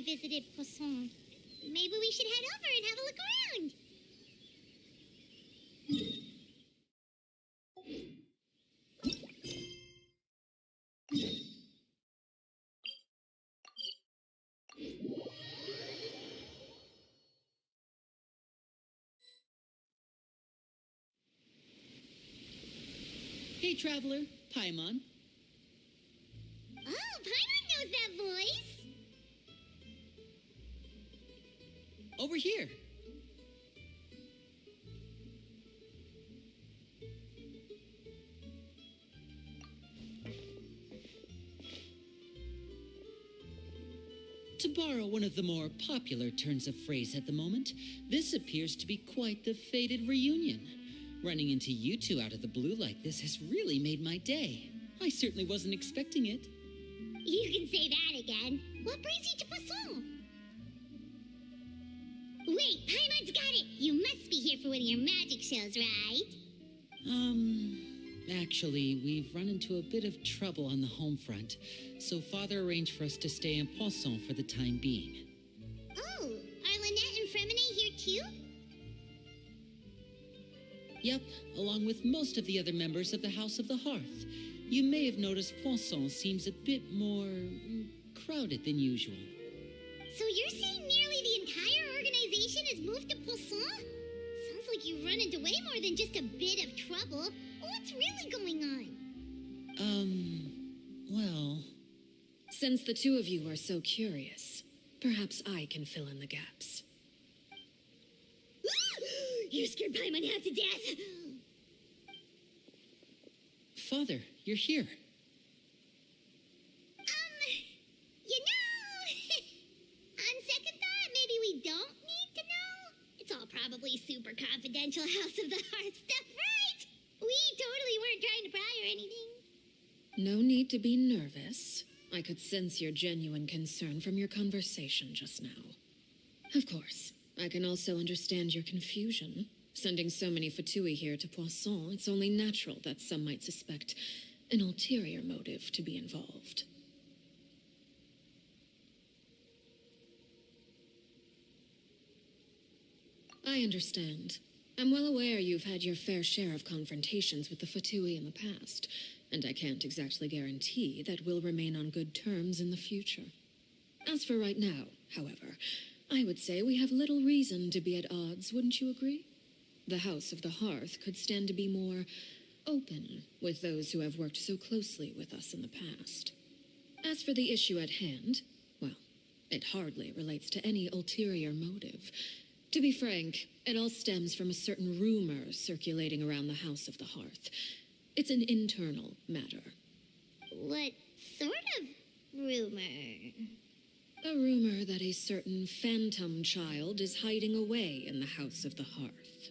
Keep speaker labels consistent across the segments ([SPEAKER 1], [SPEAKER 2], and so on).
[SPEAKER 1] we visited Poisson. Maybe we should head over and have a look around.
[SPEAKER 2] Hey, traveler, Paimon.
[SPEAKER 1] Oh, Paimon knows that voice.
[SPEAKER 2] Over here. To borrow one of the more popular turns of phrase at the moment, this appears to be quite the fated reunion. Running into you two out of the blue like this has really made my day. I certainly wasn't expecting it.
[SPEAKER 1] You can say that again. What brings you to Poisson? Wait, Paimon's got it. You must be here for one of your magic shows, right?
[SPEAKER 2] Actually, we've run into a bit of trouble on the home front, so Father arranged for us to stay in Poisson for the time being.
[SPEAKER 1] Oh, are Lynette and Fremine here too?
[SPEAKER 2] Yep, along with most of the other members of the House of the Hearth. You may have noticed Poisson seems a bit more crowded than usual.
[SPEAKER 1] So you're saying nearly the entire organization has moved to Poisson? Sounds like you've run into way more than just a bit of trouble. What's really going on?
[SPEAKER 2] Well...
[SPEAKER 3] Since the two of you are so curious, perhaps I can fill in the gaps.
[SPEAKER 1] You scared Paimon half to death!
[SPEAKER 2] Father, you're here.
[SPEAKER 1] On second thought, maybe we don't need to know. It's all probably super confidential House of the Heart stuff, right? We totally weren't trying to pry or anything.
[SPEAKER 3] No need to be nervous. I could sense your genuine concern from your conversation just now. Of course, I can also understand your confusion. Sending so many Fatui here to Poisson, it's only natural that some might suspect an ulterior motive to be involved. I understand. I'm well aware you've had your fair share of confrontations with the Fatui in the past, and I can't exactly guarantee that we'll remain on good terms in the future. As for right now, however, I would say we have little reason to be at odds, wouldn't you agree? The House of the Hearth could stand to be more open with those who have worked so closely with us in the past. As for the issue at hand, well, it hardly relates to any ulterior motive. To be frank, it all stems from a certain rumor circulating around the House of the Hearth. It's an internal matter.
[SPEAKER 1] What sort of rumor?
[SPEAKER 3] A rumor that a certain phantom child is hiding away in the House of the Hearth.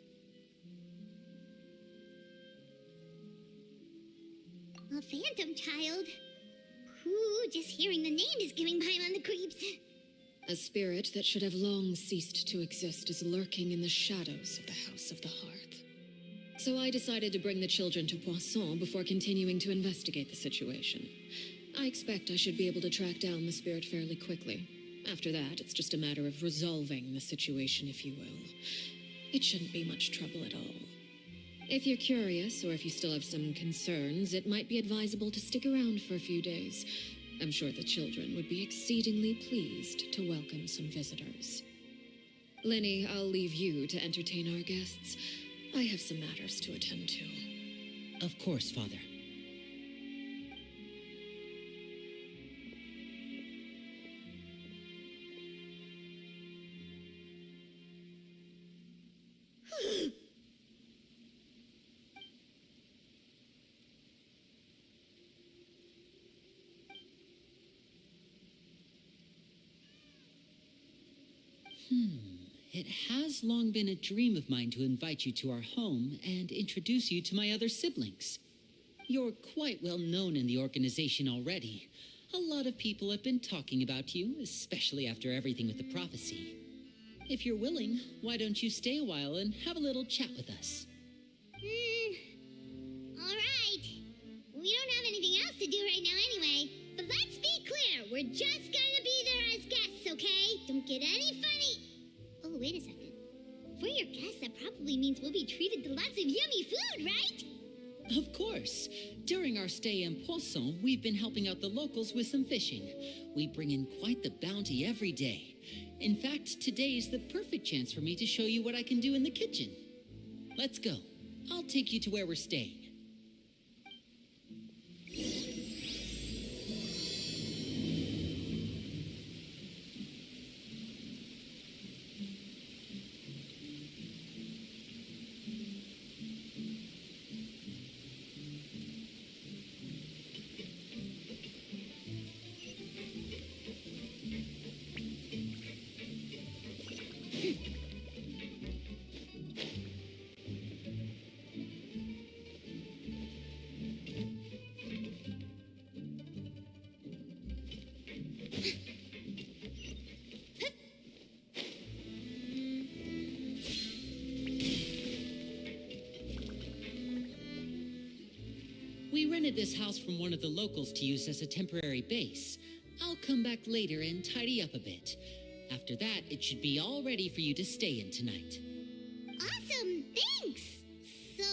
[SPEAKER 1] A phantom child? Ooh, just hearing the name is giving Paimon the creeps.
[SPEAKER 3] A spirit that should have long ceased to exist is lurking in the shadows of the House of the Hearth. So I decided to bring the children to Poisson before continuing to investigate the situation. I expect I should be able to track down the spirit fairly quickly. After that, it's just a matter of resolving the situation, if you will. It shouldn't be much trouble at all. If you're curious, or if you still have some concerns, it might be advisable to stick around for a few days. I'm sure the children would be exceedingly pleased to welcome some visitors. Lenny, I'll leave you to entertain our guests. I have some matters to attend to.
[SPEAKER 2] Of course, Father. It has long been a dream of mine to invite you to our home and introduce you to my other siblings. You're quite well known in the organization already. A lot of people have been talking about you, especially after everything with the prophecy. If you're willing, why don't you stay a while and have a little chat with us?
[SPEAKER 1] All right. We don't have anything else to do right now anyway. But let's be clear, we're just gonna be there as guests, okay? get any funny. Oh, wait a second. For your guests, that probably means we'll be treated to lots of yummy food, right?
[SPEAKER 2] Of course. During our stay in Poisson, we've been helping out the locals with some fishing. We bring in quite the bounty every day. In fact, today is the perfect chance for me to show you what I can do in the kitchen. Let's go. I'll take you to where we're staying. We rented this house from one of the locals to use as a temporary base. I'll come back later and tidy up a bit. After that, it should be all ready for you to stay in tonight.
[SPEAKER 1] Awesome, thanks. So,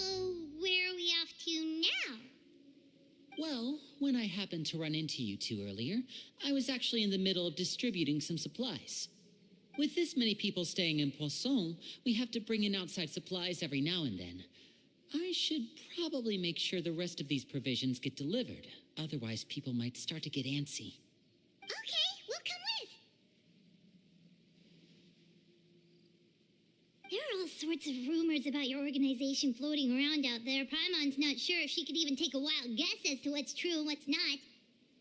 [SPEAKER 1] where are we off to now?
[SPEAKER 2] Well, when I happened to run into you two earlier, I was actually in the middle of distributing some supplies. With this many people staying in Poisson, we have to bring in outside supplies every now and then. I should probably make sure the rest of these provisions get delivered. Otherwise, people might start to get antsy.
[SPEAKER 1] Okay, we'll come with. There are all sorts of rumors about your organization floating around out there. Paimon's not sure if she could even take a wild guess as to what's true and what's not.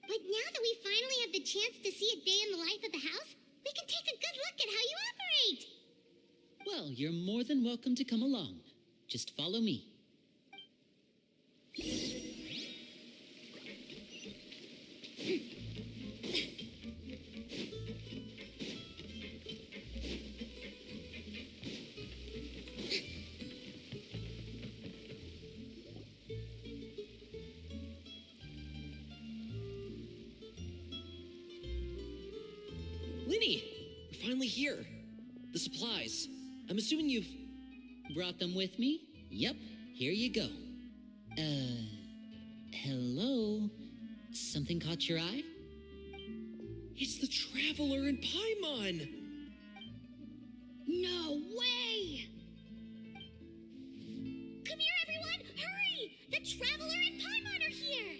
[SPEAKER 1] But now that we finally have the chance to see a day in the life of the house, we can take a good look at how you operate.
[SPEAKER 2] Well, you're more than welcome to come along. Just follow me.
[SPEAKER 4] Linny, we're finally here. The supplies. I'm assuming you've...
[SPEAKER 2] Brought them with me? Yep, here you go. Hello? Something caught your eye?
[SPEAKER 4] It's the Traveler in Paimon!
[SPEAKER 1] No way! Come here, everyone! Hurry! The Traveler and Paimon are here!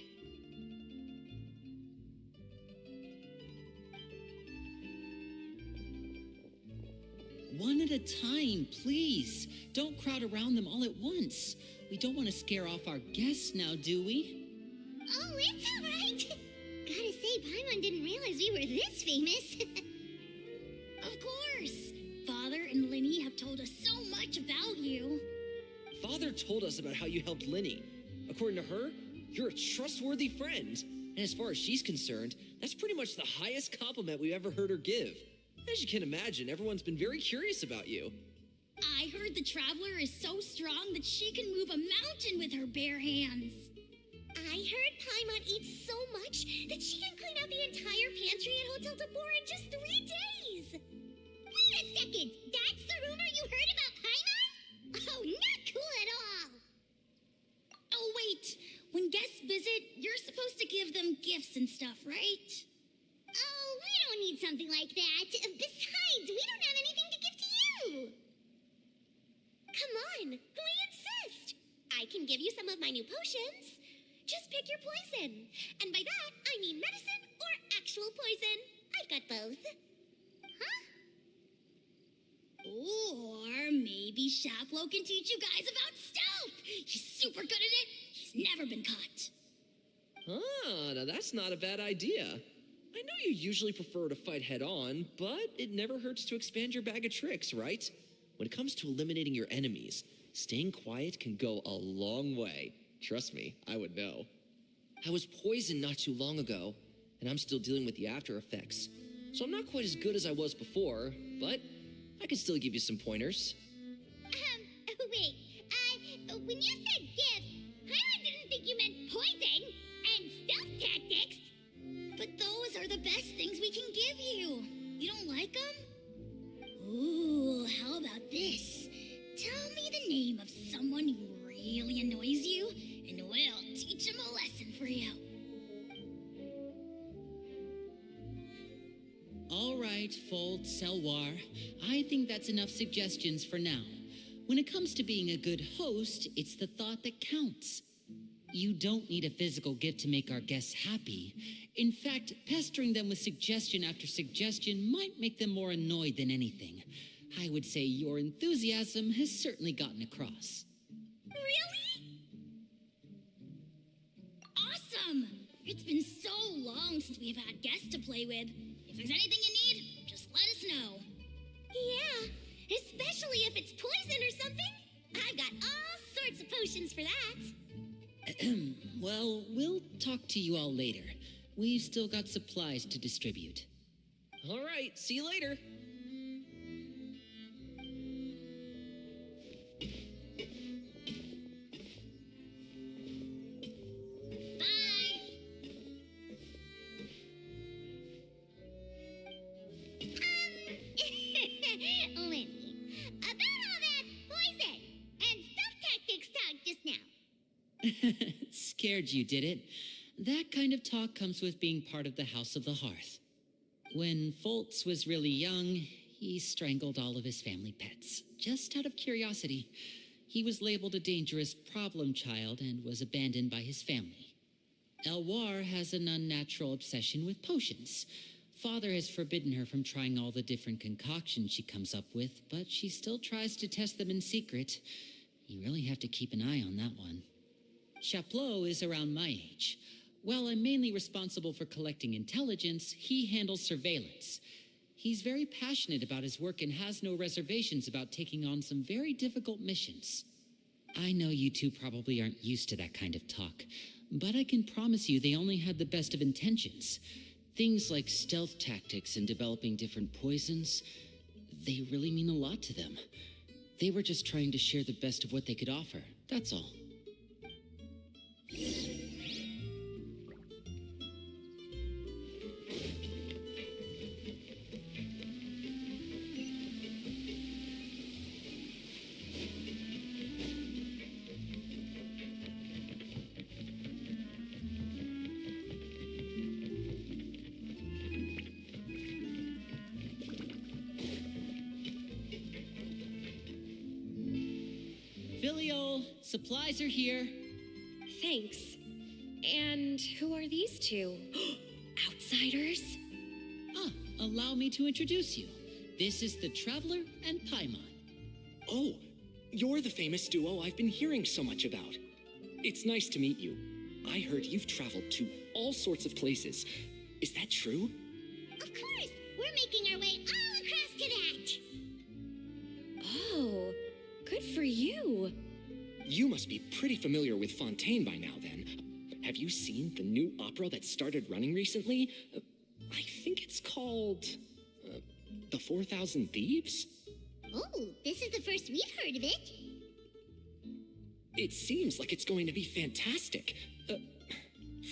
[SPEAKER 2] One at a time, please. Don't crowd around them all at once. We don't want to scare off our guests now, do we?
[SPEAKER 1] Oh, it's all right. Gotta say, Paimon didn't realize we were this famous. Of course. Father and Linny have told us so much about you.
[SPEAKER 4] Father told us about how you helped Linny. According to her, you're a trustworthy friend. And as far as she's concerned, that's pretty much the highest compliment we've ever heard her give. As you can imagine, everyone's been very curious about you.
[SPEAKER 1] I heard the Traveler is so strong that she can move a mountain with her bare hands. I heard Paimon eats so much that she can clean out the entire pantry at Hotel Tabor in just 3 days. Wait a second! That's the rumor you heard about Paimon? Oh, not cool at all! Oh, wait. When guests visit, you're supposed to give them gifts and stuff, right? Oh, we don't need something like that. Besides, we don't have anything to give to you. Come on, we insist. I can give you some of my new potions. Just pick your poison. And by that, I mean medicine or actual poison. I've got both. Huh? Or maybe Shaplo can teach you guys about stealth. He's super good at it. He's never been caught.
[SPEAKER 4] Ah, now that's not a bad idea. I know you usually prefer to fight head-on, but it never hurts to expand your bag of tricks, right? When it comes to eliminating your enemies, staying quiet can go a long way. Trust me, I would know. I was poisoned not too long ago, and I'm still dealing with the after effects. So I'm not quite as good as I was before, but I can still give you some pointers.
[SPEAKER 1] Wait, when you said gifts, I didn't think you meant poison and stealth tactics. But those are the best things we can give you. You don't like them?
[SPEAKER 2] All right, Fold, Selwar. I think that's enough suggestions for now. When it comes to being a good host, it's the thought that counts. You don't need a physical gift to make our guests happy. In fact, pestering them with suggestion after suggestion might make them more annoyed than anything. I would say your enthusiasm has certainly gotten across.
[SPEAKER 1] Really? Awesome! It's been so long since we've had guests to play with. If there's anything you need, just let us know. Yeah, especially if it's poison or something. I've got all sorts of potions for that.
[SPEAKER 2] Well, we'll talk to you all later. We've still got supplies to distribute.
[SPEAKER 4] All right, see you later.
[SPEAKER 1] Bye! Lenny, about all that poison and stuff tactics talk just now.
[SPEAKER 2] Scared you, did it? That kind of talk comes with being part of the House of the Hearth. When Foltz was really young, he strangled all of his family pets, just out of curiosity. He was labeled a dangerous problem child and was abandoned by his family. Elwar has an unnatural obsession with potions. Father has forbidden her from trying all the different concoctions she comes up with, but she still tries to test them in secret. You really have to keep an eye on that one. Chaplot is around my age. While I'm mainly responsible for collecting intelligence, he handles surveillance. He's very passionate about his work and has no reservations about taking on some very difficult missions. I know you two probably aren't used to that kind of talk, but I can promise you they only had the best of intentions. Things like stealth tactics and developing different poisons, they really mean a lot to them. They were just trying to share the best of what they could offer, that's all. Filial, supplies are here.
[SPEAKER 5] Thanks. And who are these two? Outsiders?
[SPEAKER 2] Allow me to introduce you. This is the Traveler and Paimon.
[SPEAKER 6] Oh, you're the famous duo I've been hearing so much about. It's nice to meet you. I heard you've traveled to all sorts of places. Is that true?
[SPEAKER 1] Of course, we're making our way all across to that.
[SPEAKER 5] Oh, good for you.
[SPEAKER 6] You must be pretty familiar with Fontaine by now, then. Have you seen the new opera that started running recently? I think it's called... The 4,000 Thieves?
[SPEAKER 1] Oh, this is the first we've heard of it.
[SPEAKER 6] It seems like it's going to be fantastic.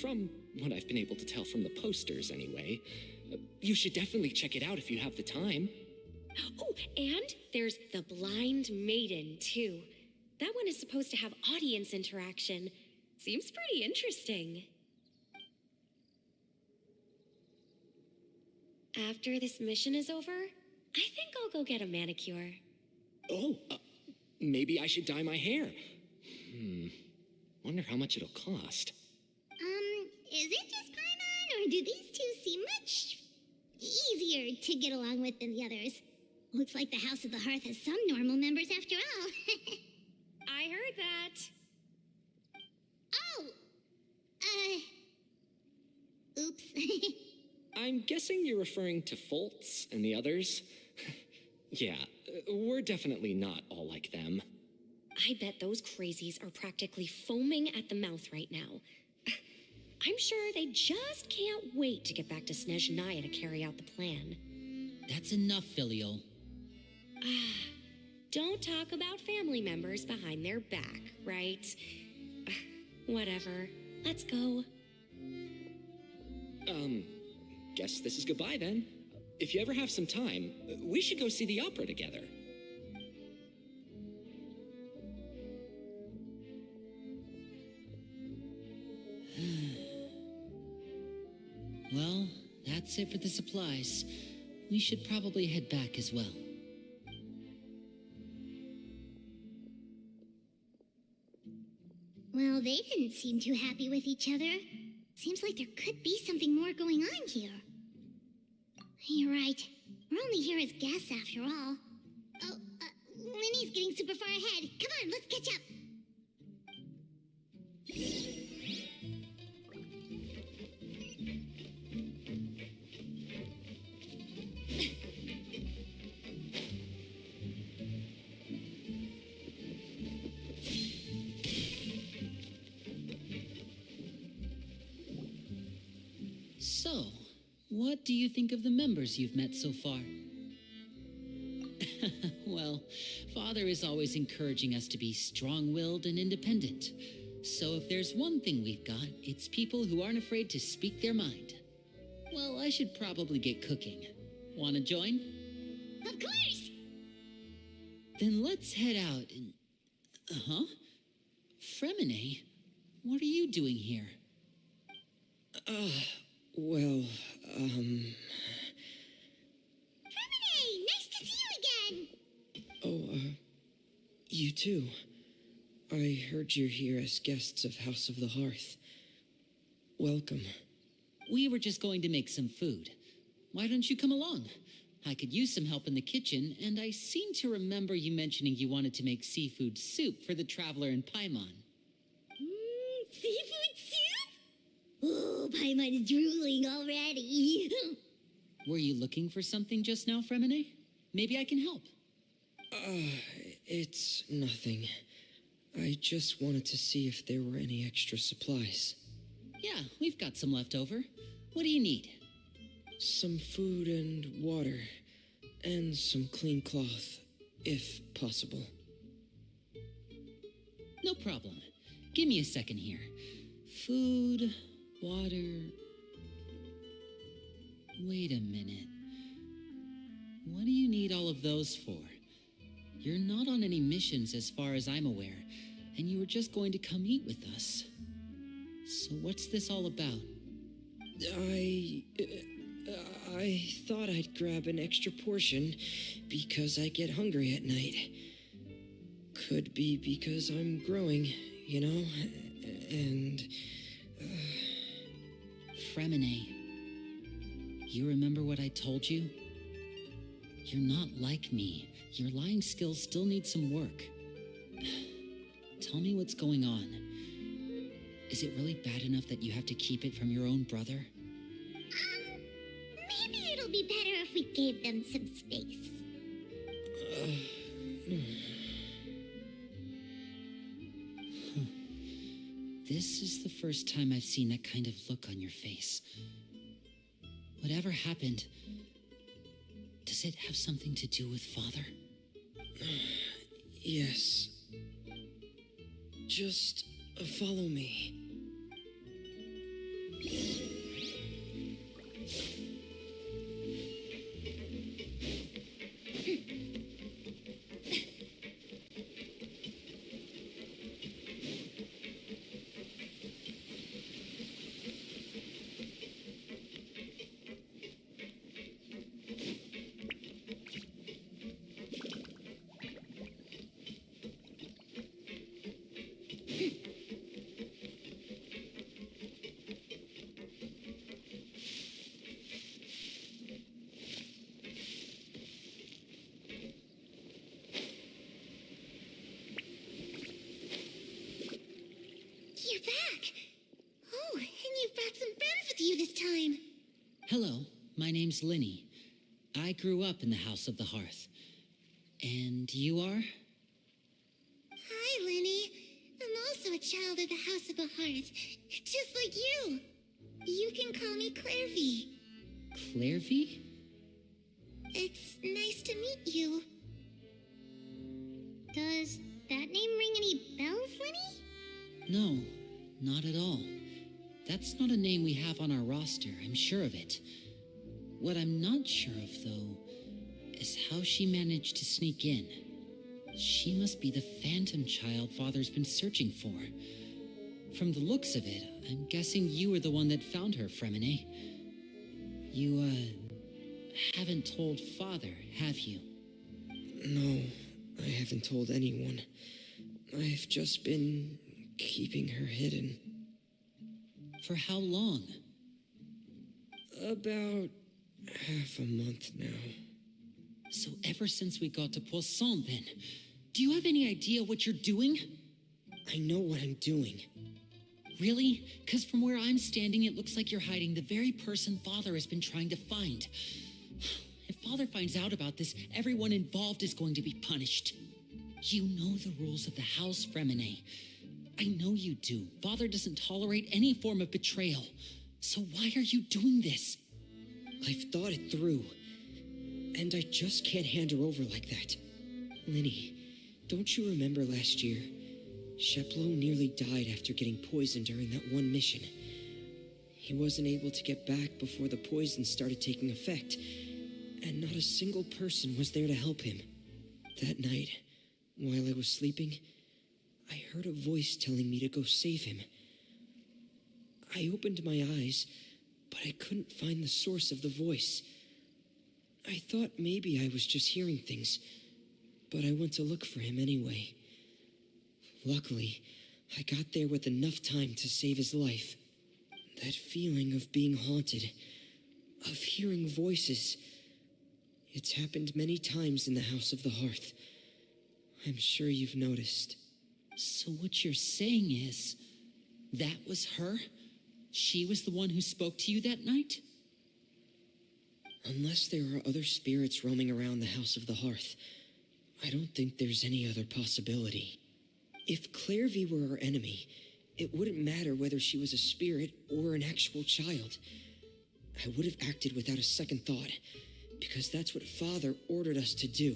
[SPEAKER 6] From what I've been able to tell from the posters, anyway. You should definitely check it out if you have the time.
[SPEAKER 5] Oh, and there's The Blind Maiden, too. That one is supposed to have audience interaction. Seems pretty interesting. After this mission is over, I think I'll go get a manicure.
[SPEAKER 6] Oh, maybe I should dye my hair. Wonder how much it'll cost.
[SPEAKER 1] Is it just Paimon, or do these two seem much easier to get along with than the others? Looks like the House of the Hearth has some normal members after all.
[SPEAKER 5] I heard that.
[SPEAKER 1] Oops.
[SPEAKER 6] I'm guessing you're referring to Foltz and the others. Yeah, we're definitely not all like them.
[SPEAKER 5] I bet those crazies are practically foaming at the mouth right now. I'm sure they just can't wait to get back to Snezhnaya to carry out the plan.
[SPEAKER 2] That's enough, Filial.
[SPEAKER 5] Don't talk about family members behind their back, right? Whatever. Let's go.
[SPEAKER 6] Guess this is goodbye then. If you ever have some time, we should go see the opera together.
[SPEAKER 2] Well, that's it for the supplies. we should probably head back as well.
[SPEAKER 1] Well, they didn't seem too happy with each other. Seems like there could be something more going on here. You're right. We're only here as guests after all. Oh, Linny's getting super far ahead. Come on, let's catch up.
[SPEAKER 2] So, what do you think of the members you've met so far? Well, Father is always encouraging us to be strong-willed and independent. So if there's one thing we've got, it's people who aren't afraid to speak their mind. Well, I should probably get cooking. Wanna join?
[SPEAKER 1] Of course!
[SPEAKER 2] Then let's head out and... Uh-huh. Fremine, what are you doing here?
[SPEAKER 7] Well,
[SPEAKER 1] Fremine, nice to see you again!
[SPEAKER 7] you too. I heard you're here as guests of House of the Hearth. Welcome.
[SPEAKER 2] We were just going to make some food. Why don't you come along? I could use some help in the kitchen, and I seem to remember you mentioning you wanted to make seafood soup for the traveler in Paimon.
[SPEAKER 1] Seafood soup? Oh, Paimon's drooling already.
[SPEAKER 2] Were you looking for something just now, Fremine? Maybe I can help.
[SPEAKER 7] It's nothing. I just wanted to see if there were any extra supplies.
[SPEAKER 2] Yeah, we've got some left over. What do you need?
[SPEAKER 7] Some food and water, and some clean cloth, if possible.
[SPEAKER 2] No problem. Give me a second here. Food, water... Wait a minute. What do you need all of those for? You're not on any missions as far as I'm aware, and you were just going to come eat with us. So what's this all about?
[SPEAKER 7] I thought I'd grab an extra portion because I get hungry at night. Could be because I'm growing, you know, and...
[SPEAKER 2] Fremine, you remember what I told you? You're not like me. Your lying skills still need some work. Tell me what's going on. Is it really bad enough that you have to keep it from your own brother?
[SPEAKER 1] Maybe it'll be better if we gave them some space.
[SPEAKER 2] This is the first time I've seen that kind of look on your face. Whatever happened, does it have something to do with Father?
[SPEAKER 7] Yes. Just follow me.
[SPEAKER 1] You're back! Oh, and you've brought some friends with you this time.
[SPEAKER 2] Hello, my name's Linny. I grew up in the House of the Hearth. And you are?
[SPEAKER 1] Hi, Linny. I'm also a child of the House of the Hearth, just like you. You can call me Clairvy.
[SPEAKER 2] Clairvy?
[SPEAKER 1] It's nice to meet you. Does that name ring any bells, Linny?
[SPEAKER 2] No, not at all. That's not a name we have on our roster, I'm sure of it. What I'm not sure of, though, is how she managed to sneak in. She must be the phantom child Father's been searching for. From the looks of it, I'm guessing you were the one that found her, Fremine. You, haven't told Father, have you?
[SPEAKER 7] No, I haven't told anyone. I've just been keeping her hidden.
[SPEAKER 2] For how long?
[SPEAKER 7] About half a month now.
[SPEAKER 2] So ever since we got to Poisson, then, do you have any idea what you're doing?
[SPEAKER 7] I know what I'm doing.
[SPEAKER 2] Really? Because from where I'm standing, it looks like you're hiding the very person Father has been trying to find. If Father finds out about this, everyone involved is going to be punished. You know the rules of the house, Fremine. I know you do. Father doesn't tolerate any form of betrayal. So why are you doing this?
[SPEAKER 7] I've thought it through. And I just can't hand her over like that. Linny, don't you remember last year? Sheplo nearly died after getting poisoned during that one mission. He wasn't able to get back before the poison started taking effect, and not a single person was there to help him. That night, while I was sleeping, I heard a voice telling me to go save him. I opened my eyes, but I couldn't find the source of the voice. I thought maybe I was just hearing things, but I went to look for him anyway. Luckily, I got there with enough time to save his life. That feeling of being haunted, of hearing voices, it's happened many times in the House of the Hearth. I'm sure you've noticed.
[SPEAKER 2] So what you're saying is, that was her? She was the one who spoke to you that night?
[SPEAKER 7] Unless there are other spirits roaming around the House of the Hearth, I don't think there's any other possibility. If Clairvy were our enemy, it wouldn't matter whether she was a spirit or an actual child. I would have acted without a second thought, because that's what Father ordered us to do.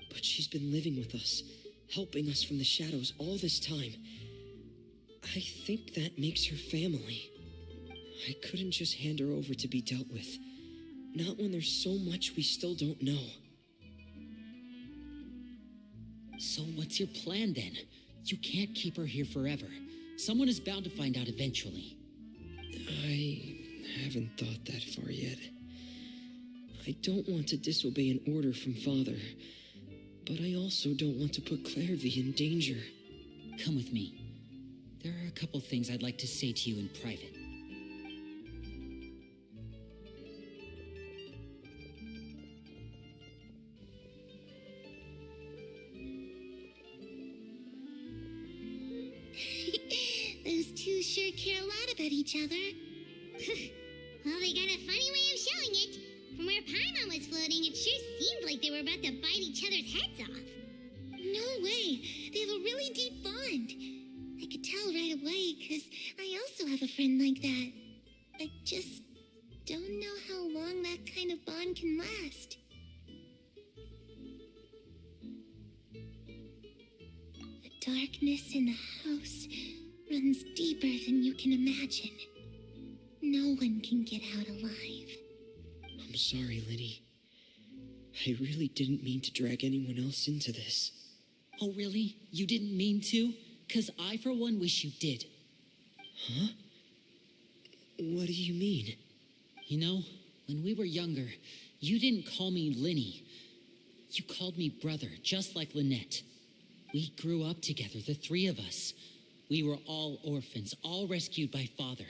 [SPEAKER 7] But she's been living with us, helping us from the shadows all this time. I think that makes her family. I couldn't just hand her over to be dealt with. Not when there's so much we still don't know.
[SPEAKER 2] So what's your plan then? You can't keep her here forever. Someone is bound to find out eventually.
[SPEAKER 7] I haven't thought that far yet. I don't want to disobey an order from Father, but I also don't want to put Clairvy in danger.
[SPEAKER 2] Come with me. There are a couple things I'd like to say to you in private.
[SPEAKER 1] Those two sure care a lot about each other. Well, they got a funny way of showing it. From where Paimon was floating, it sure seemed like they were about to bite each other's heads off. No way. They have a really deep bond. I could tell right away, because I also have a friend like that. I just don't know how long that kind of bond can last. The darkness in the house runs deeper than you can imagine. No one can get out alive.
[SPEAKER 7] I'm sorry, Linny. I really didn't mean to drag anyone else into this.
[SPEAKER 2] Oh, really? You didn't mean to? 'Cause I, for one, wish you did.
[SPEAKER 7] Huh? What do you mean?
[SPEAKER 2] You know, when we were younger, you didn't call me Linny. You called me brother, just like Lynette. We grew up together, the three of us. We were all orphans, all rescued by Father.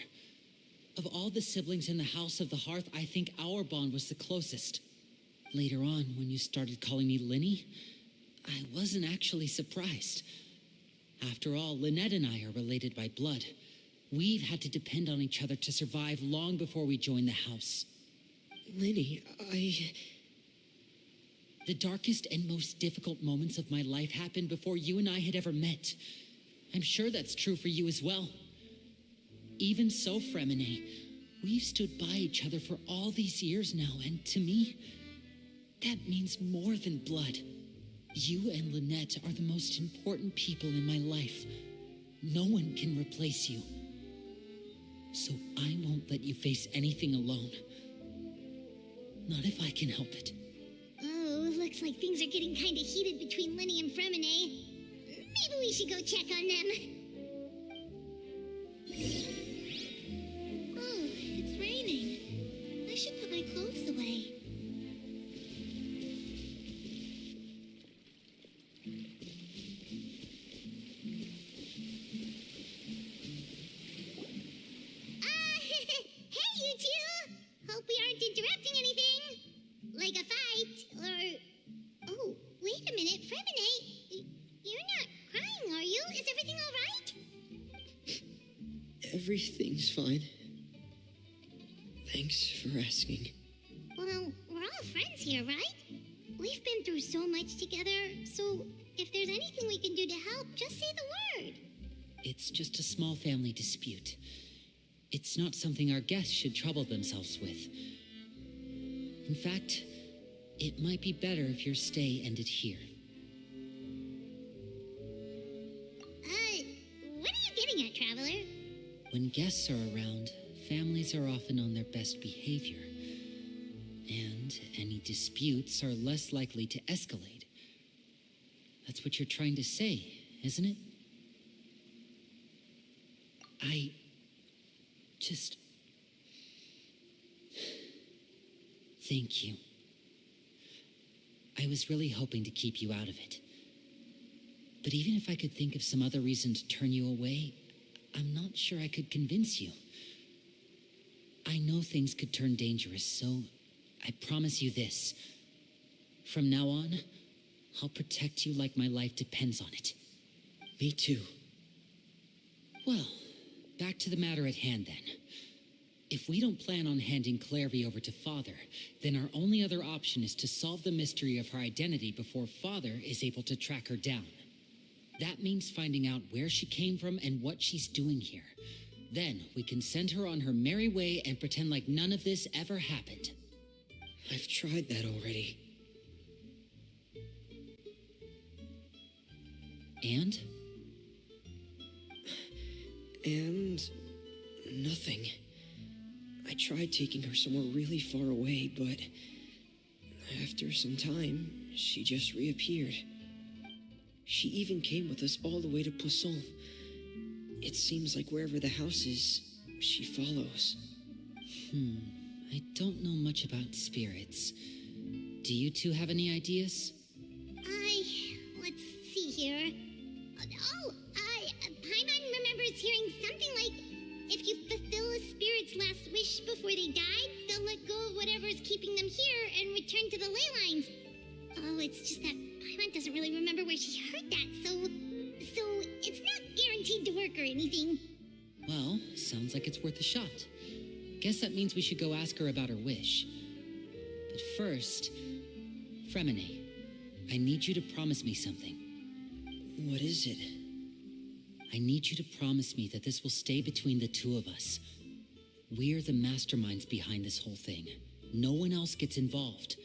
[SPEAKER 2] Of all the siblings in the House of the Hearth, I think our bond was the closest. Later on, when you started calling me Linny, I wasn't actually surprised. After all, Lynette and I are related by blood. We've had to depend on each other to survive long before we joined the house.
[SPEAKER 7] Linny,
[SPEAKER 2] The darkest and most difficult moments of my life happened before you and I had ever met. I'm sure that's true for you as well. Even so, Fremine, we've stood by each other for all these years now, and to me, that means more than blood. You and Lynette are the most important people in my life. No one can replace you. So I won't let you face anything alone. Not if I can help it.
[SPEAKER 1] Oh, looks like things are getting kind of heated between Linny and Fremine. Maybe we should go check on them. Oh, it's raining. I should put my clothes away.
[SPEAKER 7] Everything's fine. Thanks for asking.
[SPEAKER 1] Well, we're all friends here, right? We've been through so much together, so if there's anything we can do to help, just say the word.
[SPEAKER 2] It's just a small family dispute. It's not something our guests should trouble themselves with. In fact, it might be better if your stay ended here.
[SPEAKER 1] What are you getting at, Traveler?
[SPEAKER 2] When guests are around, families are often on their best behavior. And any disputes are less likely to escalate. That's what you're trying to say, isn't it? I just... Thank you. I was really hoping to keep you out of it. But even if I could think of some other reason to turn you away, I'm not sure I could convince you. I know things could turn dangerous, so I promise you this. From now on, I'll protect you like my life depends on it.
[SPEAKER 7] Me too.
[SPEAKER 2] Well, back to the matter at hand then. If we don't plan on handing Clairvy over to Father, then our only other option is to solve the mystery of her identity before Father is able to track her down. That means finding out where she came from and what she's doing here. Then we can send her on her merry way and pretend like none of this ever happened.
[SPEAKER 7] I've tried that already.
[SPEAKER 2] And?
[SPEAKER 7] And nothing. I tried taking her somewhere really far away, but after some time, she just reappeared. She even came with us all the way to Poisson. It seems like wherever the house is, she follows.
[SPEAKER 2] I don't know much about spirits. Do you two have any ideas?
[SPEAKER 1] Let's see here. Paimon remembers hearing something like, if you fulfill a spirit's last wish before they died, they'll let go of whatever's keeping them here and return to the ley lines. Oh, it's just that Paimon doesn't really remember where she heard that, so it's not guaranteed to work or anything.
[SPEAKER 2] Well, sounds like it's worth a shot. Guess that means we should go ask her about her wish. But first, Fremine, I need you to promise me something.
[SPEAKER 7] What is it?
[SPEAKER 2] I need you to promise me that this will stay between the two of us. We're the masterminds behind this whole thing. No one else gets involved.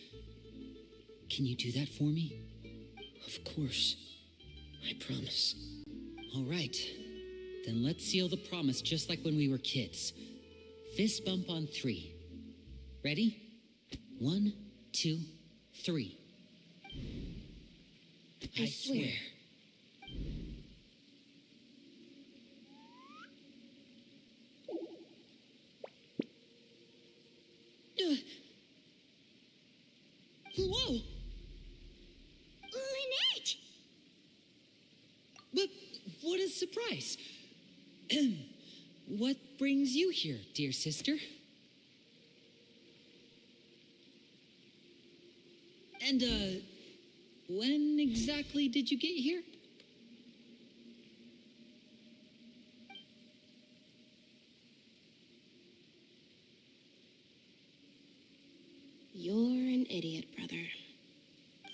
[SPEAKER 2] Can you do that for me?
[SPEAKER 7] Of course. I promise.
[SPEAKER 2] All right. Then let's seal the promise just like when we were kids. Fist bump on 3. Ready? 1, 2, 3.
[SPEAKER 3] I swear.
[SPEAKER 2] Whoa!
[SPEAKER 1] Lynette!
[SPEAKER 2] But what a surprise! What brings you here, dear sister? And, when exactly did you get here?
[SPEAKER 5] You're an idiot, brother.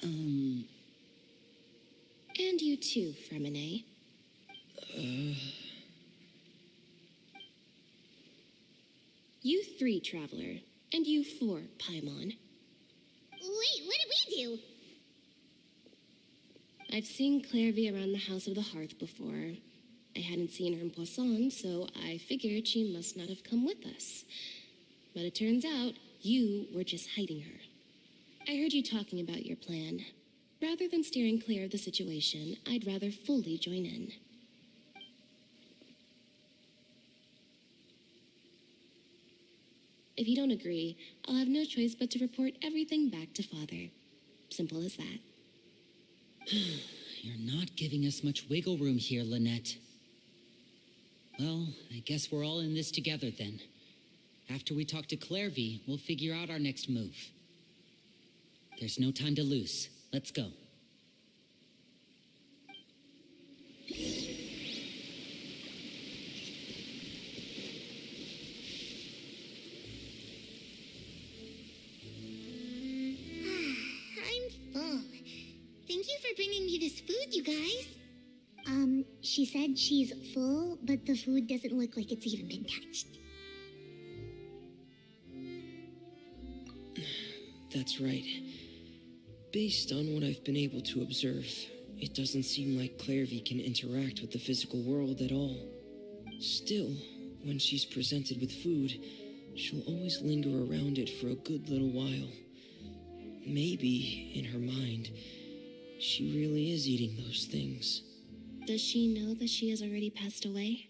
[SPEAKER 5] And you too, Fremine. You 3, Traveler. And you 4, Paimon.
[SPEAKER 1] Wait, what did we do?
[SPEAKER 5] I've seen Clairvy around the House of the Hearth before. I hadn't seen her in Poisson, so I figured she must not have come with us. But it turns out you were just hiding her. I heard you talking about your plan. Rather than steering clear of the situation, I'd rather fully join in. If you don't agree, I'll have no choice but to report everything back to Father. Simple as that.
[SPEAKER 2] You're not giving us much wiggle room here, Lynette. Well, I guess we're all in this together then. After we talk to Clairvy, we'll figure out our next move. There's no time to lose. Let's go.
[SPEAKER 1] this food, you guys. She said she's full, but the food doesn't look like it's even been touched.
[SPEAKER 7] That's right. Based on what I've been able to observe, it doesn't seem like Clairvy can interact with the physical world at all. Still, when she's presented with food, she'll always linger around it for a good little while. Maybe, in her mind, she really is eating those things.
[SPEAKER 5] Does she know that she has already passed away?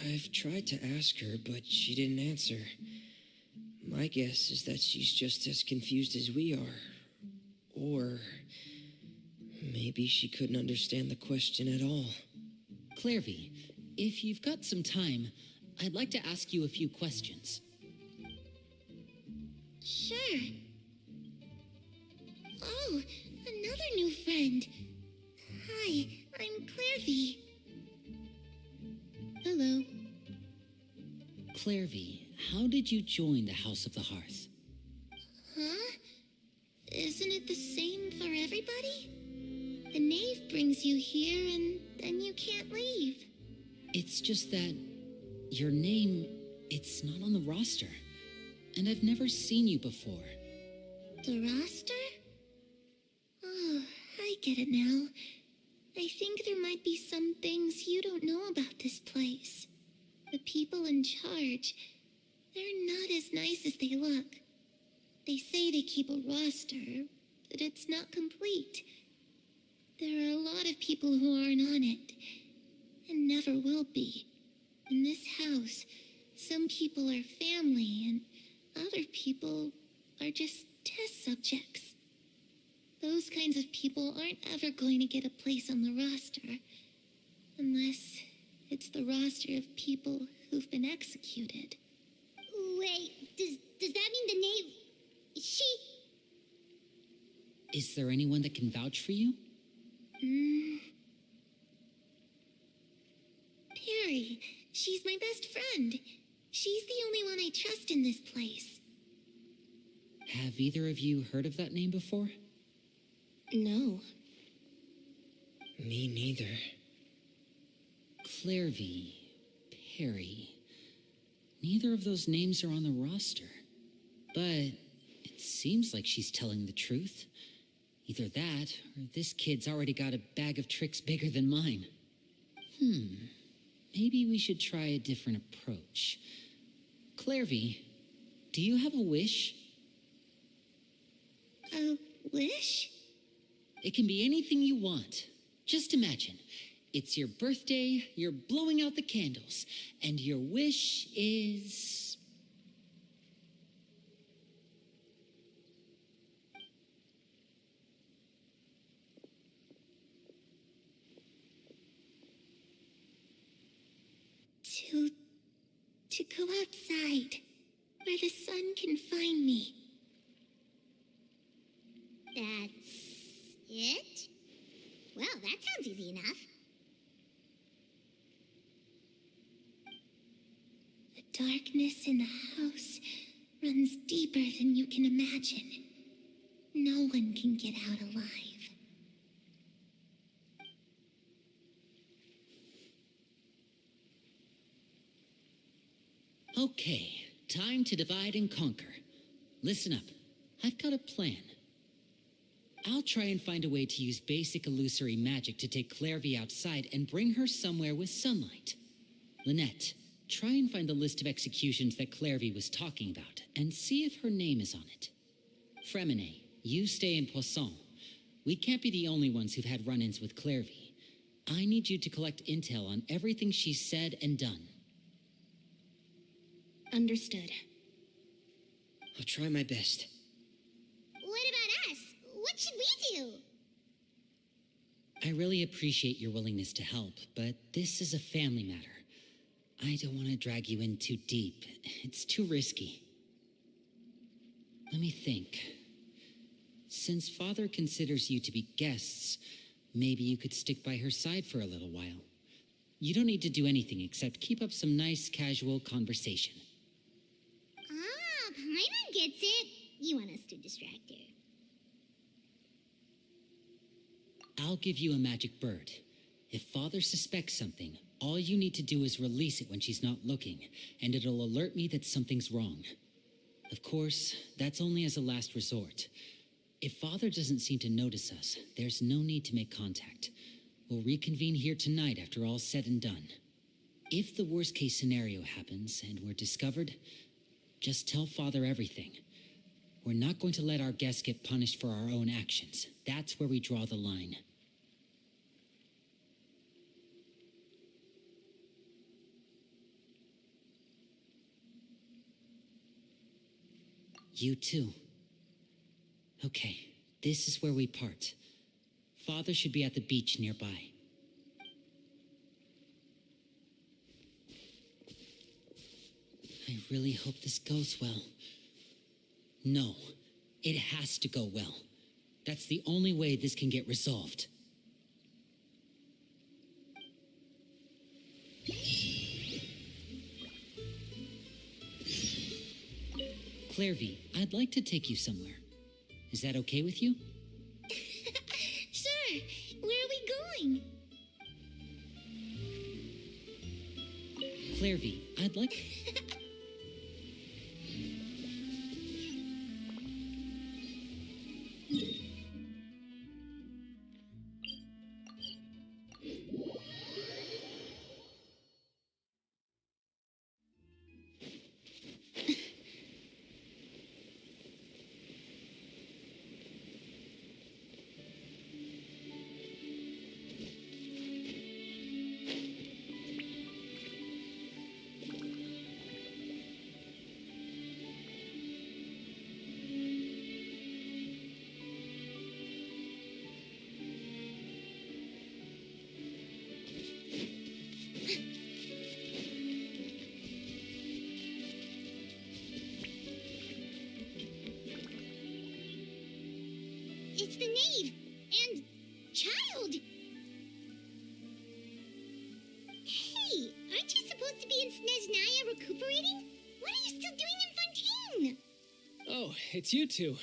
[SPEAKER 7] I've tried to ask her, but she didn't answer. My guess is that she's just as confused as we are. Or maybe she couldn't understand the question at all.
[SPEAKER 2] Clairvy, if you've got some time, I'd like to ask you a few questions.
[SPEAKER 1] Sure. Oh, another new friend. Hi, I'm Clairvy.
[SPEAKER 5] Hello.
[SPEAKER 2] Clairvy, how did you join the House of the Hearth?
[SPEAKER 1] Huh? Isn't it the same for everybody? The knave brings you here and then you can't leave.
[SPEAKER 2] It's just that your name, it's not on the roster. And I've never seen you before.
[SPEAKER 1] The roster? Oh, I get it now. I think there might be some things you don't know about this place. The people in charge, they're not as nice as they look. They say they keep a roster, but it's not complete. There are a lot of people who aren't on it, and never will be. In this house, some people are family, and other people are just test subjects. Those kinds of people aren't ever going to get a place on the roster, unless it's the roster of people who've been executed. Wait, does that mean the knave... She...
[SPEAKER 2] Is there anyone that can vouch for you?
[SPEAKER 1] Perry, she's my best friend. She's the only one I trust in this place.
[SPEAKER 2] Have either of you heard of that name before?
[SPEAKER 5] No.
[SPEAKER 7] Me neither.
[SPEAKER 2] Clairvy, Perry. Neither of those names are on the roster. But it seems like she's telling the truth. Either that, or this kid's already got a bag of tricks bigger than mine. Maybe we should try a different approach. Clairvy, do you have a wish?
[SPEAKER 1] A wish?
[SPEAKER 2] It can be anything you want. Just imagine. It's your birthday, you're blowing out the candles, and your wish is...
[SPEAKER 1] To go outside, where the sun can find me. That's it? Well, that sounds easy enough. The darkness in the house runs deeper than you can imagine. No one can get out alive.
[SPEAKER 2] Okay, time to divide and conquer. Listen up, I've got a plan. I'll try and find a way to use basic illusory magic to take Clairvy outside and bring her somewhere with sunlight. Lynette, try and find the list of executions that Clairvy was talking about and see if her name is on it. Fremine, you stay in Poisson. We can't be the only ones who've had run-ins with Clairvy. I need you to collect intel on everything she's said and done.
[SPEAKER 5] Understood.
[SPEAKER 7] I'll try my best.
[SPEAKER 1] What about us? What should we do?
[SPEAKER 2] I really appreciate your willingness to help, but this is a family matter. I don't want to drag you in too deep. It's too risky. Let me think. Since Father considers you to be guests, maybe you could stick by her side for a little while. You don't need to do anything except keep up some nice, casual conversation.
[SPEAKER 1] Ah, Paimon gets it. You want us to distract her.
[SPEAKER 2] I'll give you a magic bird. If Father suspects something, all you need to do is release it when she's not looking, and it'll alert me that something's wrong. Of course, that's only as a last resort. If Father doesn't seem to notice us, there's no need to make contact. We'll reconvene here tonight after all's said and done. If the worst-case scenario happens and we're discovered, just tell Father everything. We're not going to let our guests get punished for our own actions. That's where we draw the line. You too. Okay, this is where we part. Father should be at the beach nearby. I really hope this goes well. No, it has to go well. That's the only way this can get resolved. Clairvy, I'd like to take you somewhere. Is that okay with you?
[SPEAKER 1] Sure. Where are we going?
[SPEAKER 2] Clairvy, I'd like...
[SPEAKER 1] It's the knave and child. Hey, aren't you supposed to be in Snezhnaya recuperating? What are you still doing in Fontaine?
[SPEAKER 8] Oh, it's you two.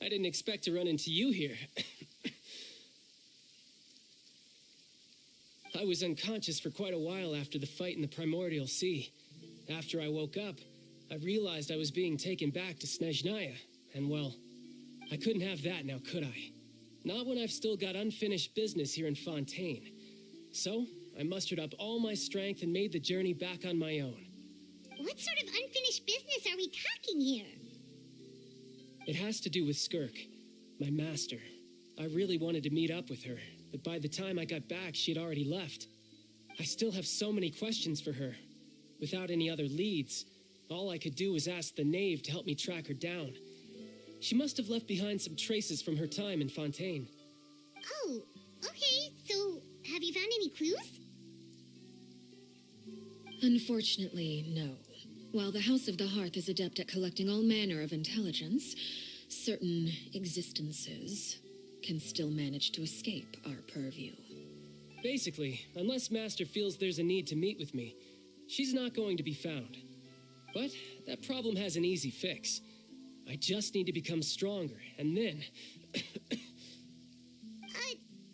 [SPEAKER 8] I didn't expect to run into you here. I was unconscious for quite a while after the fight in the Primordial Sea. After I woke up, I realized I was being taken back to Snezhnaya, and well, I couldn't have that now, could I? Not when I've still got unfinished business here in Fontaine. So, I mustered up all my strength and made the journey back on my own.
[SPEAKER 1] What sort of unfinished business are we talking here?
[SPEAKER 8] It has to do with Skirk, my master. I really wanted to meet up with her, but by the time I got back, she had already left. I still have so many questions for her. Without any other leads, all I could do was ask the knave to help me track her down. She must have left behind some traces from her time in Fontaine.
[SPEAKER 1] Oh, okay, so have you found any clues?
[SPEAKER 3] Unfortunately, no. While the House of the Hearth is adept at collecting all manner of intelligence, certain existences can still manage to escape our purview.
[SPEAKER 8] Basically, unless Master feels there's a need to meet with me, she's not going to be found. But that problem has an easy fix. I just need to become stronger, and then...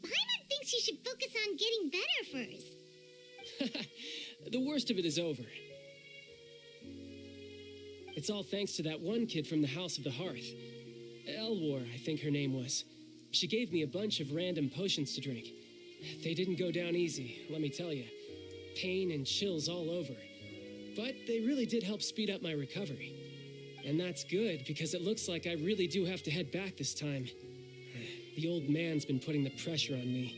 [SPEAKER 1] Paimon thinks you should focus on getting better first.
[SPEAKER 8] The worst of it is over. It's all thanks to that one kid from the House of the Hearth. Elwar, I think her name was. She gave me a bunch of random potions to drink. They didn't go down easy, let me tell you. Pain and chills all over. But they really did help speed up my recovery. And that's good, because it looks like I really do have to head back this time. The old man's been putting the pressure on me.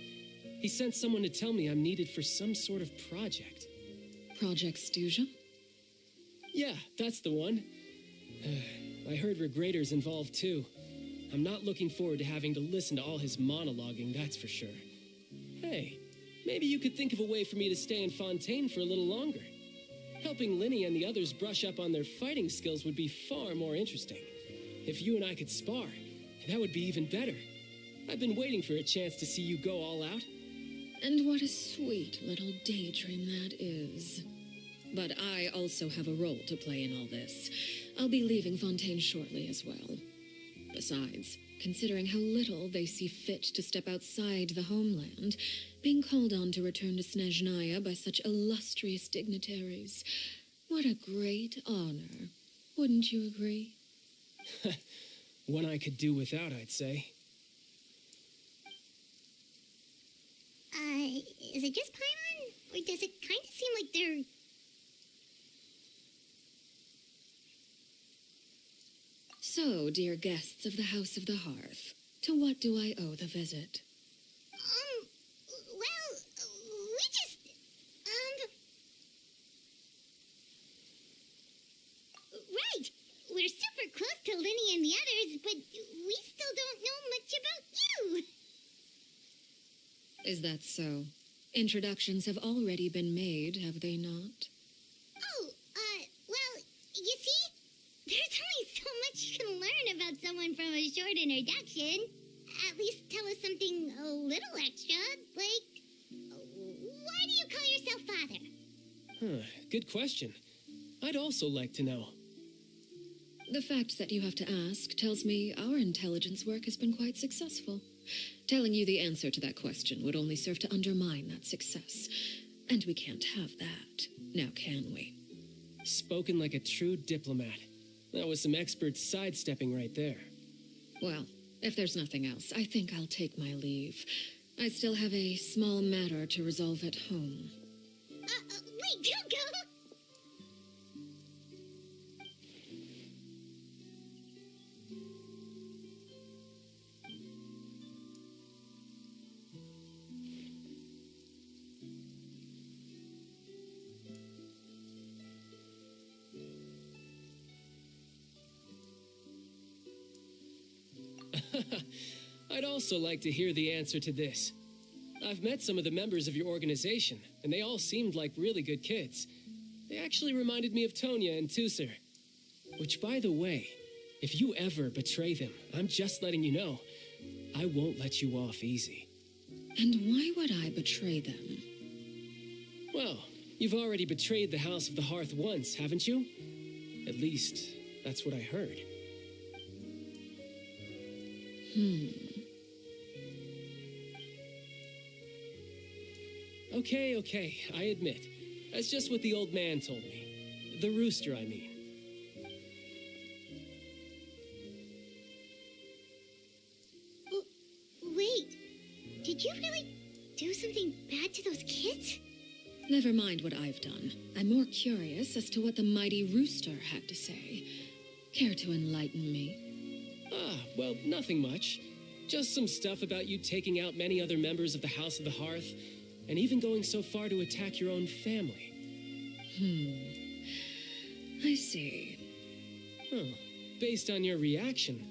[SPEAKER 8] He sent someone to tell me I'm needed for some sort of project.
[SPEAKER 3] Project Stuja?
[SPEAKER 8] Yeah, that's the one. I heard Regretter's involved too. I'm not looking forward to having to listen to all his monologuing, that's for sure. Hey, maybe you could think of a way for me to stay in Fontaine for a little longer. Helping Linny and the others brush up on their fighting skills would be far more interesting. If you and I could spar, that would be even better. I've been waiting for a chance to see you go all out.
[SPEAKER 3] And what a sweet little daydream that is. But I also have a role to play in all this. I'll be leaving Fontaine shortly as well. Besides, considering how little they see fit to step outside the homeland, being called on to return to Snezhnaya by such illustrious dignitaries, what a great honor. Wouldn't you agree?
[SPEAKER 8] One I could do without, I'd say.
[SPEAKER 1] Is it just Paimon? Or does it kind of seem like they're...
[SPEAKER 3] So, dear guests of the House of the Hearth, to what do I owe the visit?
[SPEAKER 1] Well, we just... Right! We're super close to Linny and the others, but we still don't know much about you!
[SPEAKER 3] Is that so? Introductions have already been made, have they not?
[SPEAKER 1] Oh, well, you see? There's only so much you can learn about someone from a short introduction. At least tell us something a little extra, like, why do you call yourself father?
[SPEAKER 8] Good question. I'd also like to know.
[SPEAKER 3] The fact that you have to ask tells me our intelligence work has been quite successful. Telling you the answer to that question would only serve to undermine that success. And we can't have that, now can we?
[SPEAKER 8] Spoken like a true diplomat. That was some expert sidestepping right there.
[SPEAKER 3] Well, if there's nothing else, I think I'll take my leave. I still have a small matter to resolve at home.
[SPEAKER 1] Wait, don't go!
[SPEAKER 8] I'd also like to hear the answer to this. I've met some of the members of your organization, and they all seemed like really good kids. They actually reminded me of Tonya and Tusser. Which, by the way, if you ever betray them, I'm just letting you know, I won't let you off easy.
[SPEAKER 3] And why would I betray them?
[SPEAKER 8] Well, you've already betrayed the House of the Hearth once, haven't you? At least, that's what I heard. Okay, I admit. That's just what the old man told me. The rooster, I mean.
[SPEAKER 1] Wait, did you really do something bad to those kids?
[SPEAKER 3] Never mind what I've done. I'm more curious as to what the mighty rooster had to say. Care to enlighten me?
[SPEAKER 8] Well, nothing much. Just some stuff about you taking out many other members of the House of the Hearth, and even going so far to attack your own family.
[SPEAKER 3] I see.
[SPEAKER 8] Oh, based on your reaction,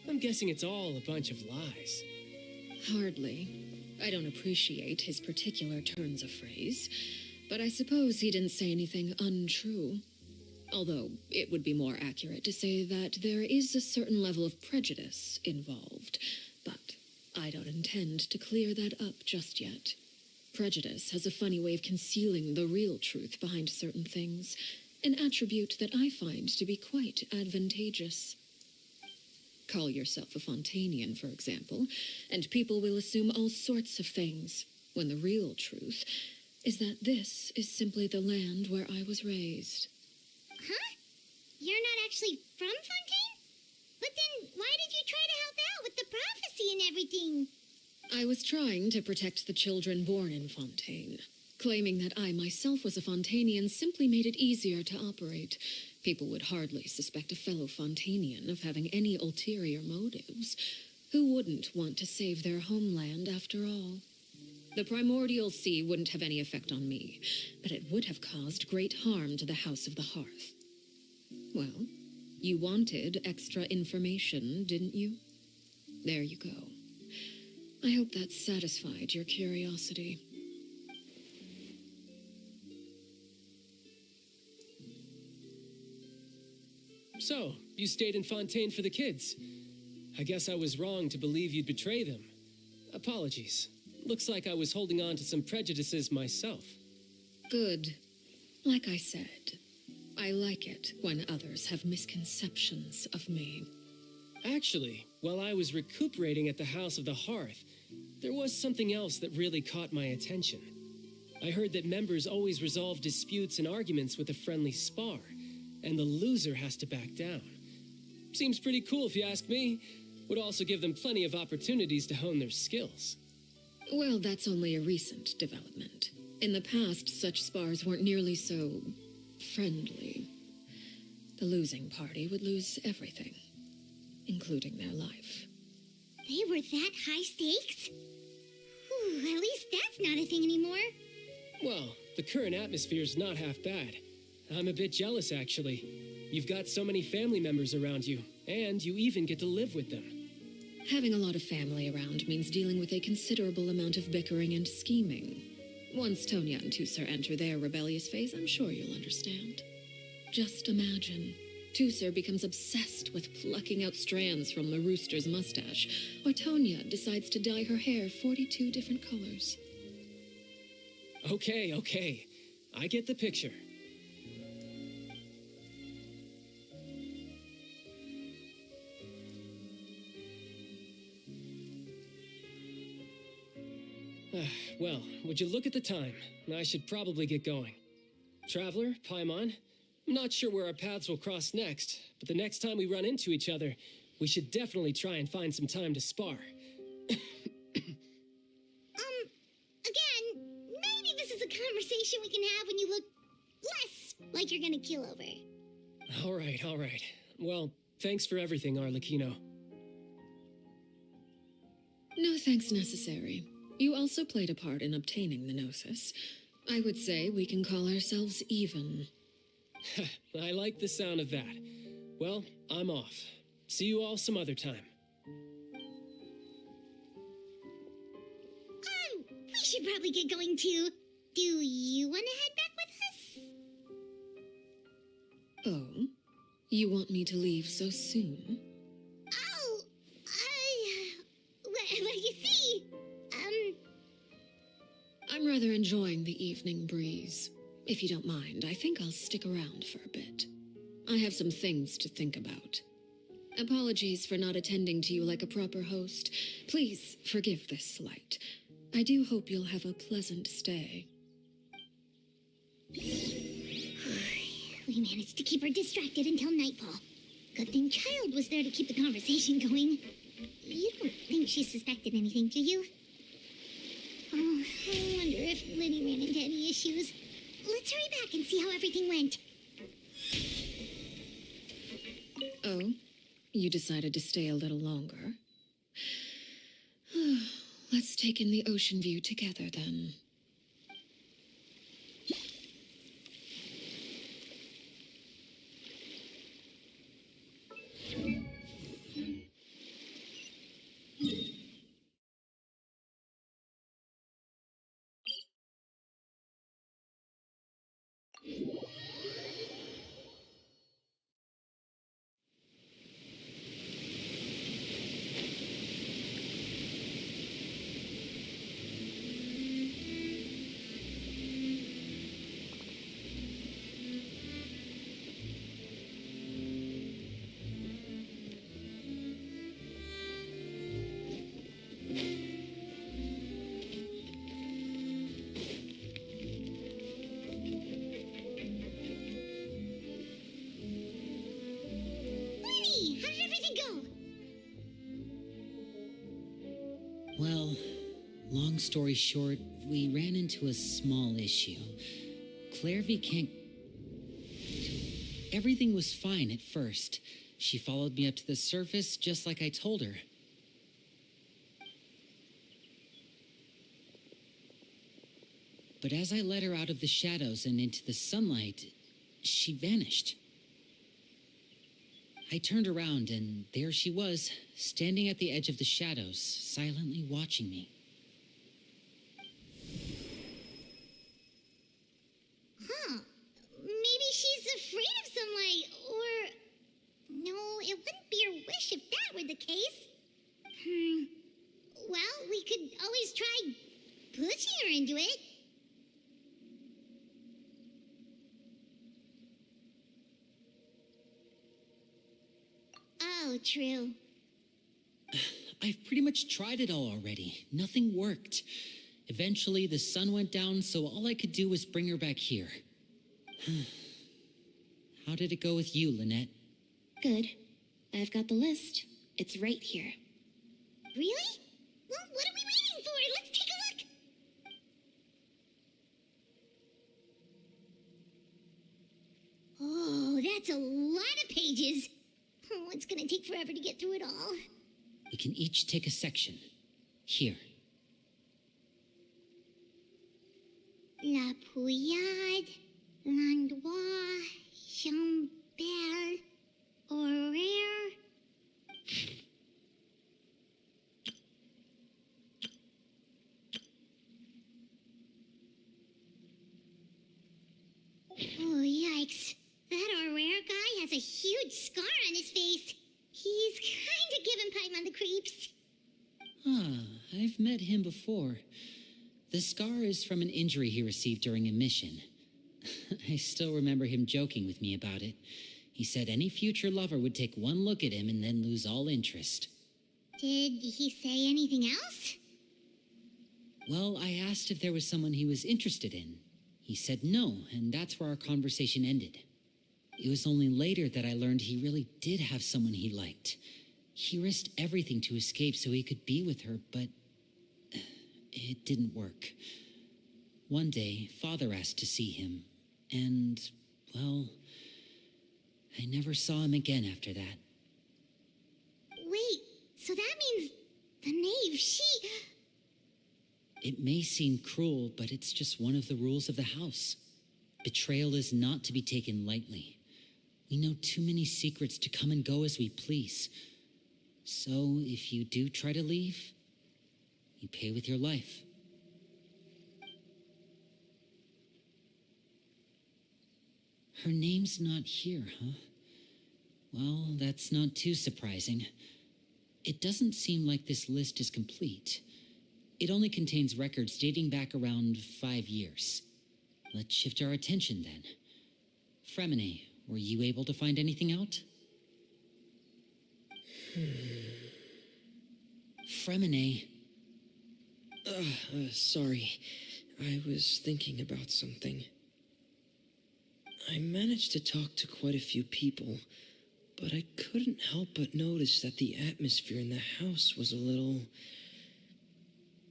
[SPEAKER 8] I'm guessing it's all a bunch of lies.
[SPEAKER 3] Hardly. I don't appreciate his particular turns of phrase, but I suppose he didn't say anything untrue. Although it would be more accurate to say that there is a certain level of prejudice involved, but I don't intend to clear that up just yet. Prejudice has a funny way of concealing the real truth behind certain things, an attribute that I find to be quite advantageous. Call yourself a Fontanian, for example, and people will assume all sorts of things, when the real truth is that this is simply the land where I was raised.
[SPEAKER 1] Huh? You're not actually from Fontaine? But then why did you try to help out with the prophecy and everything?
[SPEAKER 3] I was trying to protect the children born in Fontaine. Claiming that I myself was a Fontanian simply made it easier to operate. People would hardly suspect a fellow Fontanian of having any ulterior motives. Who wouldn't want to save their homeland after all? The primordial sea wouldn't have any effect on me, but it would have caused great harm to the House of the Hearth. Well, you wanted extra information, didn't you? There you go. I hope that satisfied your curiosity.
[SPEAKER 8] So, you stayed in Fontaine for the kids. I guess I was wrong to believe you'd betray them. Apologies. Looks like I was holding on to some prejudices myself.
[SPEAKER 3] Good. Like I said, I like it when others have misconceptions of me.
[SPEAKER 8] Actually, while I was recuperating at the House of the Hearth, there was something else that really caught my attention. I heard that members always resolve disputes and arguments with a friendly spar, and the loser has to back down. Seems pretty cool if you ask me. Would also give them plenty of opportunities to hone their skills.
[SPEAKER 3] Well, that's only a recent development. In the past, such spars weren't nearly so friendly. The losing party would lose everything, including their life.
[SPEAKER 1] They were that high stakes? Whew, at least that's not a thing anymore.
[SPEAKER 8] Well, the current atmosphere's not half bad. I'm a bit jealous, actually. You've got so many family members around you, and you even get to live with them.
[SPEAKER 3] Having a lot of family around means dealing with a considerable amount of bickering and scheming. Once Tonya and Tusser enter their rebellious phase, I'm sure you'll understand. Just imagine. Tusser becomes obsessed with plucking out strands from the rooster's mustache, or Tonya decides to dye her hair 42 different colors.
[SPEAKER 8] Okay. I get the picture. Well, would you look at the time? I should probably get going. Traveler, Paimon, I'm not sure where our paths will cross next, but the next time we run into each other, we should definitely try and find some time to spar.
[SPEAKER 1] Again, maybe this is a conversation we can have when you look less like you're gonna keel over.
[SPEAKER 8] All right. Well, thanks for everything, Arlecchino.
[SPEAKER 3] No thanks necessary. You also played a part in obtaining the Gnosis. I would say we can call ourselves even.
[SPEAKER 8] I like the sound of that. Well, I'm off. See you all some other time.
[SPEAKER 1] We should probably get going too. Do you want to head back with us?
[SPEAKER 3] Oh? You want me to leave so soon?
[SPEAKER 1] Oh, what do you see?
[SPEAKER 3] I'm rather enjoying the evening breeze. If you don't mind, I think I'll stick around for a bit. I have some things to think about. Apologies for not attending to you like a proper host. Please forgive this slight. I do hope you'll have a pleasant stay.
[SPEAKER 1] We managed to keep her distracted until nightfall. Good thing Child was there to keep the conversation going. You don't think she suspected anything, do you? Oh, I wonder if Liddy ran into any issues. Let's hurry back and see how everything went.
[SPEAKER 3] Oh? You decided to stay a little longer? Let's take in the ocean view together, then.
[SPEAKER 1] Liddy, how did everything go?
[SPEAKER 2] Well, long story short, we ran into a small issue. Clairvy can't... Everything was fine at first. She followed me up to the surface just like I told her. But as I led her out of the shadows and into the sunlight, she vanished. I turned around and there she was, standing at the edge of the shadows, silently watching me.
[SPEAKER 1] Huh. Maybe she's afraid of sunlight, or... No, it wouldn't be her wish if that were the case. Well, we could always try pushing her into it. Oh, true.
[SPEAKER 2] I've pretty much tried it all already. Nothing worked. Eventually, the sun went down, so all I could do was bring her back here. How did it go with you, Lynette?
[SPEAKER 5] Good. I've got the list. It's right here.
[SPEAKER 1] Really? Well, what are we waiting for? Let's take a look. Oh, that's a lot of pages. Oh, it's gonna take forever to get through it all.
[SPEAKER 2] We can each take a section. Here.
[SPEAKER 1] La Pouillade, l'endroit, chambre, horaire. Oh, yikes. That Aurora guy has a huge scar on his face. He's kinda giving Paimon the creeps.
[SPEAKER 2] I've met him before. The scar is from an injury he received during a mission. I still remember him joking with me about it. He said any future lover would take one look at him and then lose all interest.
[SPEAKER 1] Did he say anything else?
[SPEAKER 2] Well, I asked if there was someone he was interested in. He said no, and that's where our conversation ended. It was only later that I learned he really did have someone he liked. He risked everything to escape so he could be with her, but it didn't work. One day, Father asked to see him, and, well, I never saw him again after that.
[SPEAKER 1] Wait, so that means the knave, she...
[SPEAKER 2] It may seem cruel, but it's just one of the rules of the house. Betrayal is not to be taken lightly. We know too many secrets to come and go as we please. So, if you do try to leave, you pay with your life. Her name's not here, huh? Well, that's not too surprising. It doesn't seem like this list is complete. It only contains records dating back around 5 years. Let's shift our attention then. Fremine, were you able to find anything out? Fremine.
[SPEAKER 7] Sorry. I was thinking about something. I managed to talk to quite a few people, but I couldn't help but notice that the atmosphere in the house was a little...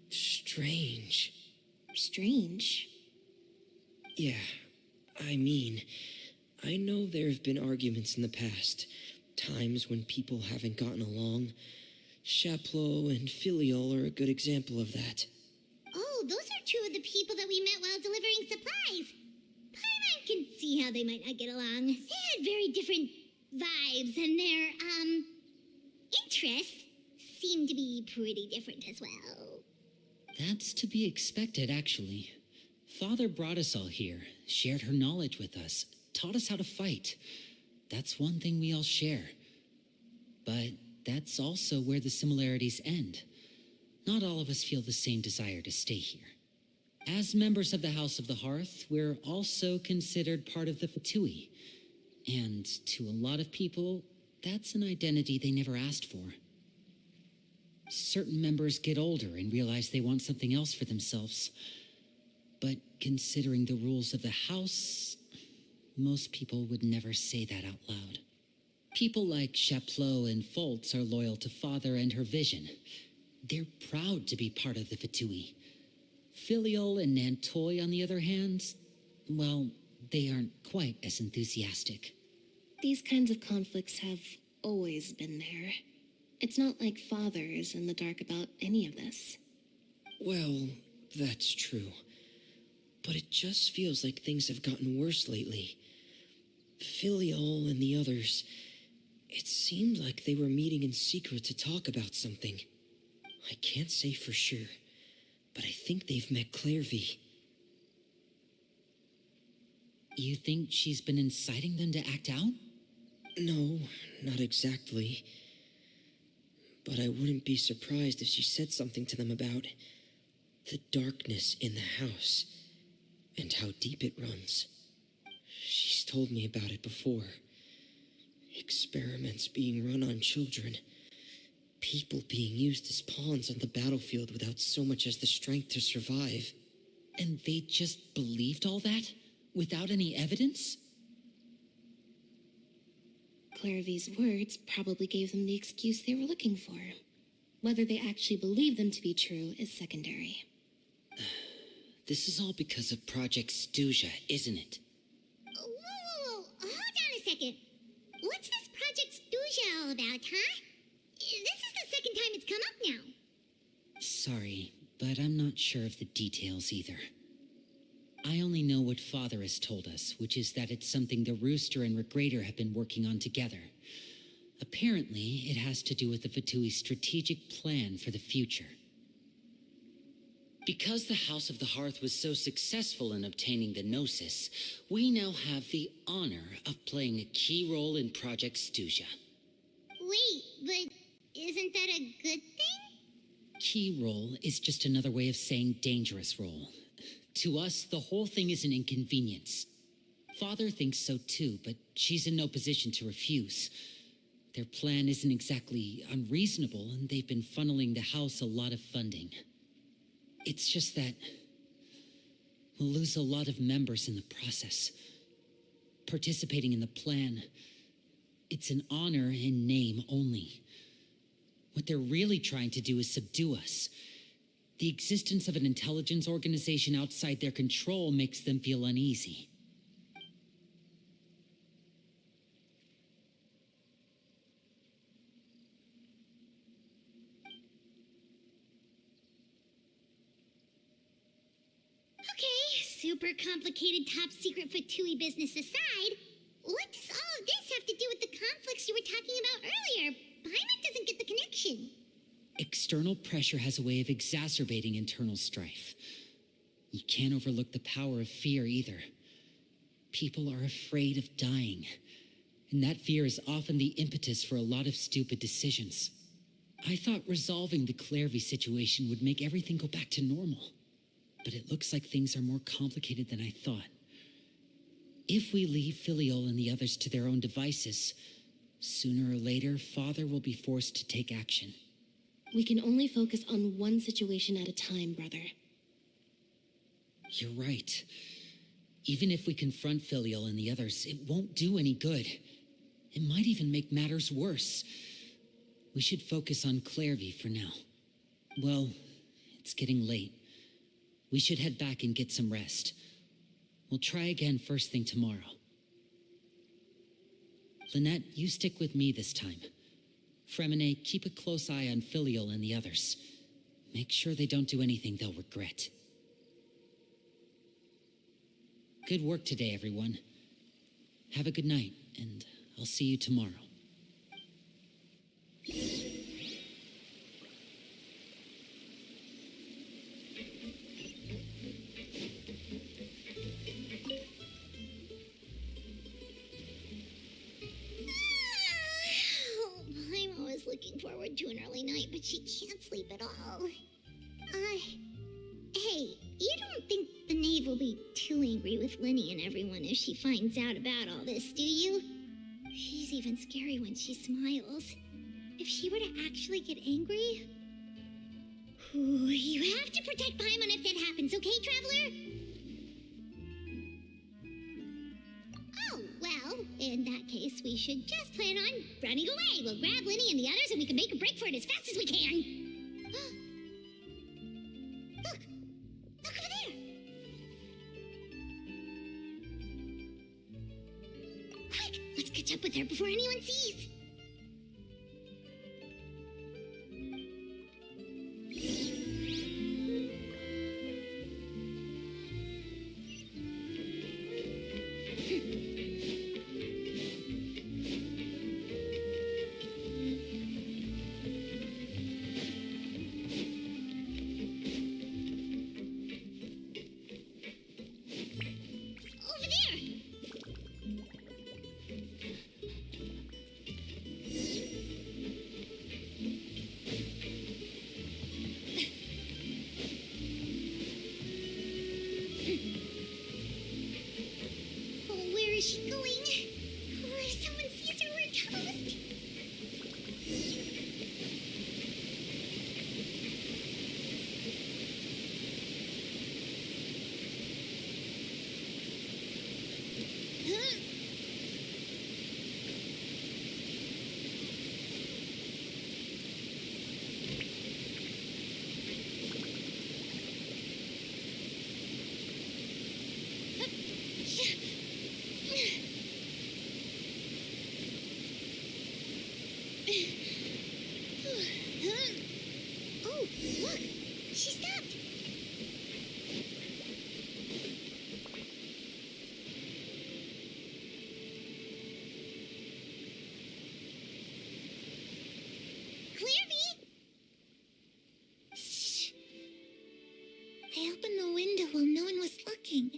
[SPEAKER 7] strange.
[SPEAKER 5] Strange?
[SPEAKER 7] Yeah, I mean, I know there have been arguments in the past, times when people haven't gotten along. Chaplot and Filial are a good example of that.
[SPEAKER 1] Oh, those are two of the people that we met while delivering supplies. Paimon can see how they might not get along. They had very different vibes, and their, interests seemed to be pretty different as well.
[SPEAKER 2] That's to be expected, actually. Father brought us all here, shared her knowledge with us, taught us how to fight. That's one thing we all share. But that's also where the similarities end. Not all of us feel the same desire to stay here. As members of the House of the Hearth, we're also considered part of the Fatui. And to a lot of people, that's an identity they never asked for. Certain members get older and realize they want something else for themselves. But considering the rules of the house, most people would never say that out loud. People like Chaplot and Foltz are loyal to Father and her vision. They're proud to be part of the Fatui. Filial and Nantoy, on the other hand, well, they aren't quite as enthusiastic.
[SPEAKER 5] These kinds of conflicts have always been there. It's not like Father is in the dark about any of this.
[SPEAKER 7] Well, that's true. But it just feels like things have gotten worse lately. Filial and the others, it seemed like they were meeting in secret to talk about something. I can't say for sure, but I think they've met Clairvy.
[SPEAKER 2] You think she's been inciting them to act out?
[SPEAKER 7] No, not exactly. But I wouldn't be surprised if she said something to them about the darkness in the house and how deep it runs. She's told me about it before. Experiments being run on children. People being used as pawns on the battlefield without so much as the strength to survive.
[SPEAKER 2] And they just believed all that? Without any evidence?
[SPEAKER 5] Clairvy's words probably gave them the excuse they were looking for. Whether they actually believe them to be true is secondary.
[SPEAKER 2] This is all because of Project Stuja, isn't it?
[SPEAKER 1] Whoa. Hold on a second. What's this Project Stuja all about, huh? This is the second time it's come up now.
[SPEAKER 2] Sorry, but I'm not sure of the details either. I only know what Father has told us, which is that it's something the Rooster and Regrader have been working on together. Apparently, it has to do with the Fatui's strategic plan for the future. Because the House of the Hearth was so successful in obtaining the Gnosis, we now have the honor of playing a key role in Project Stuja.
[SPEAKER 1] Wait, but isn't that a good thing?
[SPEAKER 2] Key role is just another way of saying dangerous role. To us, the whole thing is an inconvenience. Father thinks so too, but she's in no position to refuse. Their plan isn't exactly unreasonable, and they've been funneling the house a lot of funding. It's just that we'll lose a lot of members in the process. Participating in the plan, it's an honor in name only. What they're really trying to do is subdue us. The existence of an intelligence organization outside their control makes them feel uneasy.
[SPEAKER 1] Okay, super complicated top secret Fatui business aside, what does all of this have to do with the conflicts you were talking about earlier? Paimon doesn't get the connection.
[SPEAKER 2] External pressure has a way of exacerbating internal strife. You can't overlook the power of fear either. People are afraid of dying, and that fear is often the impetus for a lot of stupid decisions. I thought resolving the Clairvy situation would make everything go back to normal, but it looks like things are more complicated than I thought. If we leave Filiol and the others to their own devices, sooner or later, Father will be forced to take action.
[SPEAKER 5] We can only focus on one situation at a time, brother.
[SPEAKER 2] You're right. Even if we confront Filial and the others, it won't do any good. It might even make matters worse. We should focus on Clairvy for now. Well, it's getting late. We should head back and get some rest. We'll try again first thing tomorrow. Lynette, you stick with me this time. Fremine, keep a close eye on Filial and the others. Make sure they don't do anything they'll regret. Good work today, everyone. Have a good night, and I'll see you tomorrow.
[SPEAKER 1] I'm always looking forward to an early night, but she can't sleep at all. Hey, you don't think the knave will be too angry with Linny and everyone if she finds out about all this, do you? She's even scary when she smiles. If she were to actually get angry... Ooh, you have to protect Paimon if that happens, okay, Traveler? Oh, well, in that case, we should just plan on running away. We'll grab Linny and the others and we can make a break for it as fast as we can. Look! Look over there! Quick! Let's catch up with her before anyone sees! Over there! Oh, look! She stopped! Clairvy! Shh. I opened the window while no one was looking.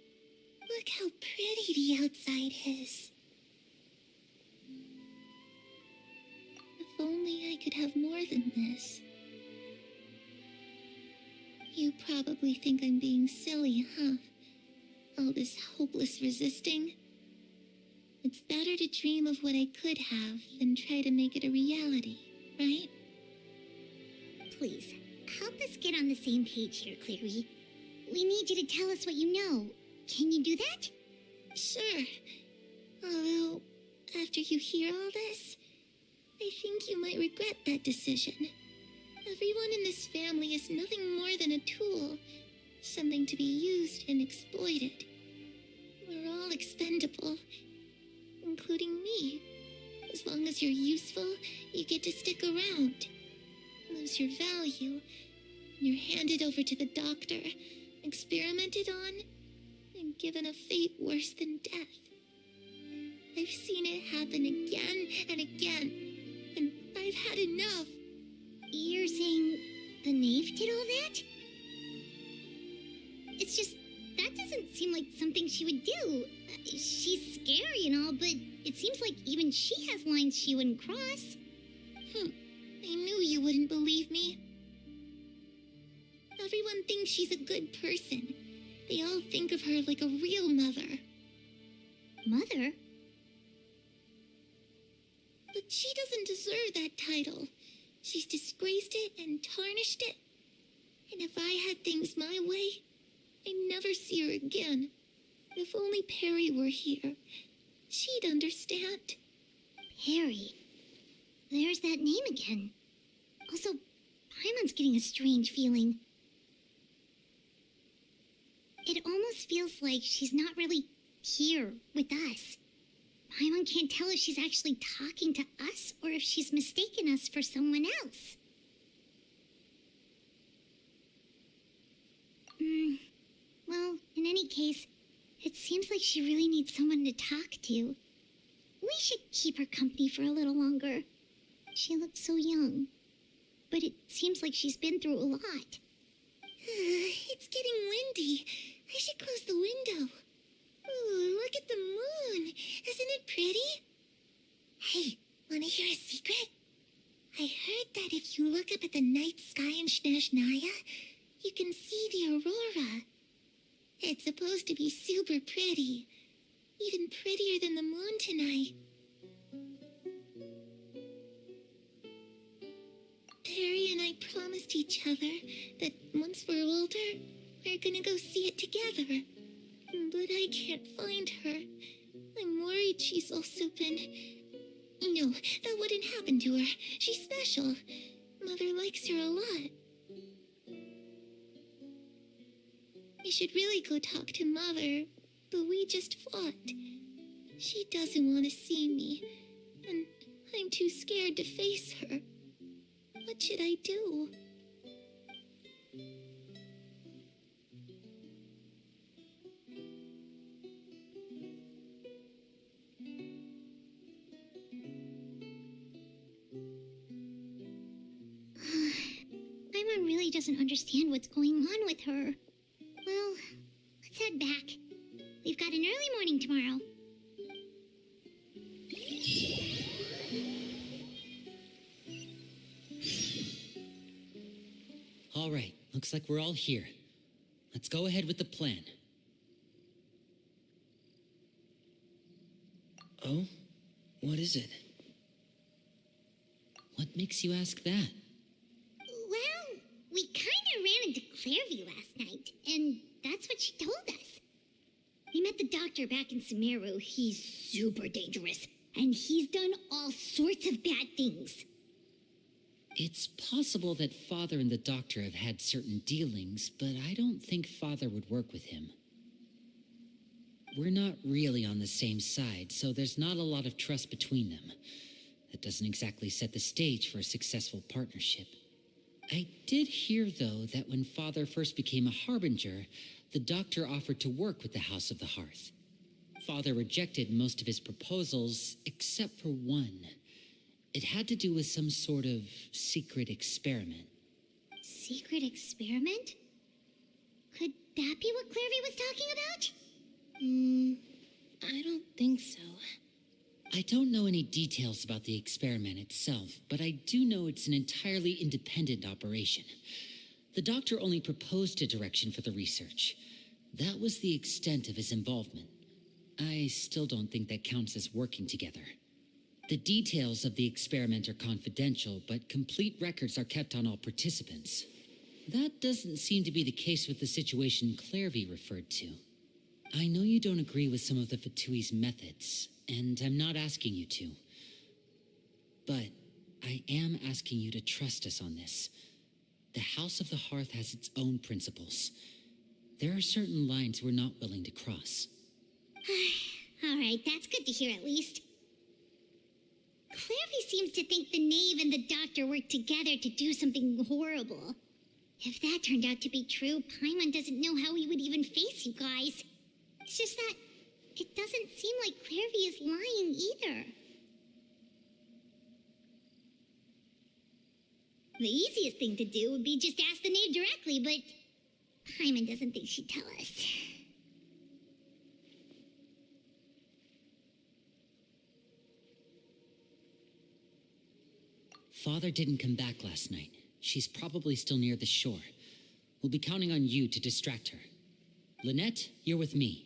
[SPEAKER 1] Look how pretty the outside is. If only I could have more than this. You probably think I'm being silly, huh? All this hopeless resisting. It's better to dream of what I could have than try to make it a reality, right? Please, help us get on the same page here, Clary. We need you to tell us what you know. Can you do that? Sure. Although, after you hear all this, I think you might regret that decision. Everyone in this family is nothing more than a tool, something to be used and exploited. We're all expendable, including me. As long as you're useful, you get to stick around. Lose your value, and you're handed over to the doctor, experimented on, and given a fate worse than death. I've seen it happen again and again, and I've had enough. You're saying the knave did all that? It's just, that doesn't seem like something she would do. She's scary and all, but it seems like even she has lines she wouldn't cross. I knew you wouldn't believe me. Everyone thinks she's a good person. They all think of her like a real mother. Mother? But she doesn't deserve that title. She's disgraced it and tarnished it. And if I had things my way, I'd never see her again. If only Perry were here, she'd understand. Perry? There's that name again. Also, Paimon's getting a strange feeling. It almost feels like she's not really here with us. Paimon can't tell if she's actually talking to us or if she's mistaken us for someone else. Well, in any case, it seems like she really needs someone to talk to. We should keep her company for a little longer. She looks so young. But it seems like she's been through a lot. It's getting windy. I should close the window. Ooh, look at the moon. Isn't it pretty? Hey, wanna hear a secret? I heard that if you look up at the night sky in Snezhnaya, you can see the aurora. It's supposed to be super pretty. Even prettier than the moon tonight. Perry and I promised each other that once we're older, we're gonna go see it together. But I can't find her. I'm worried she's also been... No, that wouldn't happen to her. She's special. Mother likes her a lot. I should really go talk to Mother, but we just fought. She doesn't want to see me, and I'm too scared to face her. What should I do? Paimon really doesn't understand what's going on with her. Well, let's head back. We've got an early morning tomorrow.
[SPEAKER 2] All right, looks like we're all here. Let's go ahead with the plan.
[SPEAKER 7] Oh? What is it?
[SPEAKER 2] What makes you ask that?
[SPEAKER 1] Well, we kind of ran into Clairvy last night, and that's what she told us. We met the doctor back in Sumeru. He's super dangerous, and he's done all sorts of bad things.
[SPEAKER 2] It's possible that Father and the Doctor have had certain dealings, but I don't think Father would work with him. We're not really on the same side, so there's not a lot of trust between them. That doesn't exactly set the stage for a successful partnership. I did hear, though, that when Father first became a harbinger, the doctor offered to work with the House of the Hearth. Father rejected most of his proposals, except for one. It had to do with some sort of secret experiment.
[SPEAKER 1] Secret experiment? Could that be what Clairvy was talking about?
[SPEAKER 5] I don't think so.
[SPEAKER 2] I don't know any details about the experiment itself, but I do know it's an entirely independent operation. The doctor only proposed a direction for the research. That was the extent of his involvement. I still don't think that counts as working together. The details of the experiment are confidential, but complete records are kept on all participants. That doesn't seem to be the case with the situation Clairvy referred to. I know you don't agree with some of the Fatui's methods, and I'm not asking you to. But I am asking you to trust us on this. The House of the Hearth has its own principles. There are certain lines we're not willing to cross.
[SPEAKER 1] All right, that's good to hear at least. Clairvy seems to think the knave and the doctor worked together to do something horrible. If that turned out to be true, Paimon doesn't know how he would even face you guys. It's just that it doesn't seem like Clairvy is lying either. The easiest thing to do would be just ask the knave directly, but Paimon doesn't think she'd tell us.
[SPEAKER 2] Father didn't come back last night. She's probably still near the shore. We'll be counting on you to distract her. Lynette, you're with me.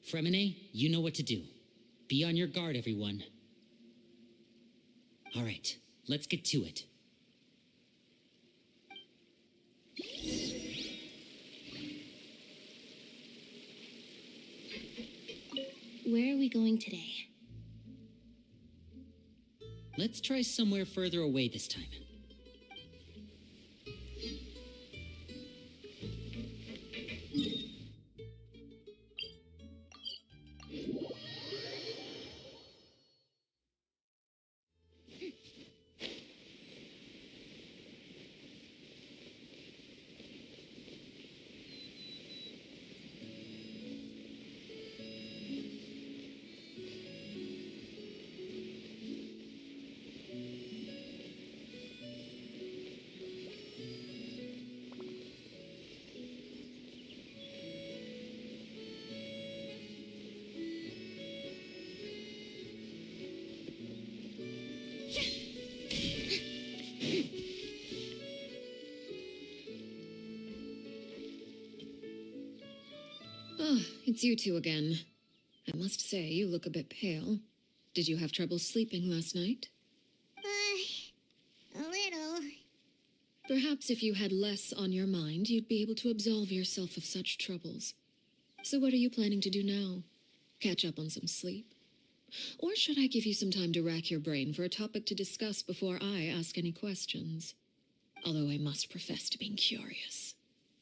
[SPEAKER 2] Fremine, you know what to do. Be on your guard, everyone. All right, let's get to it.
[SPEAKER 5] Where are we going today?
[SPEAKER 2] Let's try somewhere further away this time.
[SPEAKER 3] Oh, it's you two again. I must say, you look a bit pale. Did you have trouble sleeping last night?
[SPEAKER 1] A little.
[SPEAKER 3] Perhaps if you had less on your mind, you'd be able to absolve yourself of such troubles. So what are you planning to do now? Catch up on some sleep? Or should I give you some time to rack your brain for a topic to discuss before I ask any questions? Although I must profess to being curious.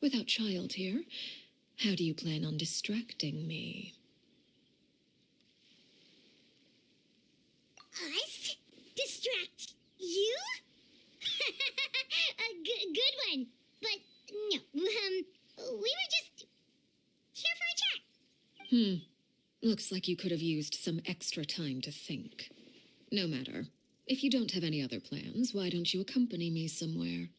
[SPEAKER 3] Without child here, how do you plan on distracting me?
[SPEAKER 1] Us? Distract you? A good one. But no, we were just here for a chat.
[SPEAKER 3] Looks like you could have used some extra time to think. No matter. If you don't have any other plans, why don't you accompany me somewhere?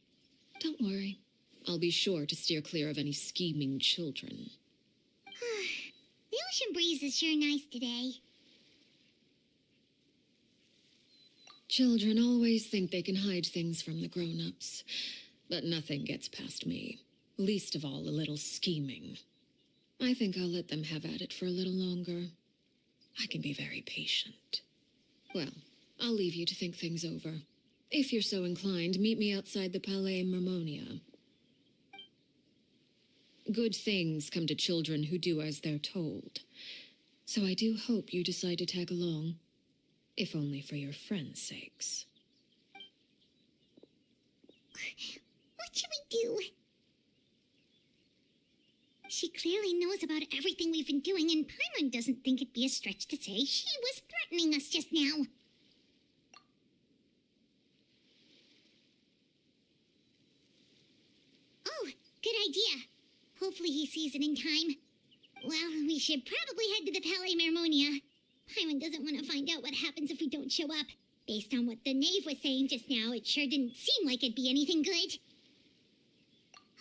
[SPEAKER 3] Don't worry. I'll be sure to steer clear of any scheming children.
[SPEAKER 1] The ocean breeze is sure nice today.
[SPEAKER 3] Children always think they can hide things from the grown-ups. But nothing gets past me. Least of all a little scheming. I think I'll let them have at it for a little longer. I can be very patient. Well, I'll leave you to think things over. If you're so inclined, meet me outside the Palais Mermonia. Good things come to children who do as they're told. So I do hope you decide to tag along. If only for your friends' sakes.
[SPEAKER 1] What should we do? She clearly knows about everything we've been doing, and Paimon doesn't think it'd be a stretch to say she was threatening us just now. Good idea. Hopefully he sees it in time. Well, we should probably head to the Palais Mermonia. Paimon doesn't want to find out what happens if we don't show up. Based on what the knave was saying just now, it sure didn't seem like it'd be anything good.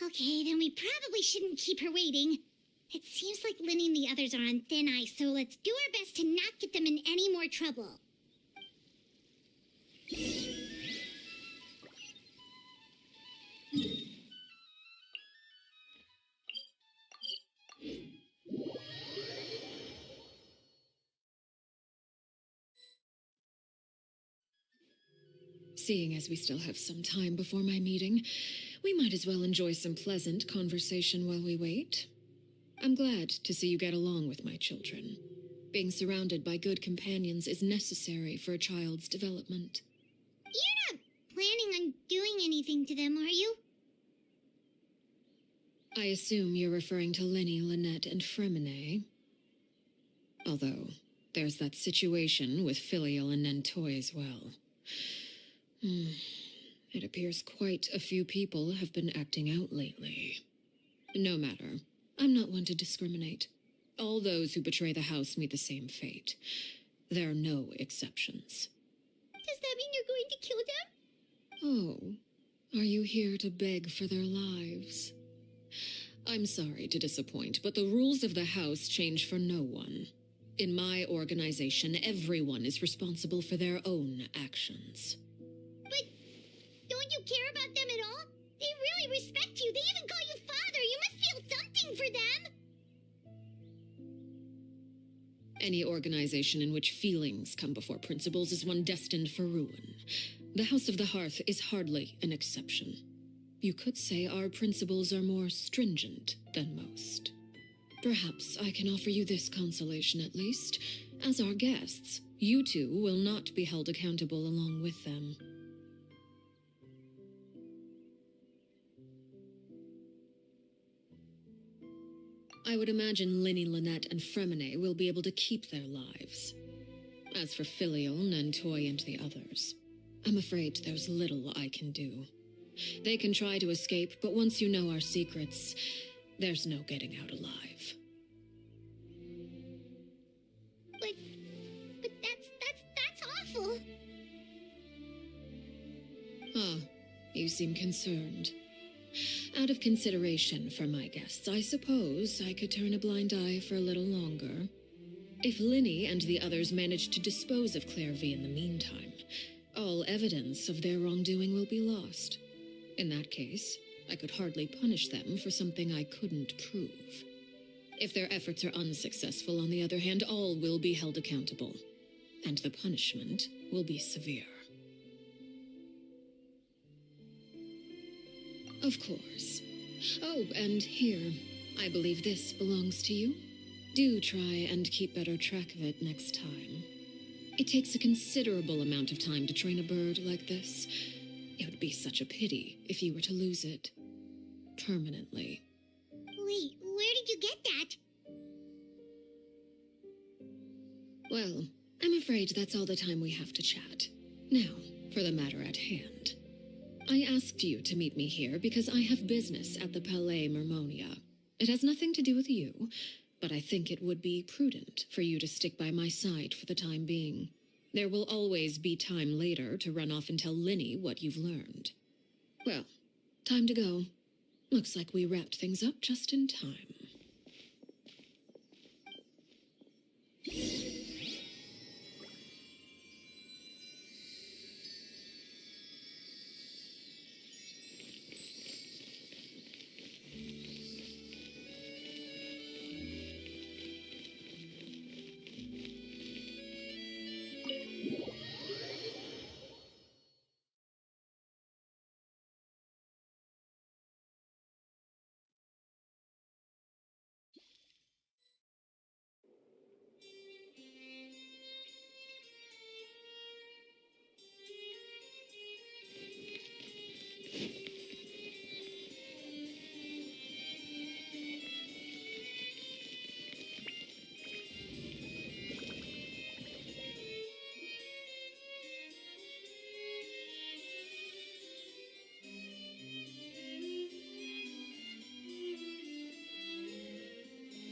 [SPEAKER 1] Okay, then we probably shouldn't keep her waiting. It seems like Linny and the others are on thin ice, so let's do our best to not get them in any more trouble.
[SPEAKER 3] Seeing as we still have some time before my meeting, we might as well enjoy some pleasant conversation while we wait. I'm glad to see you get along with my children. Being surrounded by good companions is necessary for a child's development.
[SPEAKER 1] You're not planning on doing anything to them, are you?
[SPEAKER 3] I assume you're referring to Lenny, Lynette, and Fremine. Although, there's that situation with Filial and Nentoy as well. It appears quite a few people have been acting out lately. No matter. I'm not one to discriminate. All those who betray the house meet the same fate. There are no exceptions.
[SPEAKER 1] Does that mean you're going to kill them?
[SPEAKER 3] Oh, are you here to beg for their lives? I'm sorry to disappoint, but the rules of the house change for no one. In my organization, everyone is responsible for their own actions.
[SPEAKER 1] But don't you care about them at all? They really respect you. They even call you father. You must feel something for them.
[SPEAKER 3] Any organization in which feelings come before principles is one destined for ruin. The House of the Hearth is hardly an exception. You could say our principles are more stringent than most. Perhaps I can offer you this consolation at least. As our guests, you two will not be held accountable along with them. I would imagine Linny, Lynette, and Fremine will be able to keep their lives. As for Filial, Nentoy, and the others, I'm afraid there's little I can do. They can try to escape, but once you know our secrets, there's no getting out alive.
[SPEAKER 1] But that's awful.
[SPEAKER 3] Ah, you seem concerned. Out of consideration for my guests, I suppose I could turn a blind eye for a little longer. If Linny and the others manage to dispose of Clairvy in the meantime, all evidence of their wrongdoing will be lost. In that case, I could hardly punish them for something I couldn't prove. If their efforts are unsuccessful, on the other hand, all will be held accountable, and the punishment will be severe. Of course. Oh, and here, I believe this belongs to you. Do try and keep better track of it next time. It takes a considerable amount of time to train a bird like this. It would be such a pity if you were to lose it. Permanently.
[SPEAKER 1] Wait, where did you get that?
[SPEAKER 3] Well, I'm afraid that's all the time we have to chat. Now, for the matter at hand. I asked you to meet me here because I have business at the Palais Mermonia. It has nothing to do with you, but I think it would be prudent for you to stick by my side for the time being. There will always be time later to run off and tell Linny what you've learned. Well, time to go. Looks like we wrapped things up just in time.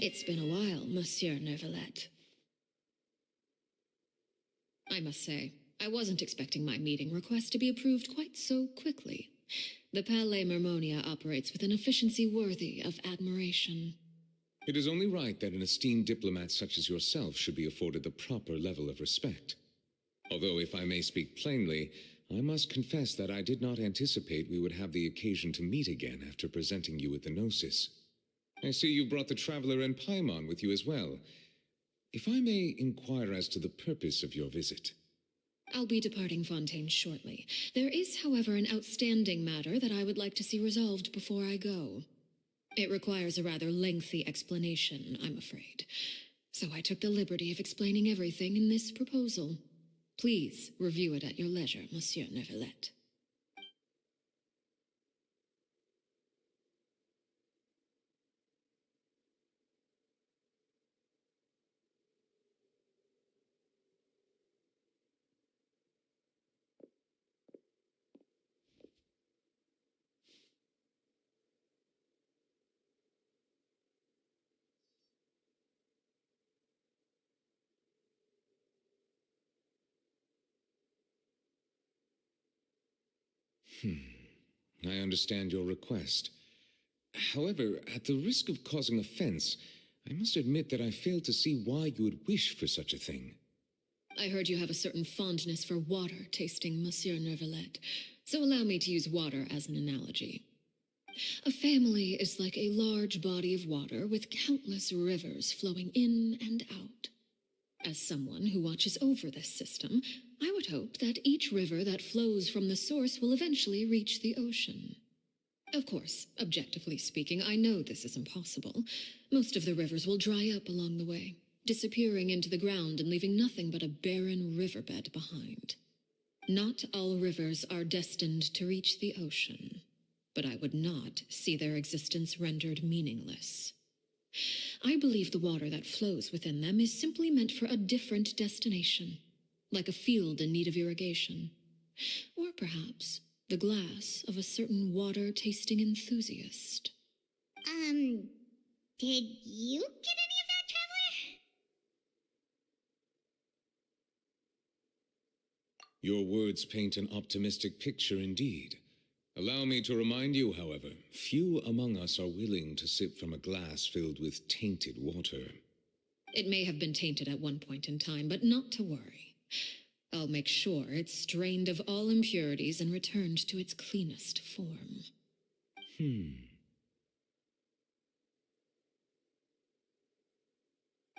[SPEAKER 3] It's been a while, Monsieur Neuvillette. I must say, I wasn't expecting my meeting request to be approved quite so quickly. The Palais Mermonia operates with an efficiency worthy of admiration.
[SPEAKER 9] It is only right that an esteemed diplomat such as yourself should be afforded the proper level of respect. Although, if I may speak plainly, I must confess that I did not anticipate we would have the occasion to meet again after presenting you with the Gnosis. I see you brought the Traveler and Paimon with you as well. If I may inquire as to the purpose of your visit.
[SPEAKER 3] I'll be departing Fontaine shortly. There is, however, an outstanding matter that I would like to see resolved before I go. It requires a rather lengthy explanation, I'm afraid. So I took the liberty of explaining everything in this proposal. Please review it at your leisure, Monsieur Neuvillette.
[SPEAKER 9] I understand your request. However, at the risk of causing offense, I must admit that I fail to see why you would wish for such a thing.
[SPEAKER 3] I heard you have a certain fondness for water tasting, Monsieur Neuvillette, so allow me to use water as an analogy. A family is like a large body of water with countless rivers flowing in and out. As someone who watches over this system, I would hope that each river that flows from the source will eventually reach the ocean. Of course, objectively speaking, I know this is impossible. Most of the rivers will dry up along the way, disappearing into the ground and leaving nothing but a barren riverbed behind. Not all rivers are destined to reach the ocean, but I would not see their existence rendered meaningless. I believe the water that flows within them is simply meant for a different destination, like a field in need of irrigation. Or perhaps the glass of a certain water-tasting enthusiast.
[SPEAKER 1] Did you get any of that, Traveler?
[SPEAKER 9] Your words paint an optimistic picture indeed. Allow me to remind you, however, few among us are willing to sip from a glass filled with tainted water.
[SPEAKER 3] It may have been tainted at one point in time, but not to worry. I'll make sure it's strained of all impurities and returned to its cleanest form.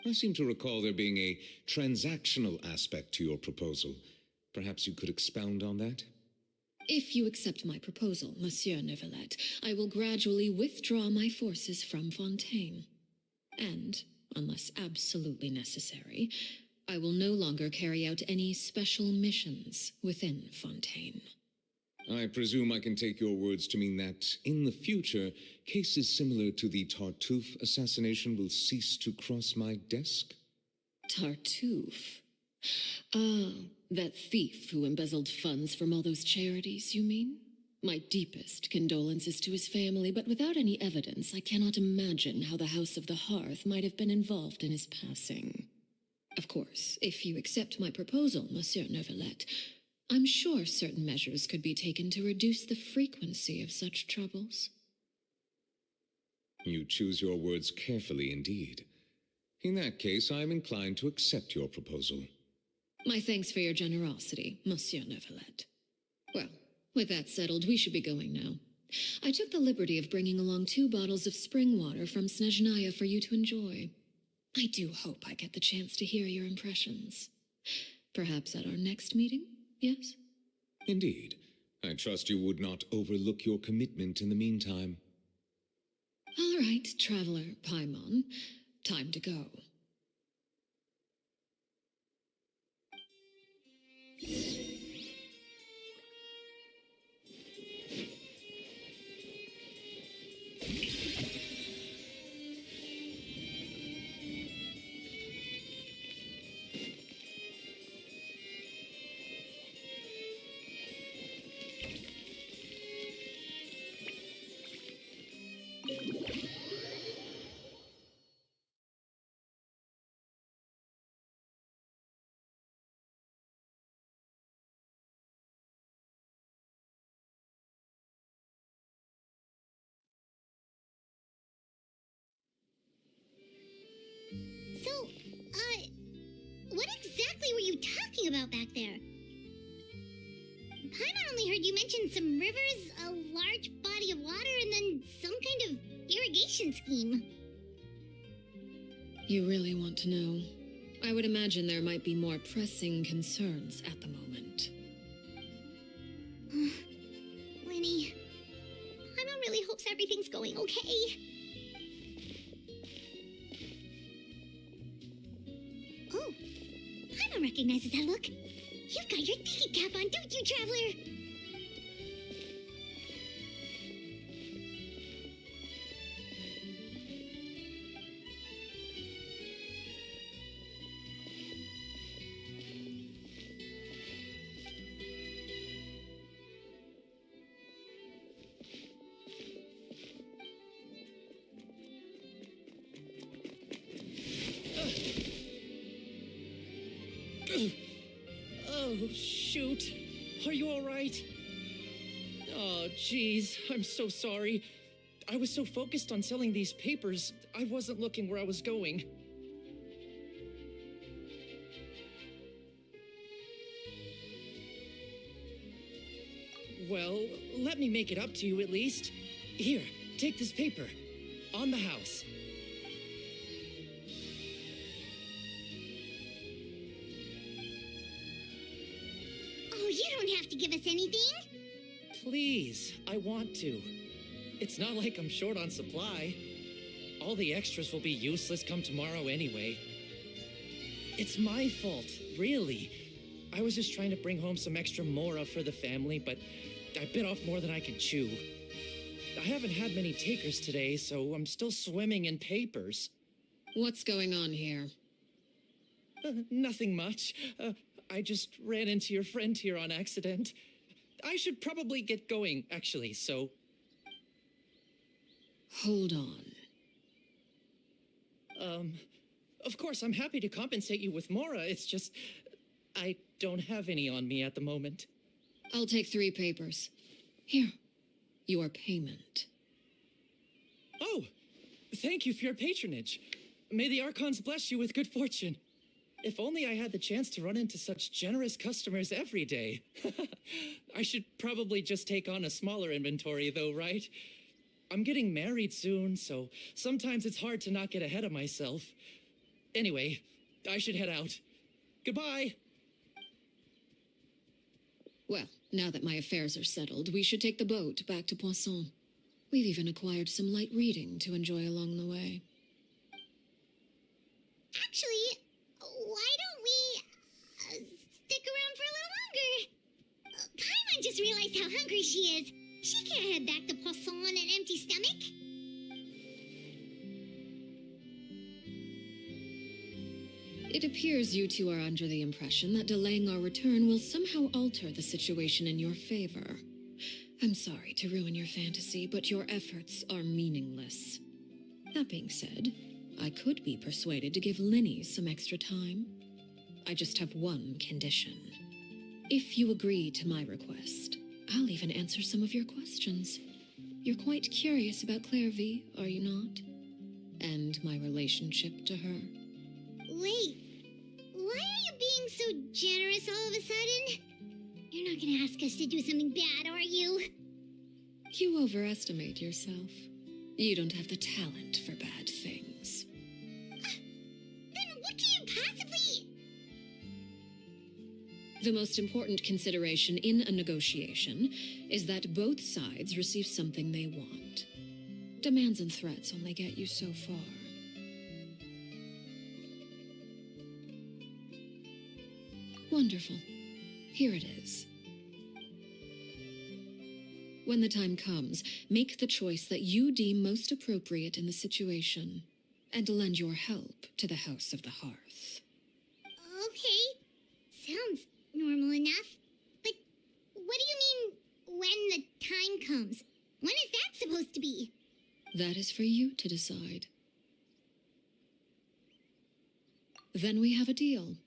[SPEAKER 9] I seem to recall there being a transactional aspect to your proposal. Perhaps you could expound on that?
[SPEAKER 3] If you accept my proposal, Monsieur Neuvillette, I will gradually withdraw my forces from Fontaine. And, unless absolutely necessary, I will no longer carry out any special missions within Fontaine.
[SPEAKER 9] I presume I can take your words to mean that, in the future, cases similar to the Tartuffe assassination will cease to cross my desk?
[SPEAKER 3] Tartuffe? Ah, that thief who embezzled funds from all those charities, you mean? My deepest condolences to his family, but without any evidence, I cannot imagine how the House of the Hearth might have been involved in his passing. Of course, if you accept my proposal, Monsieur Neuvillette, I'm sure certain measures could be taken to reduce the frequency of such troubles.
[SPEAKER 9] You choose your words carefully indeed. In that case, I am inclined to accept your proposal.
[SPEAKER 3] My thanks for your generosity, Monsieur Neuvillette. Well, with that settled, we should be going now. I took the liberty of bringing along 2 bottles of spring water from Snezhnaya for you to enjoy. I do hope I get the chance to hear your impressions. Perhaps at our next meeting, yes?
[SPEAKER 9] Indeed. I trust you would not overlook your commitment in the meantime.
[SPEAKER 3] All right, Traveler Paimon. Time to go.
[SPEAKER 1] back there. Paimon only heard you mention some rivers, a large body of water, and then some kind of irrigation scheme.
[SPEAKER 3] You really want to know? I would imagine there might be more pressing concerns at the moment.
[SPEAKER 1] Winnie, Paimon really hopes everything's going okay. Oh, Paimon recognizes that look. You've got your tiki cap on, don't you, Traveler?
[SPEAKER 7] Oh, shoot. Are you all right? Oh, jeez. I'm so sorry. I was so focused on selling these papers, I wasn't looking where I was going. Well, let me make it up to you at least. Here, take this paper. On the house.
[SPEAKER 1] Oh, you don't have to give us anything.
[SPEAKER 7] Please, I want to. It's not like I'm short on supply. All the extras will be useless come tomorrow anyway. It's my fault, really. I was just trying to bring home some extra mora for the family, but I bit off more than I could chew. I haven't had many takers today, so I'm still swimming in papers.
[SPEAKER 3] What's going on here?
[SPEAKER 7] Nothing much. I just ran into your friend here on accident. I should probably get going, actually, so...
[SPEAKER 3] Hold on.
[SPEAKER 7] Of course, I'm happy to compensate you with mora. It's just... I don't have any on me at the moment.
[SPEAKER 3] I'll take 3 papers. Here. Your payment.
[SPEAKER 7] Oh, thank you for your patronage. May the Archons bless you with good fortune. If only I had the chance to run into such generous customers every day. I should probably just take on a smaller inventory though, right? I'm getting married soon, so sometimes it's hard to not get ahead of myself. Anyway, I should head out. Goodbye!
[SPEAKER 3] Well, now that my affairs are settled, we should take the boat back to Poisson. We've even acquired some light reading to enjoy along the way.
[SPEAKER 1] Actually, why don't we stick around for a little longer? Paimon just realized how hungry she is. She can't head back to Poisson on an empty stomach.
[SPEAKER 3] It appears you two are under the impression that delaying our return will somehow alter the situation in your favor. I'm sorry to ruin your fantasy, but your efforts are meaningless. That being said, I could be persuaded to give Linny some extra time. I just have one condition. If you agree to my request, I'll even answer some of your questions. You're quite curious about Clairvy, are you not? And my relationship to her.
[SPEAKER 1] Wait, why are you being so generous all of a sudden? You're not gonna ask us to do something bad, are you?
[SPEAKER 3] You overestimate yourself. You don't have the talent for bad things.
[SPEAKER 1] Then what can you possibly...
[SPEAKER 3] The most important consideration in a negotiation is that both sides receive something they want. Demands and threats only get you so far. Wonderful. Here it is. When the time comes, make the choice that you deem most appropriate in the situation, and lend your help to the House of the Hearth.
[SPEAKER 1] Okay, sounds normal enough. But what do you mean, when the time comes? When is that supposed to be?
[SPEAKER 3] That is for you to decide. Then we have a deal.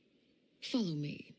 [SPEAKER 3] Follow me.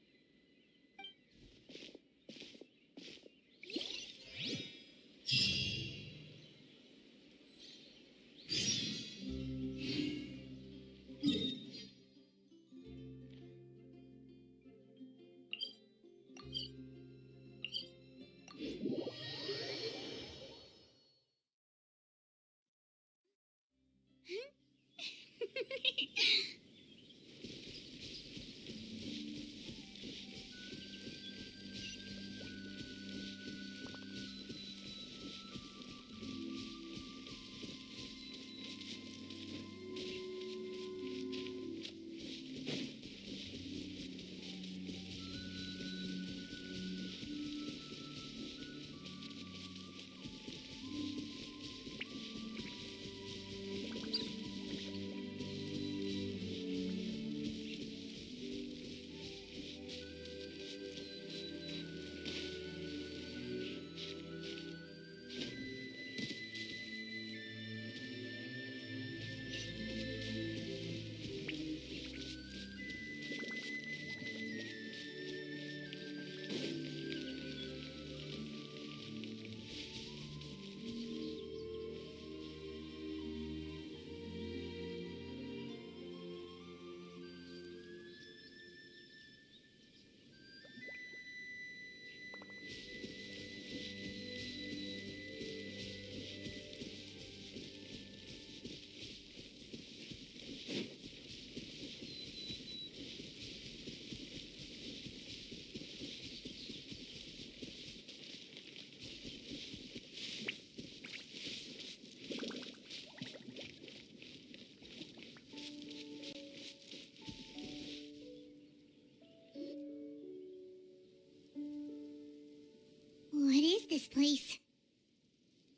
[SPEAKER 1] place?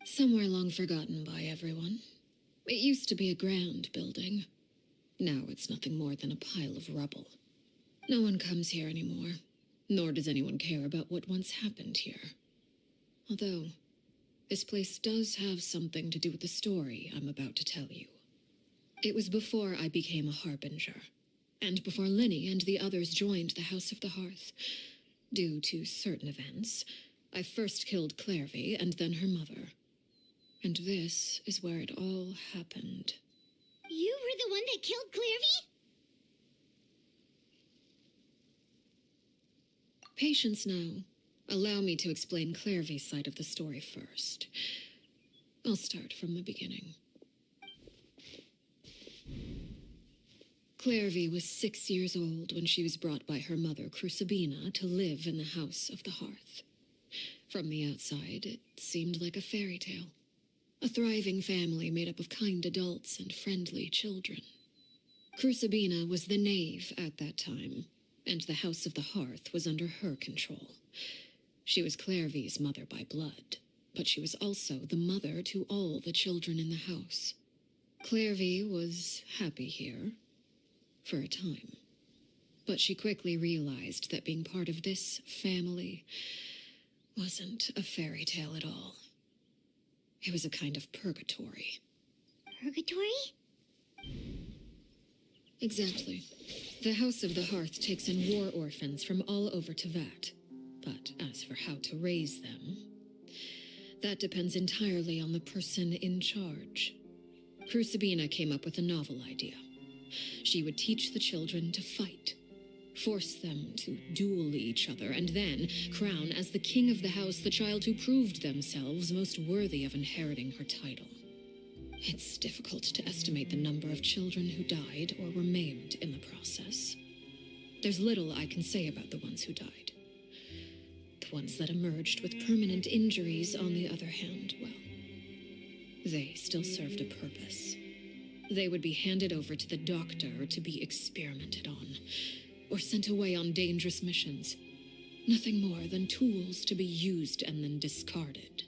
[SPEAKER 3] Somewhere long forgotten by everyone. It used to be a grand building. Now it's nothing more than a pile of rubble. No one comes here anymore, nor does anyone care about what once happened here. Although, this place does have something to do with the story I'm about to tell you. It was before I became a harbinger, and before Lenny and the others joined the House of the Hearth. Due to certain events, I first killed Clairvy and then her mother. And this is where it all happened.
[SPEAKER 1] You were the one that killed Clairvy?
[SPEAKER 3] Patience now. Allow me to explain Clairvy's side of the story first. I'll start from the beginning. Clairvy was 6 years old when she was brought by her mother, Crucibina, to live in the House of the Hearth. From the outside, it seemed like a fairy tale. A thriving family made up of kind adults and friendly children. Crucibina was the knave at that time, and the House of the Hearth was under her control. She was Clairvy's mother by blood, but she was also the mother to all the children in the house. Clairvy was happy here, for a time. But she quickly realized that being part of this family wasn't a fairy tale at all. It was a kind of purgatory.
[SPEAKER 1] Purgatory?
[SPEAKER 3] Exactly. The House of the Hearth takes in war orphans from all over Teyvat. But as for how to raise them, that depends entirely on the person in charge. Crucibina came up with a novel idea. She would teach the children to fight, force them to duel each other, and then crown as the king of the house the child who proved themselves most worthy of inheriting her title. It's difficult to estimate the number of children who died or were maimed in the process. There's little I can say about the ones who died. The ones that emerged with permanent injuries, on the other hand, well, they still served a purpose. They would be handed over to the doctor to be experimented on, or sent away on dangerous missions. Nothing more than tools to be used and then discarded.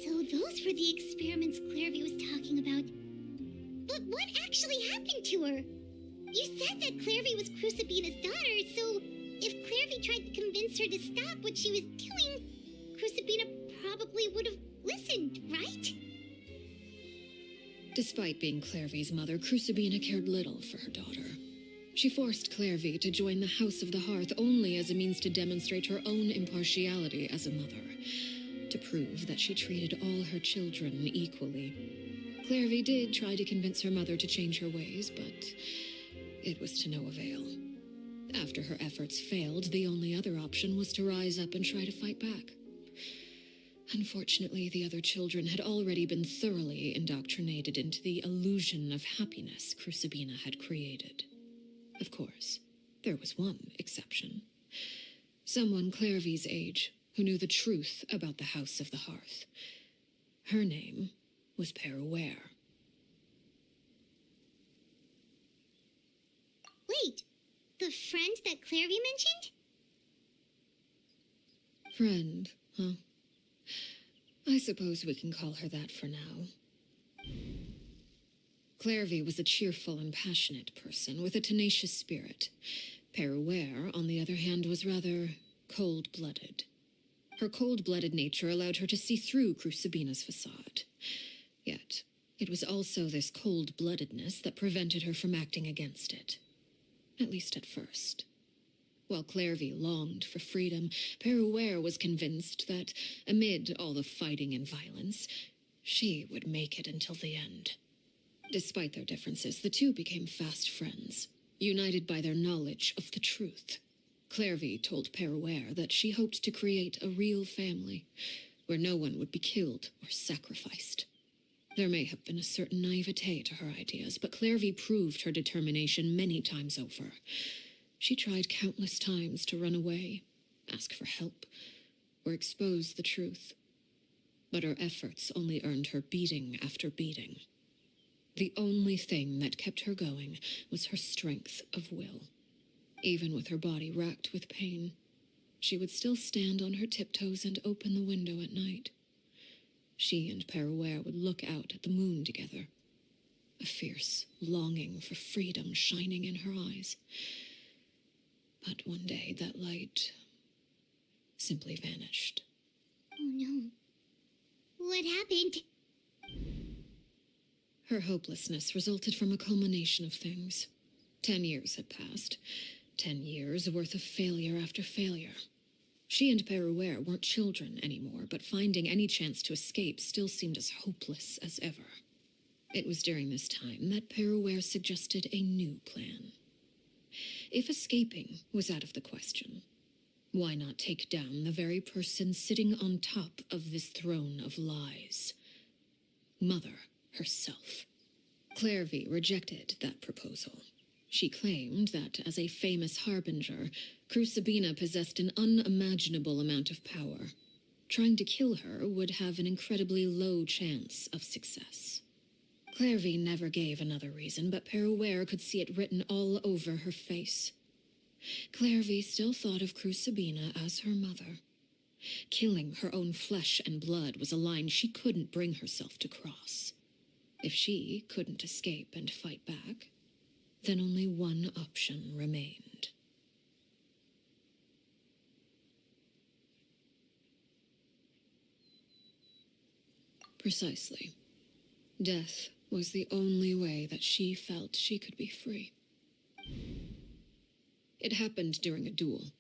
[SPEAKER 1] So those were the experiments Clairvy was talking about. But what actually happened to her? You said that Clairvy was Crucibina's daughter, so if Clairvy tried to convince her to stop what she was doing, Crucibina probably would have listened, right?
[SPEAKER 3] Despite being Clairvy's mother, Crucibina cared little for her daughter. She forced Clairvy to join the House of the Hearth only as a means to demonstrate her own impartiality as a mother, to prove that she treated all her children equally. Clairvy did try to convince her mother to change her ways, but it was to no avail. After her efforts failed, the only other option was to rise up and try to fight back. Unfortunately, the other children had already been thoroughly indoctrinated into the illusion of happiness Crucibina had created. Of course, there was one exception. Someone Clairvy's age who knew the truth about the House of the Hearth. Her name was Peruere.
[SPEAKER 1] Wait, the friend that Clairvy mentioned?
[SPEAKER 3] Friend, huh? I suppose we can call her that for now. Clairvy was a cheerful and passionate person with a tenacious spirit. Peruere, on the other hand, was rather cold-blooded. Her cold-blooded nature allowed her to see through Crucibina's facade. Yet, it was also this cold-bloodedness that prevented her from acting against it. At least at first. While Clairvy longed for freedom, Peruere was convinced that, amid all the fighting and violence, she would make it until the end. Despite their differences, the two became fast friends, united by their knowledge of the truth. Clairvy told Peruere that she hoped to create a real family, where no one would be killed or sacrificed. There may have been a certain naivete to her ideas, but Clairvy proved her determination many times over. She tried countless times to run away, ask for help, or expose the truth. But her efforts only earned her beating after beating. The only thing that kept her going was her strength of will. Even with her body racked with pain, she would still stand on her tiptoes and open the window at night. She and Perouer would look out at the moon together, a fierce longing for freedom shining in her eyes. But one day that light simply vanished.
[SPEAKER 1] Oh no. What happened?
[SPEAKER 3] Her hopelessness resulted from a culmination of things. 10 years had passed. 10 years worth of failure after failure. She and Perouer weren't children anymore, but finding any chance to escape still seemed as hopeless as ever. It was during this time that Perouer suggested a new plan. If escaping was out of the question, why not take down the very person sitting on top of this throne of lies? Mother herself. Clairvy rejected that proposal. She claimed that, as a famous harbinger, Crucibina possessed an unimaginable amount of power. Trying to kill her would have an incredibly low chance of success. Clairvy never gave another reason, but Perouer could see it written all over her face. Clairvy still thought of Crucibina as her mother. Killing her own flesh and blood was a line she couldn't bring herself to cross. If she couldn't escape and fight back, then only one option remained. Precisely. Death was the only way that she felt she could be free. It happened during a duel.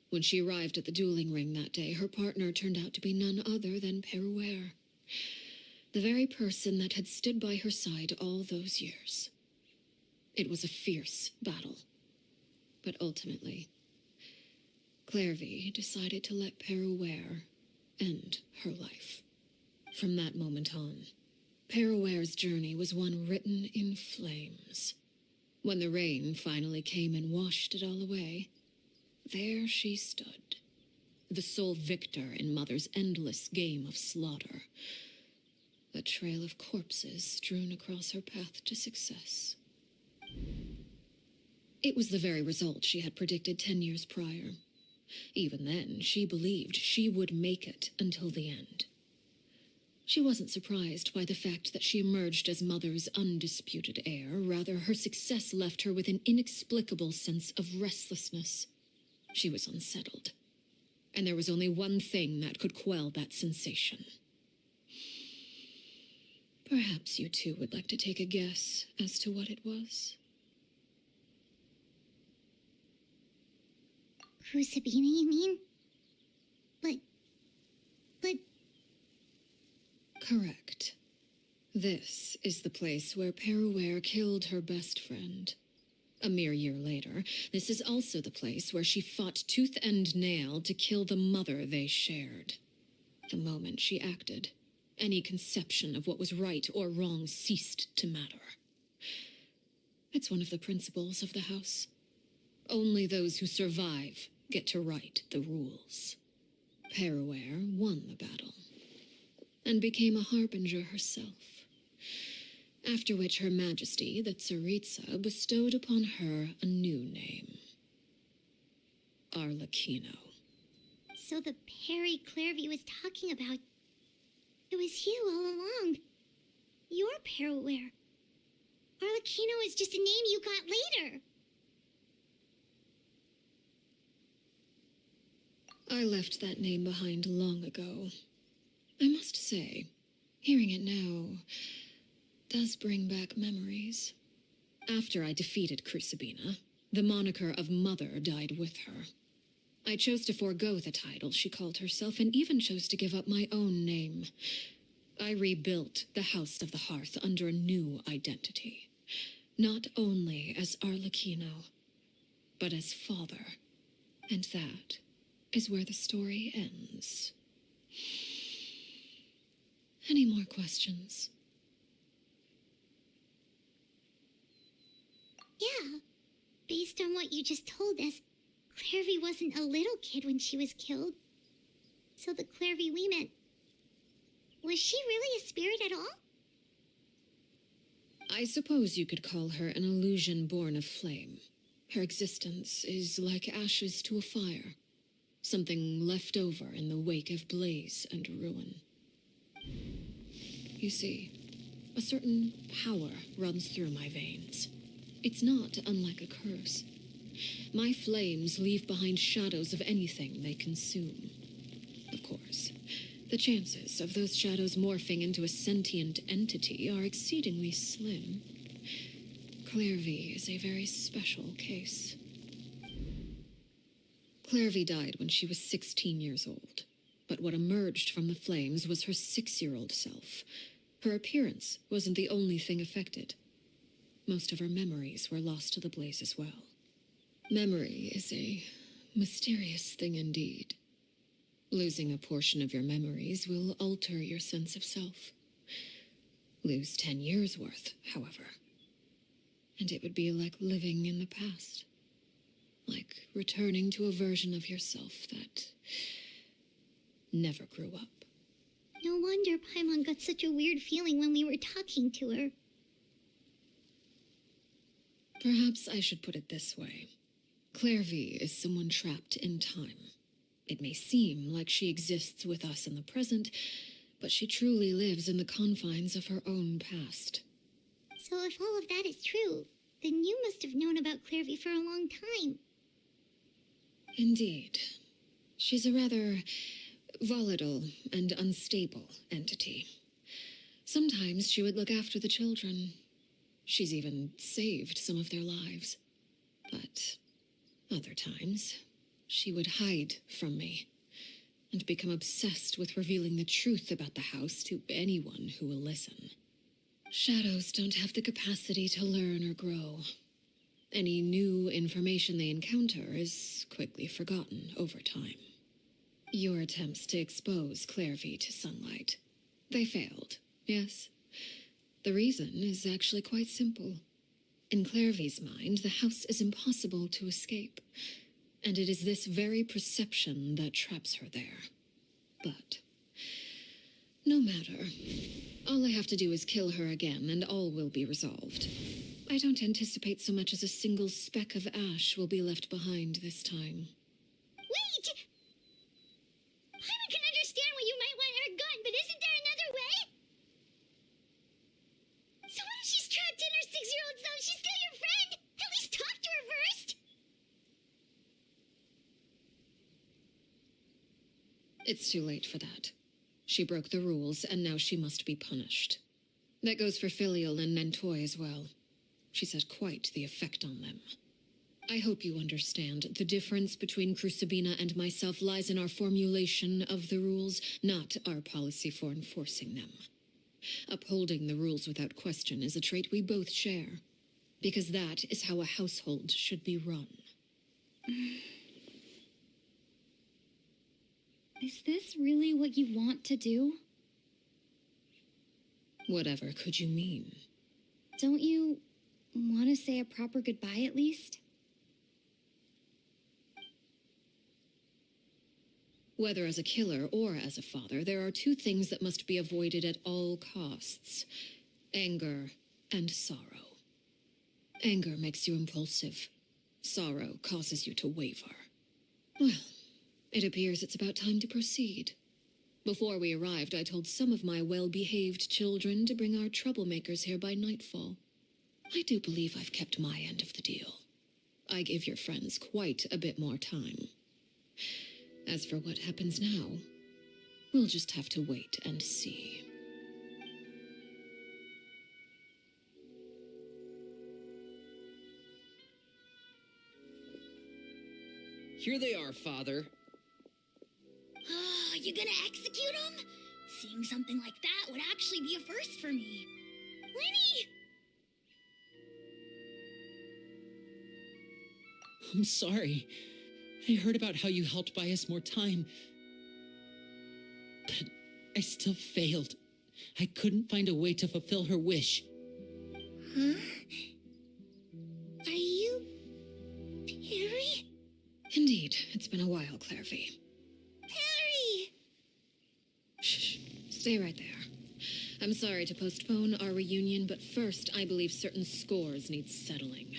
[SPEAKER 3] When she arrived at the dueling ring that day, her partner turned out to be none other than Perouer, the very person that had stood by her side all those years. It was a fierce battle, but ultimately, Clairvy decided to let Perouer end her life. From that moment on, Perouer's journey was one written in flames. When the rain finally came and washed it all away, there she stood, the sole victor in Mother's endless game of slaughter, a trail of corpses strewn across her path to success. It was the very result she had predicted 10 years prior. Even then, she believed she would make it until the end. She wasn't surprised by the fact that she emerged as Mother's undisputed heir. Rather, her success left her with an inexplicable sense of restlessness. She was unsettled, and there was only one thing that could quell that sensation. Perhaps you two would like to take a guess as to what it was?
[SPEAKER 1] Crucibina, you mean? But...
[SPEAKER 3] Correct. This is the place where Perouer killed her best friend. A mere year later, this is also the place where she fought tooth and nail to kill the mother they shared. The moment she acted, any conception of what was right or wrong ceased to matter. It's one of the principles of the house. Only those who survive get to write the rules. Perouer won the battle, and became a harbinger herself, after which Her Majesty, the Tsaritsa, bestowed upon her a new name. Arlecchino.
[SPEAKER 1] So the Perry Clairvy was talking about... It was you all along. You're Perouer. Arlecchino is just a name you got later.
[SPEAKER 3] I left that name behind long ago. I must say, hearing it now does bring back memories. After I defeated Crucibina, the moniker of Mother died with her. I chose to forego the title she called herself, and even chose to give up my own name. I rebuilt the House of the Hearth under a new identity, not only as Arlecchino, but as father. And that is where the story ends. Any more questions?
[SPEAKER 1] Yeah. Based on what you just told us, Clairvy wasn't a little kid when she was killed. So the Clairvy we met... Was she really a spirit at all?
[SPEAKER 3] I suppose you could call her an illusion born of flame. Her existence is like ashes to a fire. something left over in the wake of blaze and ruin. You see, a certain power runs through my veins. It's not unlike a curse. My flames leave behind shadows of anything they consume. Of course, the chances of those shadows morphing into a sentient entity are exceedingly slim. Clairvy is a very special case. Clairvy died when she was 16 years old, but what emerged from the flames was her 6-year-old self. Her appearance wasn't the only thing affected. Most of her memories were lost to the blaze as well. Memory is a mysterious thing indeed. Losing a portion of your memories will alter your sense of self. Lose 10 years' worth, however, and it would be like living in the past. Like returning to a version of yourself that never grew up.
[SPEAKER 1] No wonder Paimon got such a weird feeling when we were talking to her.
[SPEAKER 3] Perhaps I should put it this way. Clairvy is someone trapped in time. It may seem like she exists with us in the present, but she truly lives in the confines of her own past.
[SPEAKER 1] So if all of that is true, then you must have known about Clairvy for a long time.
[SPEAKER 3] Indeed. She's a rather volatile and unstable entity. Sometimes she would look after the children. She's even saved some of their lives. But other times, she would hide from me and become obsessed with revealing the truth about the house to anyone who will listen. Shadows don't have the capacity to learn or grow. Any new information they encounter is quickly forgotten over time. Your attempts to expose Clairvy to sunlight, they failed, yes? The reason is actually quite simple. In Clairvy's mind, the house is impossible to escape, and it is this very perception that traps her there. But no matter. All I have to do is kill her again, and all will be resolved. I don't anticipate so much as a single speck of ash will be left behind this time.
[SPEAKER 1] Wait! Paimon can understand why you might want her gun, but isn't there another way? So what if she's trapped in her 6-year-old self? She's still your friend! At least talk to her first!
[SPEAKER 3] It's too late for that. She broke the rules, and now she must be punished. That goes for Filial and Nentoy as well. She's had quite the effect on them. I hope you understand. The difference between Crucibina and myself lies in our formulation of the rules, not our policy for enforcing them. Upholding the rules without question is a trait we both share, because that is how a household should be run.
[SPEAKER 1] Is this really what you want to do?
[SPEAKER 3] Whatever could you mean?
[SPEAKER 1] Don't you want to say a proper goodbye at least?
[SPEAKER 3] Whether as a killer or as a father, there are two things that must be avoided at all costs: anger and sorrow. Anger makes you impulsive. Sorrow causes you to waver. Well, it appears it's about time to proceed. Before we arrived, I told some of my well-behaved children to bring our troublemakers here by nightfall. I do believe I've kept my end of the deal. I give your friends quite a bit more time. As for what happens now, we'll just have to wait and see.
[SPEAKER 4] Here they are, Father.
[SPEAKER 1] You gonna execute him? Seeing something like that would actually be a first for me. Lenny!
[SPEAKER 2] I'm sorry. I heard about how you helped buy us more time. But I still failed. I couldn't find a way to fulfill her wish.
[SPEAKER 1] Huh? Are you... Perry?
[SPEAKER 3] Indeed, it's been a while, Clairvy.
[SPEAKER 1] Perry!
[SPEAKER 3] Shh, stay right there. I'm sorry to postpone our reunion, but first I believe certain scores need settling.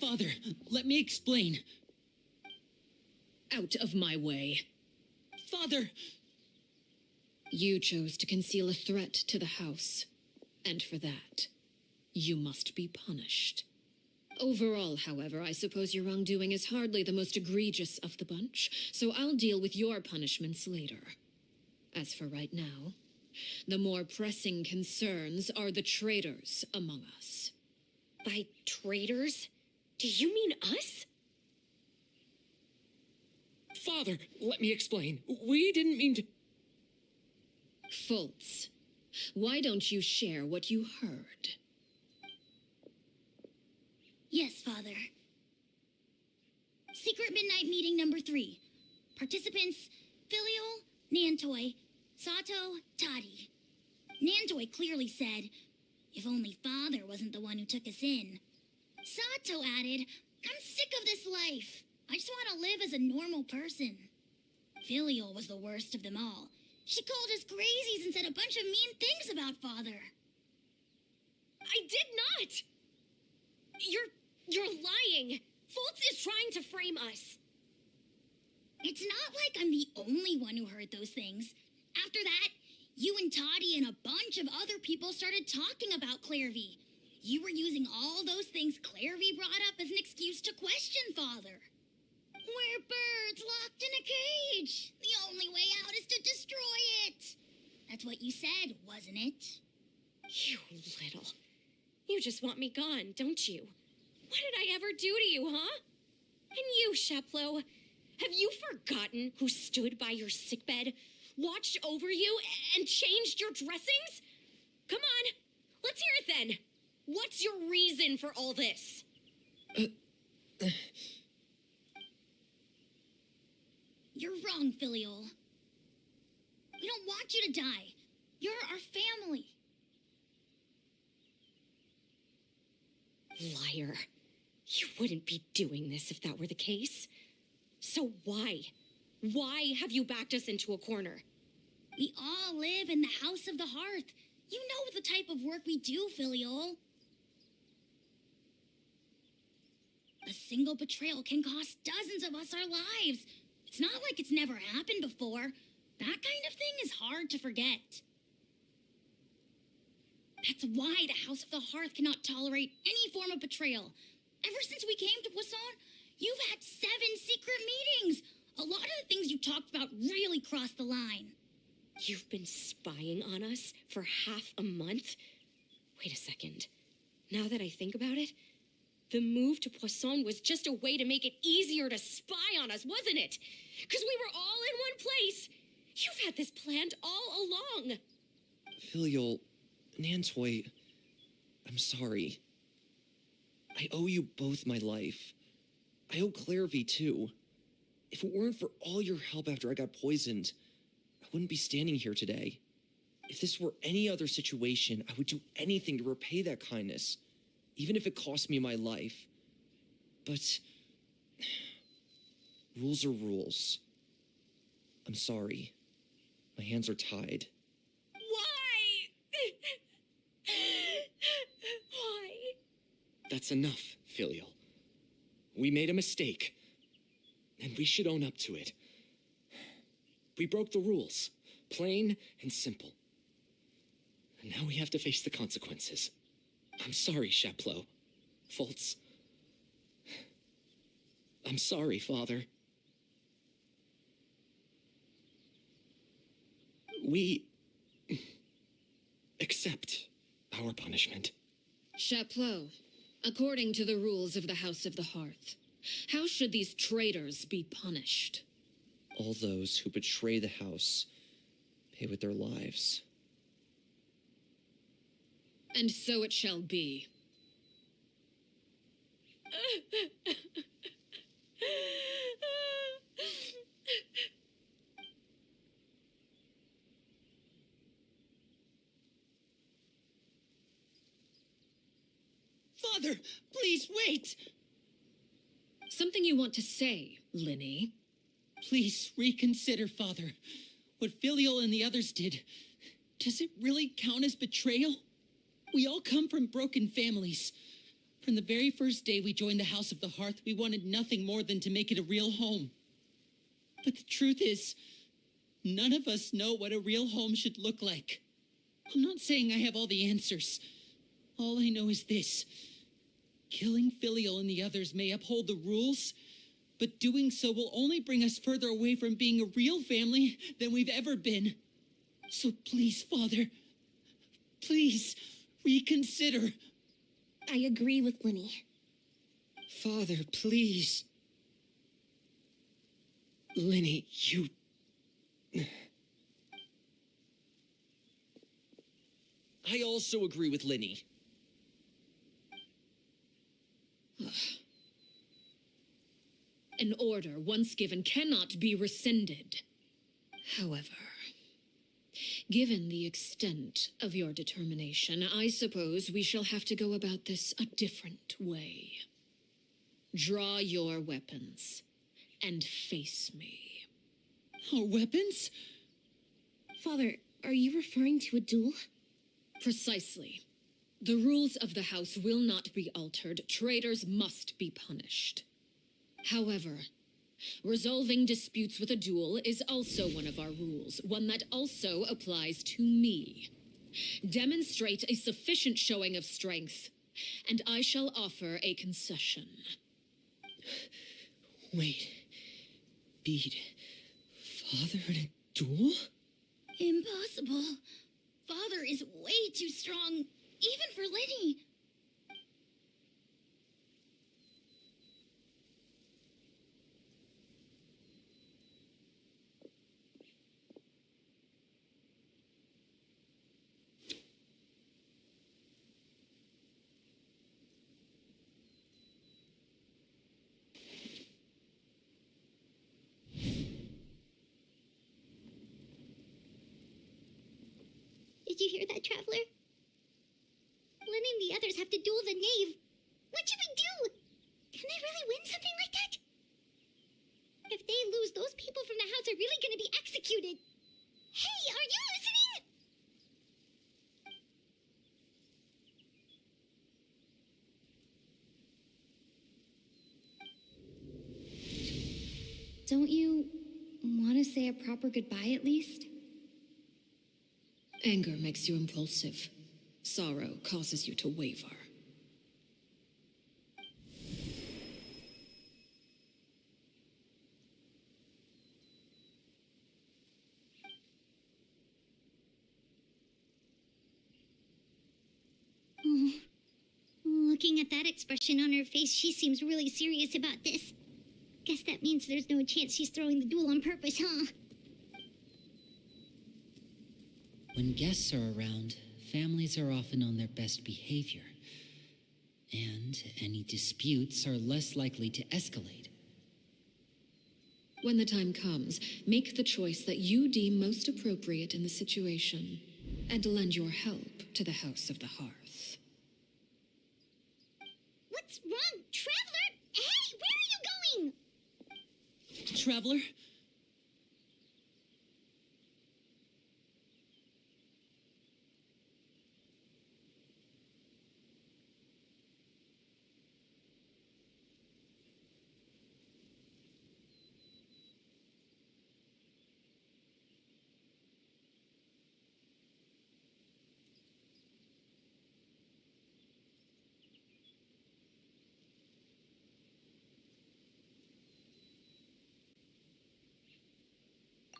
[SPEAKER 2] Father, let me explain.
[SPEAKER 3] Out of my way.
[SPEAKER 2] Father!
[SPEAKER 3] You chose to conceal a threat to the house, and for that, you must be punished. Overall, however, I suppose your wrongdoing is hardly the most egregious of the bunch, so I'll deal with your punishments later. As for right now, the more pressing concerns are the traitors among us.
[SPEAKER 1] By traitors? Do you mean us?
[SPEAKER 6] Father, let me explain. We didn't mean to...
[SPEAKER 3] Fultz, why don't you share what you heard?
[SPEAKER 1] Yes, Father. Secret Midnight Meeting number 3. Participants, Filial, Nantoi, Sato, Toddy. Nantoi clearly said, if only Father wasn't the one who took us in. Sato added, I'm sick of this life. I just want to live as a normal person. Filial was the worst of them all. She called us crazies and said a bunch of mean things about Father.
[SPEAKER 10] I did not! You're lying! Fultz is trying to frame us.
[SPEAKER 1] It's not like I'm the only one who heard those things. After that, you and Toddy and a bunch of other people started talking about Clairvy. You were using all those things Clairvy brought up as an excuse to question Father. We're birds locked in a cage. The only way out is to destroy it. That's what you said, wasn't it?
[SPEAKER 10] You little. You just want me gone, don't you? What did I ever do to you, huh? And you, Sheplo, have you forgotten who stood by your sickbed, watched over you, and changed your dressings? Come on, let's hear it then. What's your reason for all this?
[SPEAKER 1] You're wrong, Filial. We don't want you to die. You're our family.
[SPEAKER 10] Liar. You wouldn't be doing this if that were the case. So why? Why have you backed us into a corner?
[SPEAKER 1] We all live in the House of the Hearth. You know the type of work we do, Filial. A single betrayal can cost dozens of us our lives. It's not like it's never happened before. That kind of thing is hard to forget. That's why the House of the Hearth cannot tolerate any form of betrayal. Ever since we came to Poisson, you've had 7 secret meetings. A lot of the things you talked about really crossed the line.
[SPEAKER 10] You've been spying on us for half a month? Wait a second. Now that I think about it, the move to Poisson was just a way to make it easier to spy on us, wasn't it? Because we were all in one place. You've had this planned all along.
[SPEAKER 4] Filial, Nantoi, I'm sorry. I owe you both my life. I owe Clairvy too. If it weren't for all your help after I got poisoned, I wouldn't be standing here today. If this were any other situation, I would do anything to repay that kindness, even if it cost me my life. But rules are rules. I'm sorry. My hands are tied.
[SPEAKER 10] Why? Why?
[SPEAKER 6] That's enough, Filial. We made a mistake, and we should own up to it. We broke the rules, plain and simple. And now we have to face the consequences. I'm sorry, Sheplo. Fultz. I'm sorry, Father. We accept our punishment.
[SPEAKER 3] Chaplot, according to the rules of the House of the Hearth, how should these traitors be punished?
[SPEAKER 4] All those who betray the house pay with their lives.
[SPEAKER 3] And so it shall be.
[SPEAKER 2] Father, please wait!
[SPEAKER 3] Something you want to say, Linny?
[SPEAKER 2] Please reconsider, Father. What Filial and the others did, does it really count as betrayal? We all come from broken families. From the very first day we joined the House of the Hearth, we wanted nothing more than to make it a real home. But the truth is, none of us know what a real home should look like. I'm not saying I have all the answers. All I know is this. Killing Filial and the others may uphold the rules, but doing so will only bring us further away from being a real family than we've ever been. So please, Father, please reconsider.
[SPEAKER 5] I agree with Linny.
[SPEAKER 7] Father, please. Linny, you...
[SPEAKER 4] I also agree with Linny.
[SPEAKER 3] An order once given cannot be rescinded. However, given the extent of your determination, I suppose we shall have to go about this a different way. Draw your weapons and face me.
[SPEAKER 2] Our weapons?
[SPEAKER 5] Father, are you referring to a duel?
[SPEAKER 3] Precisely. The rules of the house will not be altered. Traitors must be punished. However, resolving disputes with a duel is also one of our rules, one that also applies to me. Demonstrate a sufficient showing of strength, and I shall offer a concession.
[SPEAKER 7] Wait. Beat Father in a duel?
[SPEAKER 1] Impossible. Father is way too strong, even for Linny. Did you hear that, Traveler? Linny and the others have to duel the knave. What should we do? Can they really win something like that? If they lose, those people from the house are really going to be executed. Hey, are you listening? Don't you want to say a proper goodbye at least?
[SPEAKER 3] Anger makes you impulsive. Sorrow causes you to waver.
[SPEAKER 1] Oh, looking at that expression on her face, she seems really serious about this. Guess that means there's no chance she's throwing the duel on purpose, huh?
[SPEAKER 2] When guests are around, families are often on their best behavior, and any disputes are less likely to escalate.
[SPEAKER 3] When the time comes, make the choice that you deem most appropriate in the situation, and lend your help to the House of the Hearth.
[SPEAKER 1] What's wrong, Traveler? Hey, where are you going?
[SPEAKER 2] Traveler?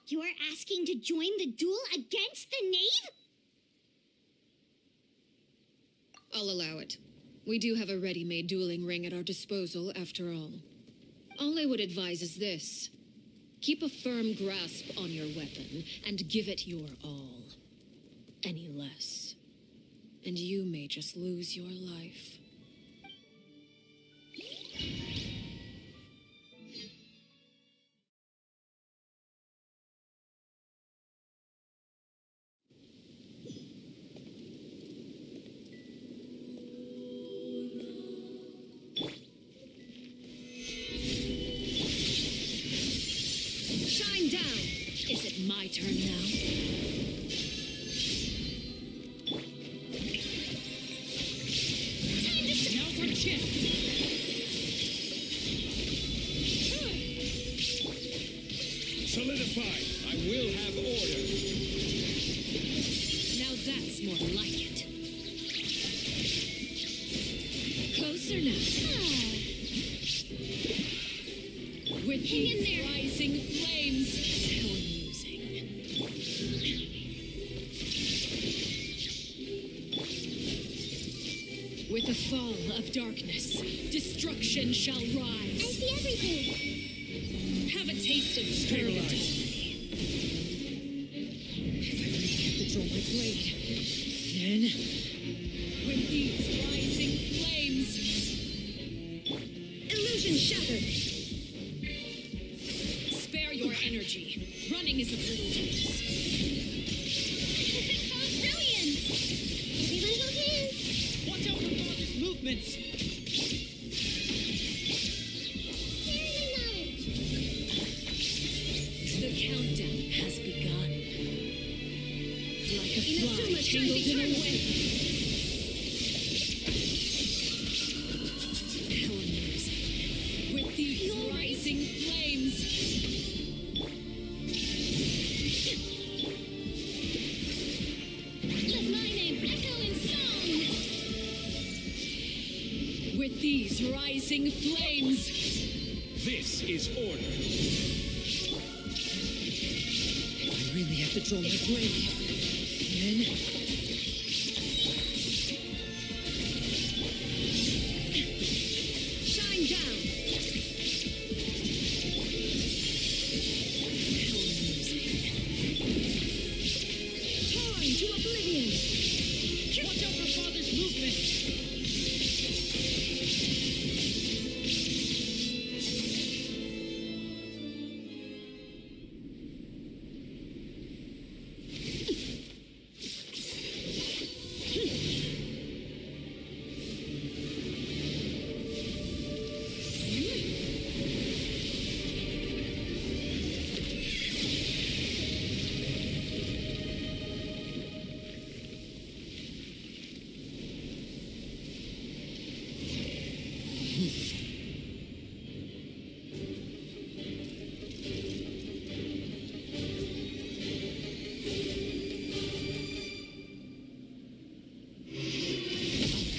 [SPEAKER 1] You're asking to join the duel against the knave?
[SPEAKER 3] I'll allow it. We do have a ready-made dueling ring at our disposal, after all. All I would advise is this. Keep a firm grasp on your weapon, and give it your all. Any less, and you may just lose your life. Shine down! Is it my turn now? Now's our chance!
[SPEAKER 11] Solidified. I will have order.
[SPEAKER 3] Now that's more like it. Closer now. With
[SPEAKER 1] Hang in
[SPEAKER 3] these
[SPEAKER 1] there.
[SPEAKER 3] rising flames. How amusing. With the fall of darkness, destruction shall
[SPEAKER 1] I
[SPEAKER 3] rise.
[SPEAKER 1] see everything.
[SPEAKER 3] Have a taste of
[SPEAKER 11] Stabilize.
[SPEAKER 3] If I really have to draw my blade, then with these rising flames, illusion shattered. Spare your energy. Running is of little use.
[SPEAKER 1] How brilliant! Everyone hold hands.
[SPEAKER 2] Watch out for Father's movements!
[SPEAKER 1] Hearing knowledge.
[SPEAKER 3] The countdown has begun. Like a fly
[SPEAKER 1] Inazuma's
[SPEAKER 3] tangled in a
[SPEAKER 1] eternal.
[SPEAKER 3] web. How amusing. With these rising flames.
[SPEAKER 1] Let my name echo in song.
[SPEAKER 3] With these rising flames.
[SPEAKER 11] This is order.
[SPEAKER 7] I really have to draw my blade. Then
[SPEAKER 3] Shine down. How amusing. Torn to oblivion.
[SPEAKER 2] Watch out for Father's movements!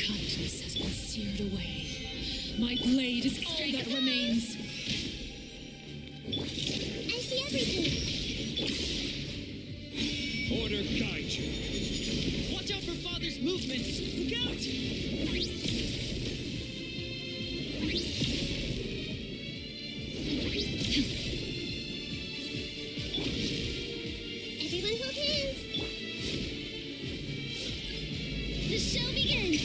[SPEAKER 3] Kindness has been seared away. My blade is all that remains.
[SPEAKER 1] I see everything.
[SPEAKER 11] Order guide you.
[SPEAKER 2] Watch out for Father's movements! Look out!
[SPEAKER 1] Everyone hold hands. The show begins.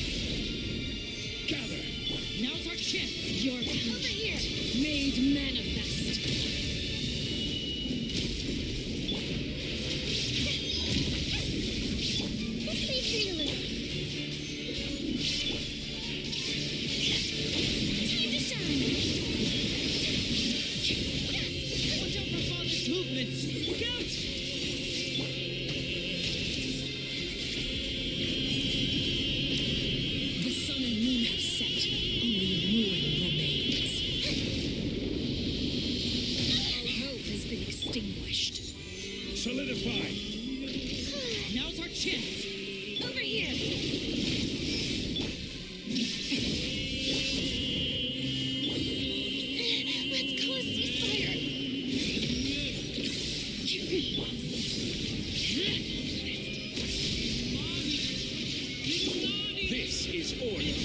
[SPEAKER 11] Gather.
[SPEAKER 2] Now's our chance!
[SPEAKER 3] Your
[SPEAKER 1] Over
[SPEAKER 3] power
[SPEAKER 1] here.
[SPEAKER 3] made manifest.
[SPEAKER 1] Let's play free a little. Time to shine.
[SPEAKER 2] Watch out for Father's movements! Look out!
[SPEAKER 3] The sun and moon have set. Only ruin remains. Our hope has been extinguished.
[SPEAKER 11] Solidified.
[SPEAKER 2] Now's our chance!
[SPEAKER 1] Over here. Let's call a ceasefire.
[SPEAKER 11] This is order.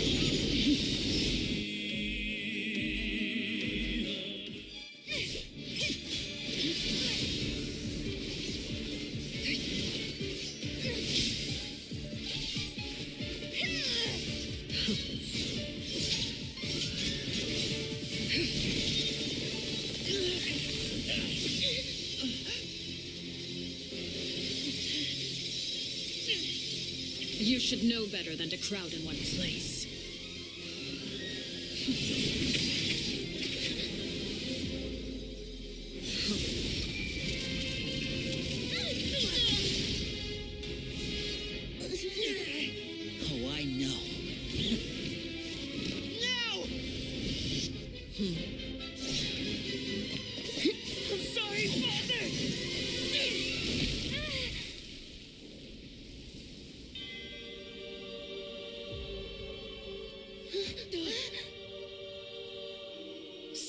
[SPEAKER 3] You should know better than to crowd in one place.
[SPEAKER 2] Oh, I know.
[SPEAKER 1] I'm sorry, Father.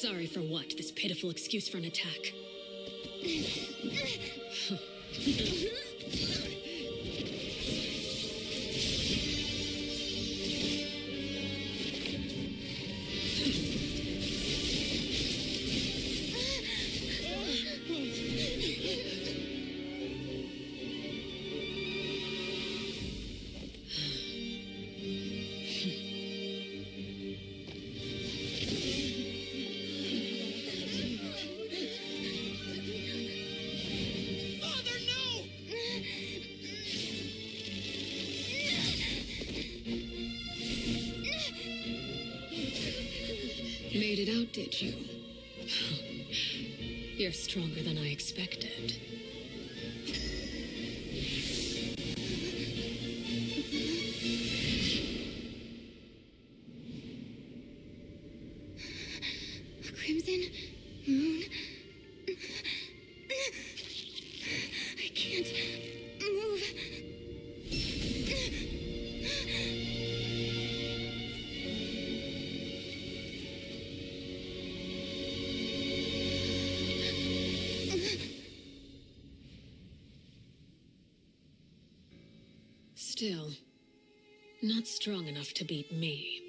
[SPEAKER 3] Sorry for what? This pitiful excuse for an attack. Made it out, did you? You're stronger than I expected.
[SPEAKER 1] A crimson moon. I can't move.
[SPEAKER 3] Still, not strong enough to beat me.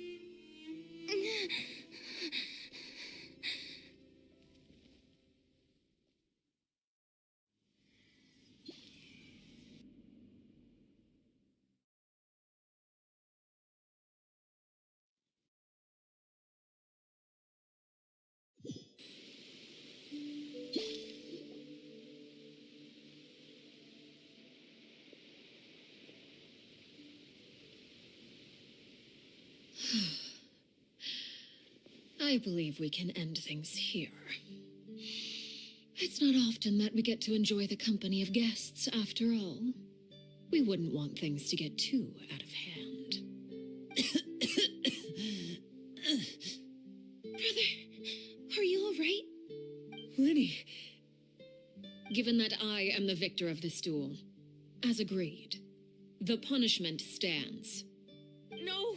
[SPEAKER 3] I believe we can end things here. It's not often that we get to enjoy the company of guests, after all. We wouldn't want things to get too out of hand.
[SPEAKER 10] Brother, are you all right?
[SPEAKER 3] Linny. Given that I am the victor of this duel, as agreed, the punishment stands.
[SPEAKER 10] No.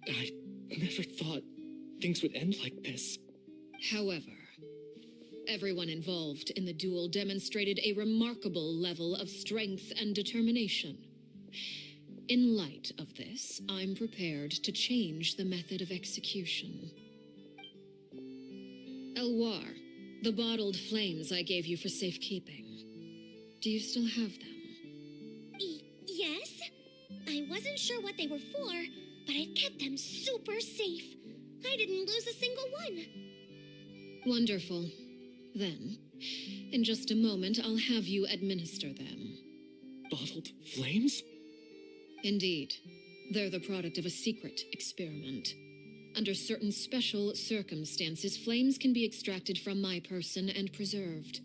[SPEAKER 6] I never thought things would end like this.
[SPEAKER 3] However, everyone involved in the duel demonstrated a remarkable level of strength and determination. In light of this, I'm prepared to change the method of execution. Elwar, the bottled flames I gave you for safekeeping. Do you still have them?
[SPEAKER 1] Yes. I wasn't sure what they were for, but I've kept them super safe. I didn't lose a single one.
[SPEAKER 3] Wonderful. Then, in just a moment, I'll have you administer them.
[SPEAKER 6] Bottled flames?
[SPEAKER 3] Indeed. They're the product of a secret experiment. Under certain special circumstances, flames can be extracted from my person and preserved.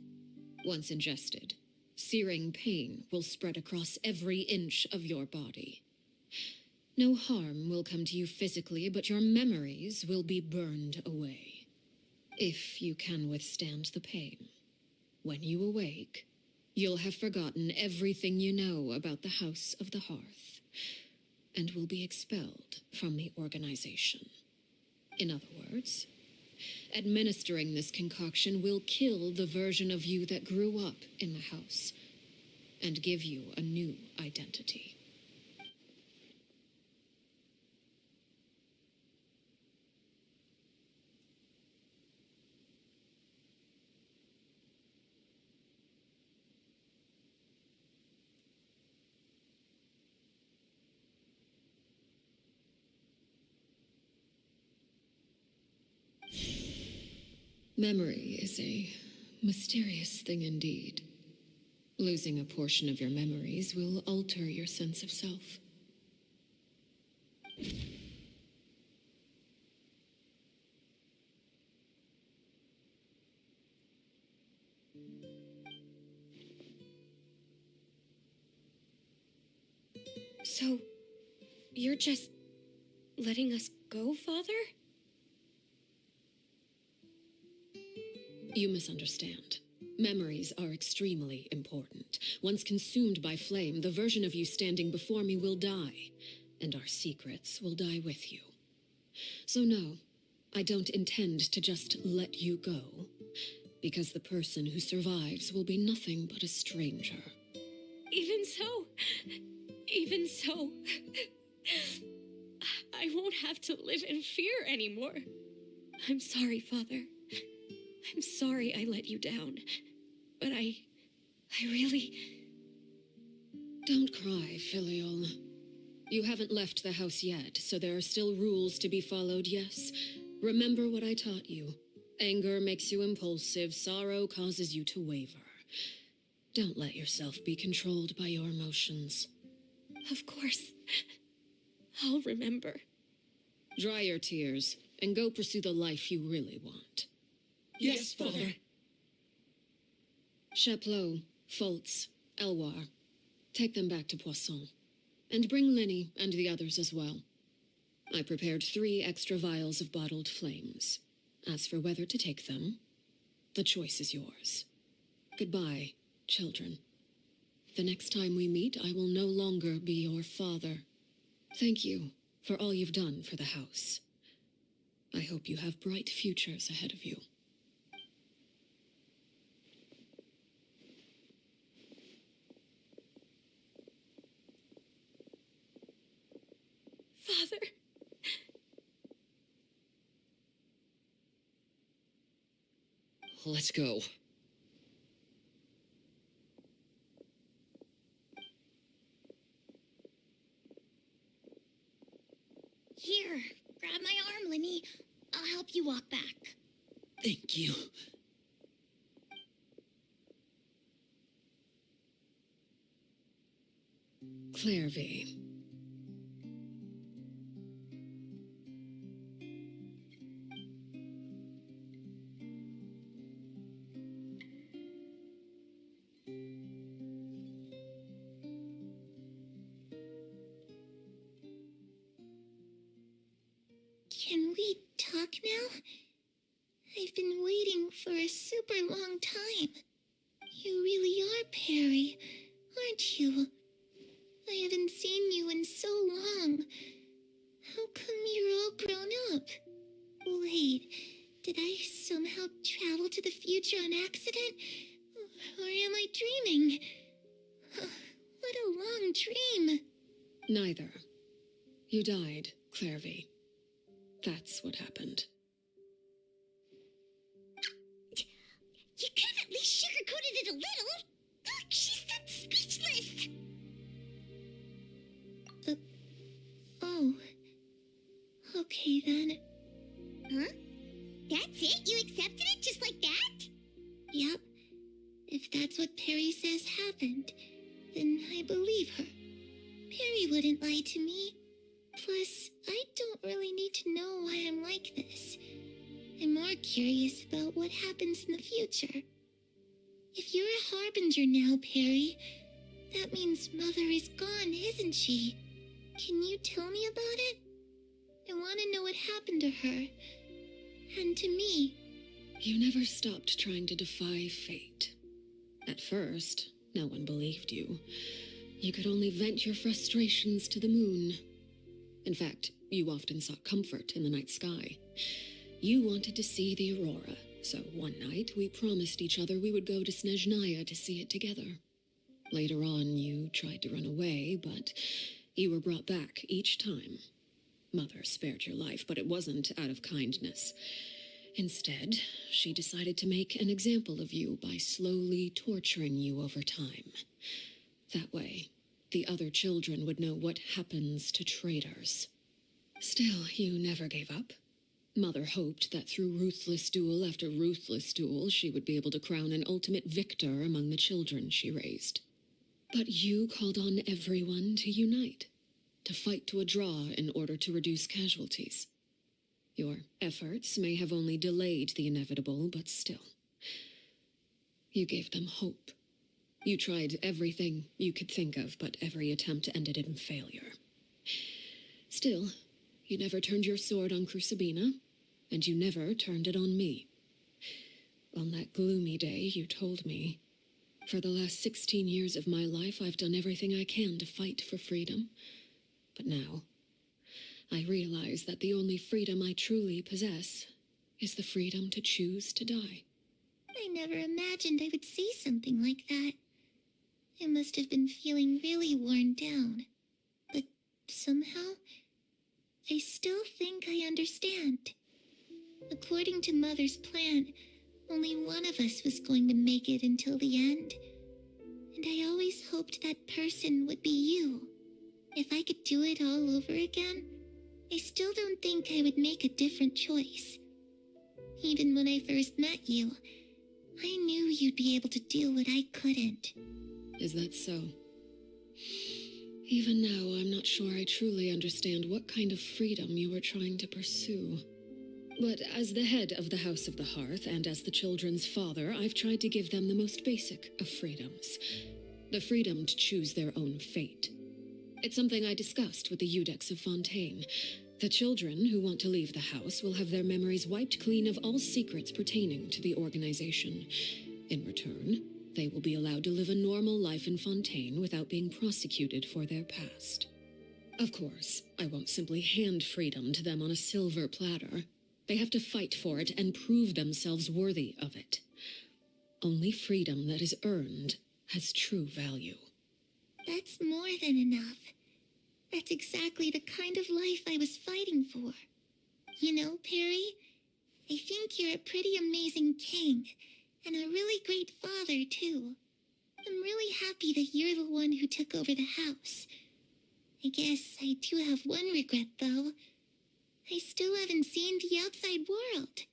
[SPEAKER 3] Once ingested, searing pain will spread across every inch of your body. No harm will come to you physically, but your memories will be burned away. If you can withstand the pain. When you awake, you'll have forgotten everything you know about the House of the Hearth, and will be expelled from the organization. In other words, administering this concoction will kill the version of you that grew up in the house, and give you a new identity. Memory is a mysterious thing indeed. Losing a portion of your memories will alter your sense of self.
[SPEAKER 10] So, you're just letting us go, Father?
[SPEAKER 3] You misunderstand. Memories are extremely important. Once consumed by flame, the version of you standing before me will die, and our secrets will die with you. So no, I don't intend to just let you go, because the person who survives will be nothing but a stranger.
[SPEAKER 10] Even so, I won't have to live in fear anymore. I'm sorry, Father. I'm sorry I let you down. But I really...
[SPEAKER 3] Don't cry, Filial. You haven't left the house yet, so there are still rules to be followed, yes? Remember what I taught you. Anger makes you impulsive, sorrow causes you to waver. Don't let yourself be controlled by your emotions.
[SPEAKER 10] Of course. I'll remember.
[SPEAKER 3] Dry your tears, and go pursue the life you really want.
[SPEAKER 11] Yes, Father.
[SPEAKER 3] Chaplot, Foltz, Elwar, take them back to Poisson. And bring Linny and the others as well. I prepared 3 extra vials of bottled flames. As for whether to take them, the choice is yours. Goodbye, children. The next time we meet, I will no longer be your father. Thank you for all you've done for the house. I hope you have bright futures ahead of you.
[SPEAKER 10] Father.
[SPEAKER 4] Let's go.
[SPEAKER 1] Here, grab my arm, Linny. I'll help you walk back.
[SPEAKER 2] Thank you.
[SPEAKER 3] Clairvy.
[SPEAKER 1] Can we talk now? I've been waiting for a super long time. You really are Perry, aren't you? I haven't seen you in so long. How come you're all grown up? Wait, did I somehow travel to the future on accident? Or am I dreaming? What a long dream.
[SPEAKER 3] Neither. You died, Clairvy. That's what happened.
[SPEAKER 1] You could have at least sugarcoated it a little. Ugh, she's that speechless. Oh. Okay then. Huh? That's it? You accepted it just like that? Yep. If that's what Perry says happened, then I believe her. Perry wouldn't lie to me. Plus, I don't really need to know why I'm like this. I'm more curious about what happens in the future. If you're a harbinger now, Perry, that means Mother is gone, isn't she? Can you tell me about it? I want to know what happened to her. And to me.
[SPEAKER 3] You never stopped trying to defy fate. At first, no one believed you. You could only vent your frustrations to the moon. In fact, you often sought comfort in the night sky. You wanted to see the aurora, so one night we promised each other we would go to Snezhnaya to see it together. Later on, you tried to run away, but you were brought back each time. Mother spared your life, but it wasn't out of kindness. Instead, she decided to make an example of you by slowly torturing you over time. That way, the other children would know what happens to traitors. Still, you never gave up. Mother hoped that through ruthless duel after ruthless duel, she would be able to crown an ultimate victor among the children she raised. But you called on everyone to unite, to fight to a draw in order to reduce casualties. Your efforts may have only delayed the inevitable, but still. You gave them hope. You tried everything you could think of, but every attempt ended in failure. Still, you never turned your sword on Crucibina, and you never turned it on me. On that gloomy day, you told me, "For the last 16 years of my life, I've done everything I can to fight for freedom. But now, I realize that the only freedom I truly possess is the freedom to choose to die.
[SPEAKER 1] I never imagined I would say something like that. I must have been feeling really worn down. But somehow, I still think I understand. According to Mother's plan, only one of us was going to make it until the end. And I always hoped that person would be you. If I could do it all over again, I still don't think I would make a different choice. Even when I first met you, I knew you'd be able to do what I couldn't.
[SPEAKER 3] Is that so? Even now, I'm not sure I truly understand what kind of freedom you were trying to pursue. But as the head of the House of the Hearth and as the children's father, I've tried to give them the most basic of freedoms. The freedom to choose their own fate. It's something I discussed with the Eudex of Fontaine. The children who want to leave the house will have their memories wiped clean of all secrets pertaining to the organization. In return, they will be allowed to live a normal life in Fontaine without being prosecuted for their past. Of course, I won't simply hand freedom to them on a silver platter. They have to fight for it and prove themselves worthy of it. Only freedom that is earned has true value.
[SPEAKER 1] That's more than enough. That's exactly the kind of life I was fighting for. You know, Perry, I think you're a pretty amazing king, and a really great father, too. I'm really happy that you're the one who took over the house. I guess I do have one regret, though. I still haven't seen the outside world.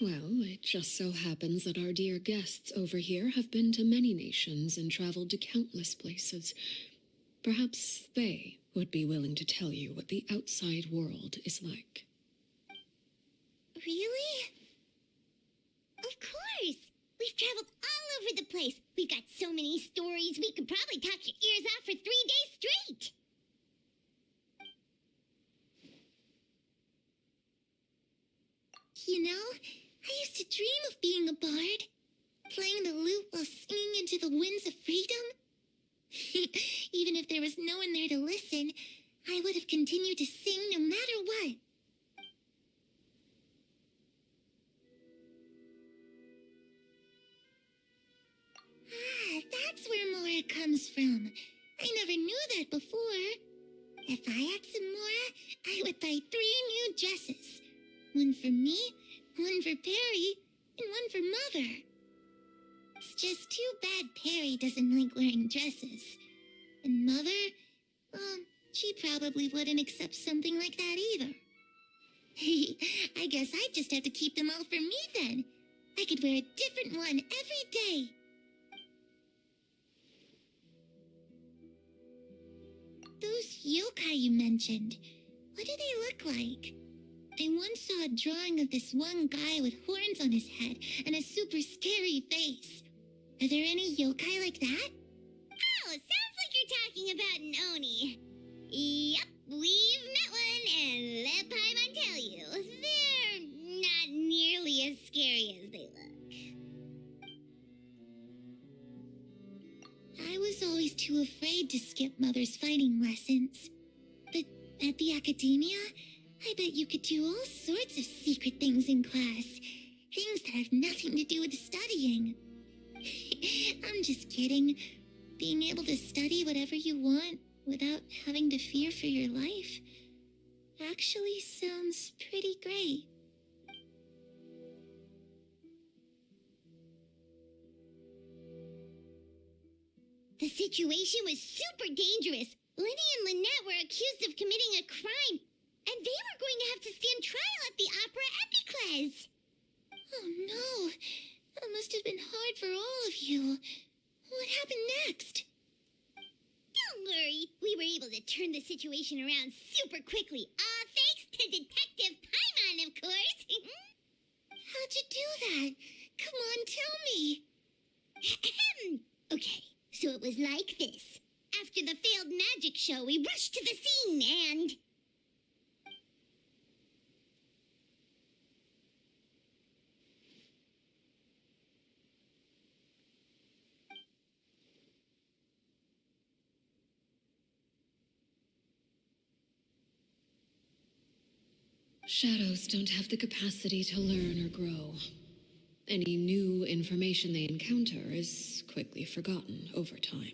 [SPEAKER 3] Well, it just so happens that our dear guests over here have been to many nations and traveled to countless places. Perhaps they would be willing to tell you what the outside world is like.
[SPEAKER 1] Really? Of course! We've traveled all over the place. We've got so many stories, we could probably talk your ears out for 3 days straight. You know, I used to dream of being a bard, playing the lute while singing into the winds of freedom. Even if there was no one there to listen, I would have continued to sing no matter what. Ah, that's where Mora comes from. I never knew that before. If I had some Mora, I would buy 3 new dresses. One for me, one for Perry, and one for Mother. It's just too bad Perry doesn't like wearing dresses. And Mother, well, she probably wouldn't accept something like that either. I guess I'd just have to keep them all for me then. I could wear a different one every day. Those yokai you mentioned, what do they look like? I once saw a drawing of this one guy with horns on his head and a super scary face. Are there any yokai like that? Oh, sounds like you're talking about an Oni. Yep, we've met one, and let Paimon tell you, they're not nearly as scary as they look. I was always too afraid to skip Mother's fighting lessons. But at the academia, I bet you could do all sorts of secret things in class. Things that have nothing to do with studying. I'm just kidding. Being able to study whatever you want without having to fear for your life actually sounds pretty great. The situation was super dangerous. Lenny and Lynette were accused of committing a crime. And they were going to have to stand trial at the Opera Epicles. Oh no, that must have been hard for all of you. What happened next? Don't worry, we were able to turn the situation around super quickly. All thanks to Detective Paimon, of course. How'd you do that? Come on, tell me. Okay, so it was like this. After the failed magic show, we rushed to the scene and...
[SPEAKER 3] Shadows don't have the capacity to learn or grow. Any new information they encounter is quickly forgotten over time.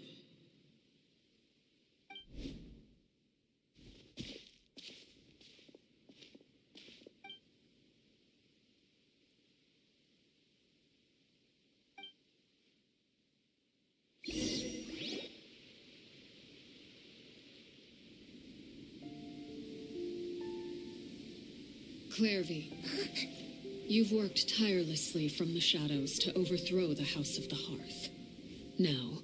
[SPEAKER 3] Clairvy, you've worked tirelessly from the shadows to overthrow the House of the Hearth. Now,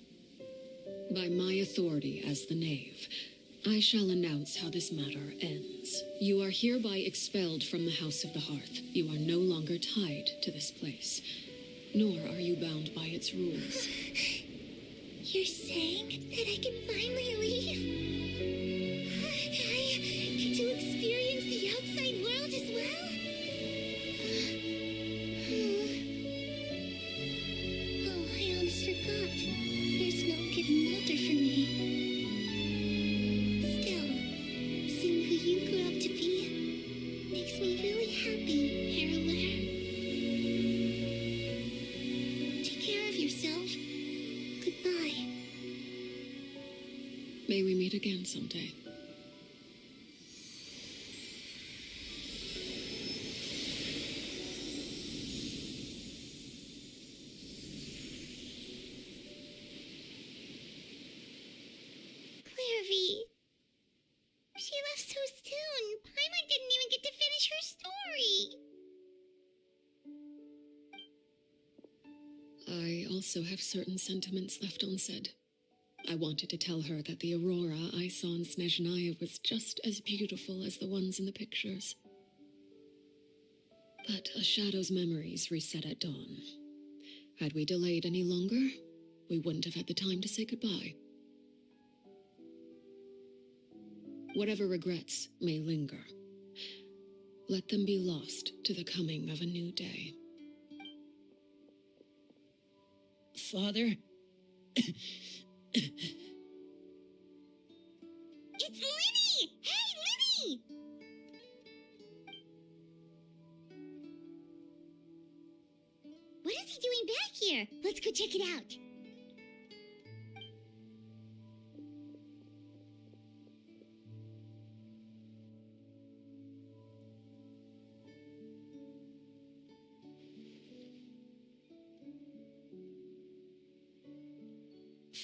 [SPEAKER 3] by my authority as the Knave, I shall announce how this matter ends. You are hereby expelled from the House of the Hearth. You are no longer tied to this place, nor are you bound by its rules.
[SPEAKER 1] You're saying that I can finally leave? I get to experience the outside world as well? Oh, I almost forgot. There's no getting older for me. Still, seeing who you grew up to be makes me really happy, Harroware. Take care of yourself. Goodbye.
[SPEAKER 3] May we meet again someday.
[SPEAKER 1] Clairvy. She left so soon. Paimon didn't even get to finish her story.
[SPEAKER 3] I also have certain sentiments left unsaid. I wanted to tell her that the aurora I saw in Snezhnaya was just as beautiful as the ones in the pictures. But a shadow's memories reset at dawn. Had we delayed any longer, we wouldn't have had the time to say goodbye. Whatever regrets may linger, let them be lost to the coming of a new day.
[SPEAKER 2] Father?
[SPEAKER 1] It's Linny! Hey, Linny! What is he doing back here? Let's go check it out.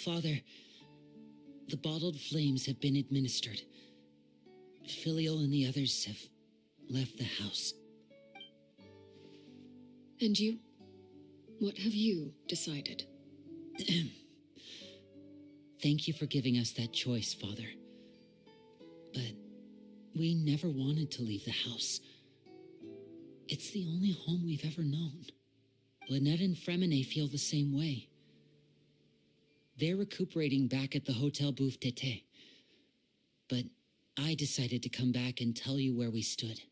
[SPEAKER 2] Father, the bottled flames have been administered. Filial and the others have left the house.
[SPEAKER 3] And you? What have you decided?
[SPEAKER 2] Thank you for giving us that choice, Father. But we never wanted to leave the house. It's the only home we've ever known. Lynette and Fremine feel the same way. They're recuperating back at the Hotel Bouffe Tété. But I decided to come back and tell you where we stood.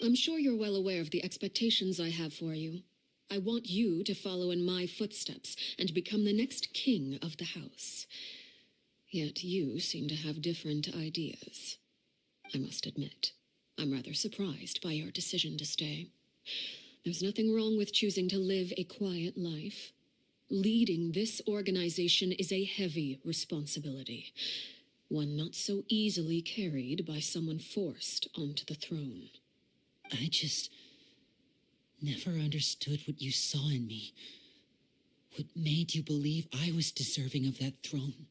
[SPEAKER 3] I'm sure you're well aware of the expectations I have for you. I want you to follow in my footsteps and become the next king of the house. Yet you seem to have different ideas. I must admit, I'm rather surprised by your decision to stay. There's nothing wrong with choosing to live a quiet life. Leading this organization is a heavy responsibility, one not so easily carried by someone forced onto the throne.
[SPEAKER 2] I just never understood what you saw in me. What made you believe I was deserving of that throne?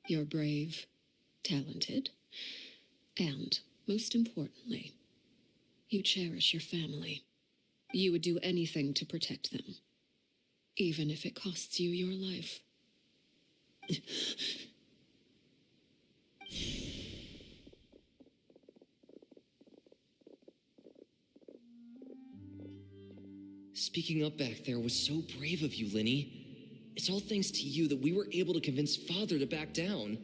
[SPEAKER 3] You're brave, talented, and, most importantly, you cherish your family. You would do anything to protect them, even if it costs you your life.
[SPEAKER 4] Speaking up back there was so brave of you, Linny. It's all thanks to you that we were able to convince Father to back down.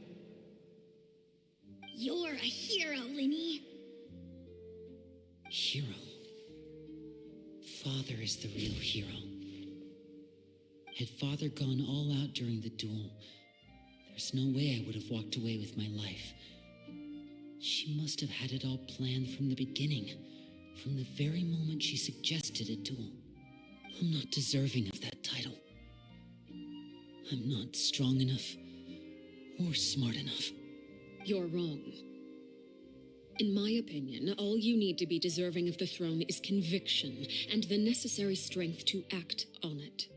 [SPEAKER 1] You're a hero, Linny.
[SPEAKER 2] Hero. Father is the real hero. Had Father gone all out during the duel, there's no way I would have walked away with my life. She must have had it all planned from the beginning, from the very moment she suggested a duel. I'm not deserving of that title. I'm not strong enough or smart enough.
[SPEAKER 3] You're wrong. In my opinion, all you need to be deserving of the throne is conviction and the necessary strength to act on it.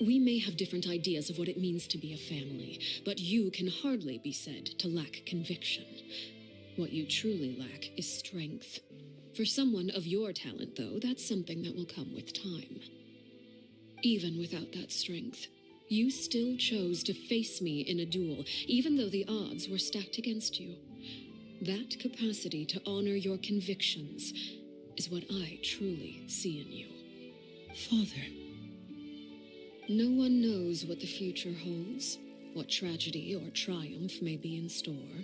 [SPEAKER 3] We may have different ideas of what it means to be a family, but you can hardly be said to lack conviction. What you truly lack is strength. For someone of your talent, though, that's something that will come with time. Even without that strength, you still chose to face me in a duel, even though the odds were stacked against you. That capacity to honor your convictions is what I truly see in you.
[SPEAKER 2] Father.
[SPEAKER 3] No one knows what the future holds, what tragedy or triumph may be in store.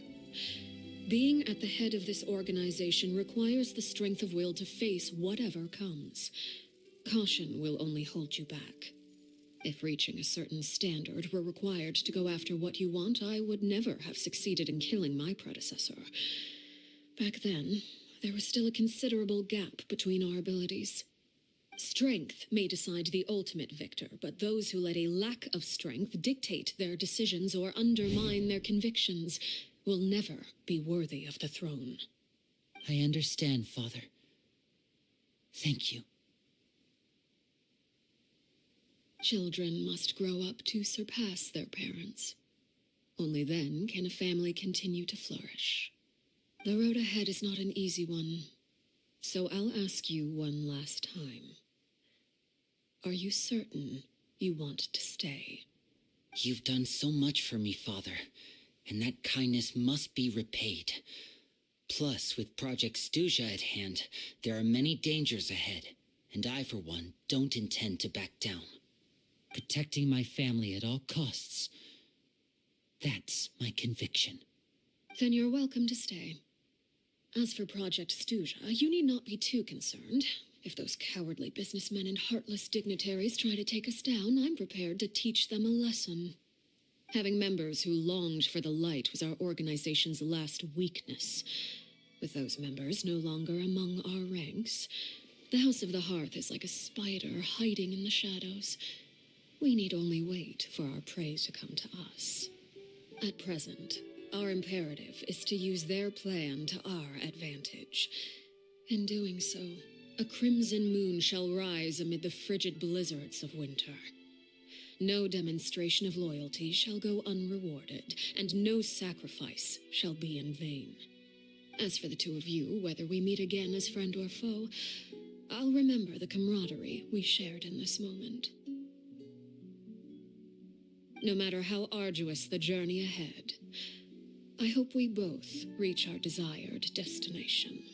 [SPEAKER 3] Being at the head of this organization requires the strength of will to face whatever comes. Caution will only hold you back. If reaching a certain standard were required to go after what you want, I would never have succeeded in killing my predecessor. Back then, there was still a considerable gap between our abilities. Strength may decide the ultimate victor, but those who let a lack of strength dictate their decisions or undermine their convictions will never be worthy of the throne.
[SPEAKER 2] I understand, Father. Thank you.
[SPEAKER 3] Children must grow up to surpass their parents. Only then can a family continue to flourish. The road ahead is not an easy one, so I'll ask you one last time. Are you certain you want to stay?
[SPEAKER 2] You've done so much for me, Father, and that kindness must be repaid. Plus, with Project Stuja at hand, there are many dangers ahead, and I, for one, don't intend to back down. Protecting my family at all costs. That's my conviction.
[SPEAKER 3] Then you're welcome to stay. As for Project Stuja, you need not be too concerned. If those cowardly businessmen and heartless dignitaries try to take us down, I'm prepared to teach them a lesson. Having members who longed for the light was our organization's last weakness. With those members no longer among our ranks, the House of the Hearth is like a spider hiding in the shadows. We need only wait for our prey to come to us. At present, our imperative is to use their plan to our advantage. In doing so, a crimson moon shall rise amid the frigid blizzards of winter. No demonstration of loyalty shall go unrewarded, and no sacrifice shall be in vain. As for the two of you, whether we meet again as friend or foe, I'll remember the camaraderie we shared in this moment. No matter how arduous the journey ahead, I hope we both reach our desired destination.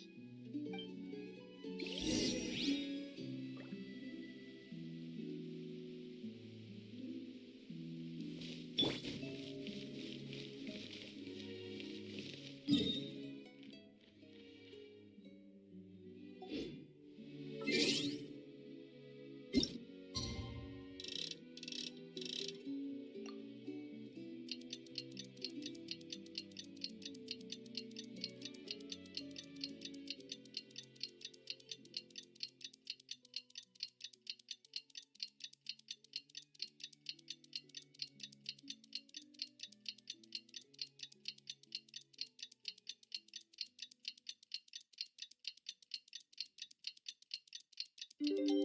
[SPEAKER 1] Didn't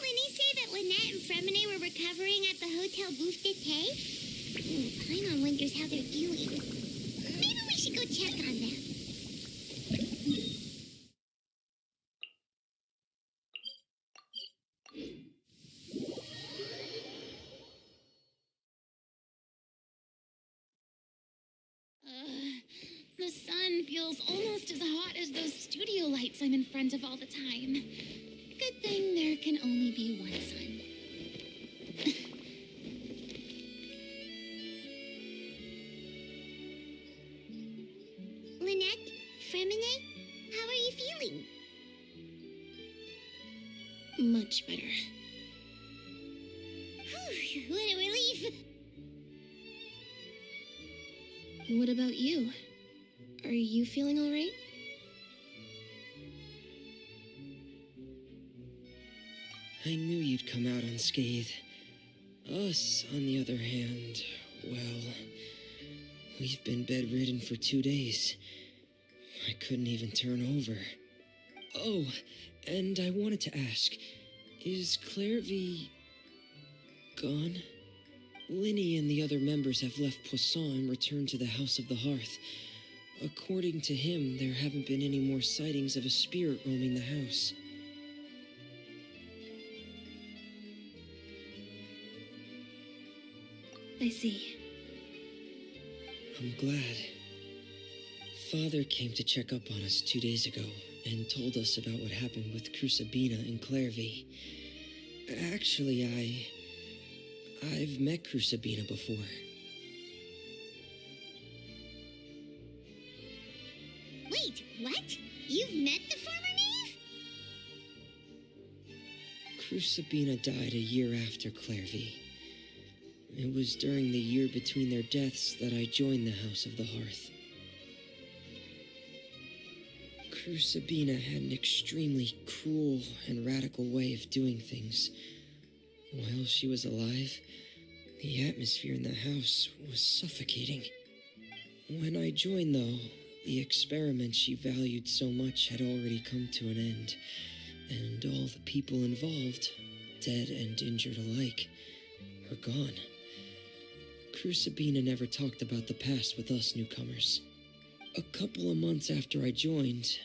[SPEAKER 1] Linny say that Lynette and Fremine were recovering at the Hotel Booth d'été? Paimon wonders how they're doing. Maybe we should go check on them. The sun feels almost as hot as those studio lights I'm in front of all the time. Good thing there can only be one sun. Lynette, Fremine, how are you feeling?
[SPEAKER 5] Much better.
[SPEAKER 1] Whew, what a relief.
[SPEAKER 5] What about you? Are you feeling all right?
[SPEAKER 7] I knew you'd come out unscathed. Us, on the other hand, well, we've been bedridden for 2 days. I couldn't even turn over. Oh, and I wanted to ask, is Clairvy gone? Linny and the other members have left Poisson and returned to the House of the Hearth. According to him, there haven't been any more sightings of a spirit roaming the house.
[SPEAKER 5] I see.
[SPEAKER 7] I'm glad. Father came to check up on us 2 days ago and told us about what happened with Crusabina and Clairvy. Actually, I've met Crusabina before.
[SPEAKER 1] Wait, what? You've met the former knave?
[SPEAKER 7] Crusabina died a year after Clairvy. It was during the year between their deaths that I joined the House of the Hearth. Crusabina had an extremely cruel and radical way of doing things. While she was alive, the atmosphere in the house was suffocating. When I joined, though, the experiment she valued so much had already come to an end, and all the people involved, dead and injured alike, were gone. Crusabina never talked about the past with us newcomers. A couple of months after I joined,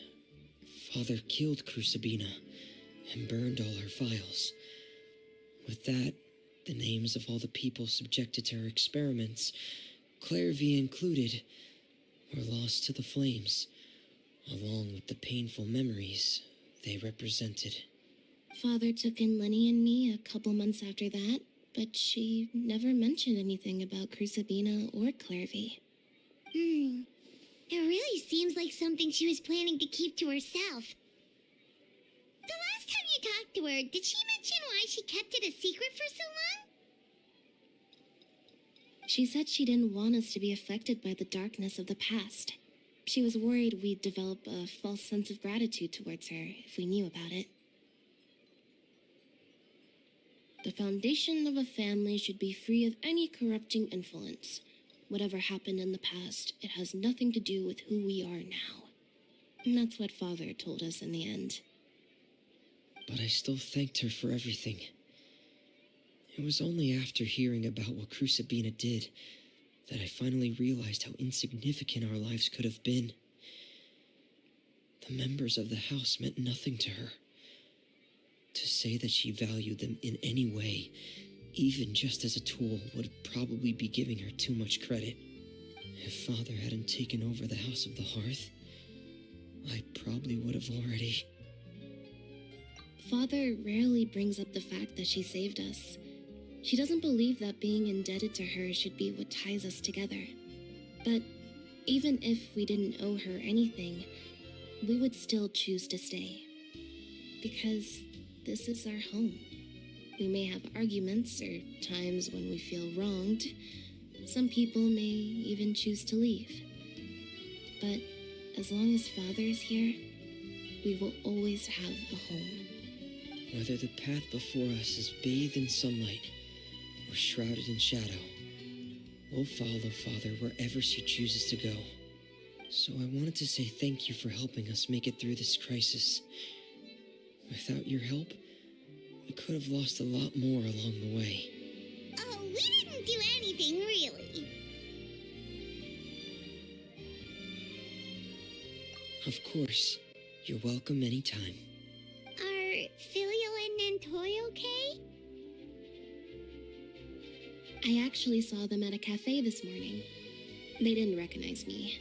[SPEAKER 7] Father killed Crusabina and burned all her files. With that, the names of all the people subjected to her experiments, Clairvy included, were lost to the flames, along with the painful memories they represented.
[SPEAKER 5] Father took in Lenny and me a couple months after that, but she never mentioned anything about Crusabina or Clairvy.
[SPEAKER 1] It really seems like something she was planning to keep to herself. The last time you talked to her, did she mention why she kept it a secret for so long?
[SPEAKER 5] She said she didn't want us to be affected by the darkness of the past. She was worried we'd develop a false sense of gratitude towards her if we knew about it. The foundation of a family should be free of any corrupting influence. Whatever happened in the past, it has nothing to do with who we are now. And that's what Father told us in the end.
[SPEAKER 7] But I still thanked her for everything. It was only after hearing about what Crusabina did that I finally realized how insignificant our lives could have been. The members of the house meant nothing to her. To say that she valued them in any way, even just as a tool, would probably be giving her too much credit. If Father hadn't taken over the House of the Hearth, I probably would have already...
[SPEAKER 5] Father rarely brings up the fact that she saved us. She doesn't believe that being indebted to her should be what ties us together. But even if we didn't owe her anything, we would still choose to stay. Because this is our home. We may have arguments or times when we feel wronged. Some people may even choose to leave. But as long as Father is here, we will always have a home.
[SPEAKER 7] Whether the path before us is bathed in sunlight or shrouded in shadow, we'll follow Father wherever she chooses to go. So I wanted to say thank you for helping us make it through this crisis. Without your help, we could have lost a lot more along the way.
[SPEAKER 1] Oh, we didn't do anything, really.
[SPEAKER 7] Of course. You're welcome anytime.
[SPEAKER 1] Are Filial and Nantoy okay?
[SPEAKER 5] I actually saw them at a cafe this morning. They didn't recognize me.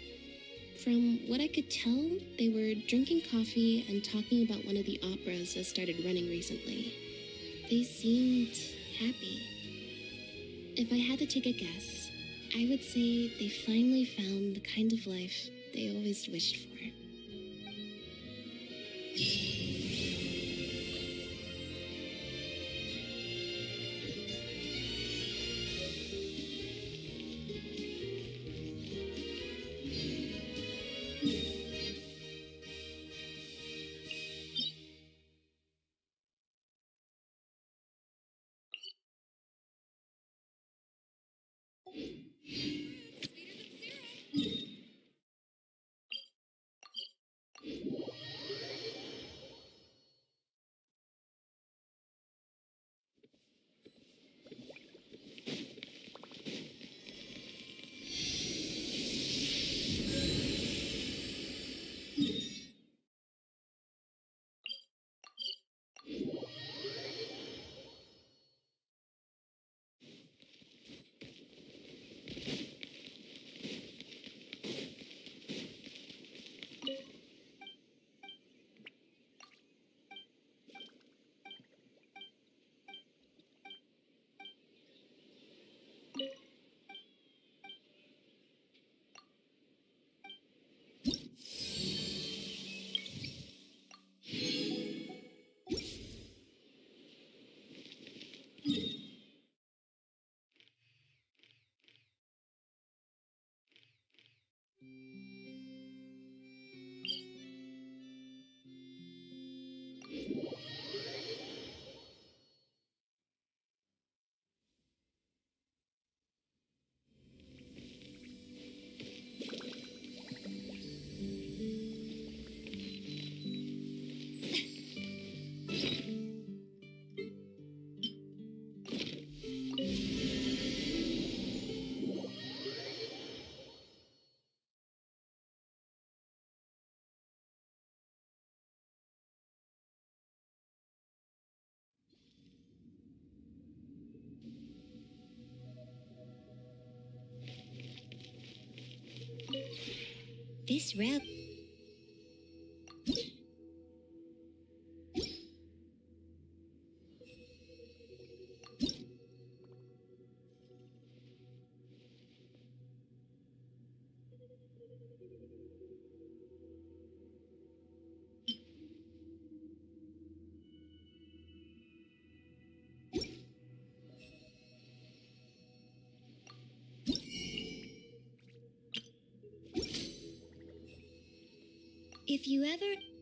[SPEAKER 5] From what I could tell, they were drinking coffee and talking about one of the operas that started running recently. They seemed happy. If I had to take a guess, I would say they finally found the kind of life they always wished for.
[SPEAKER 1] This route... If you ever...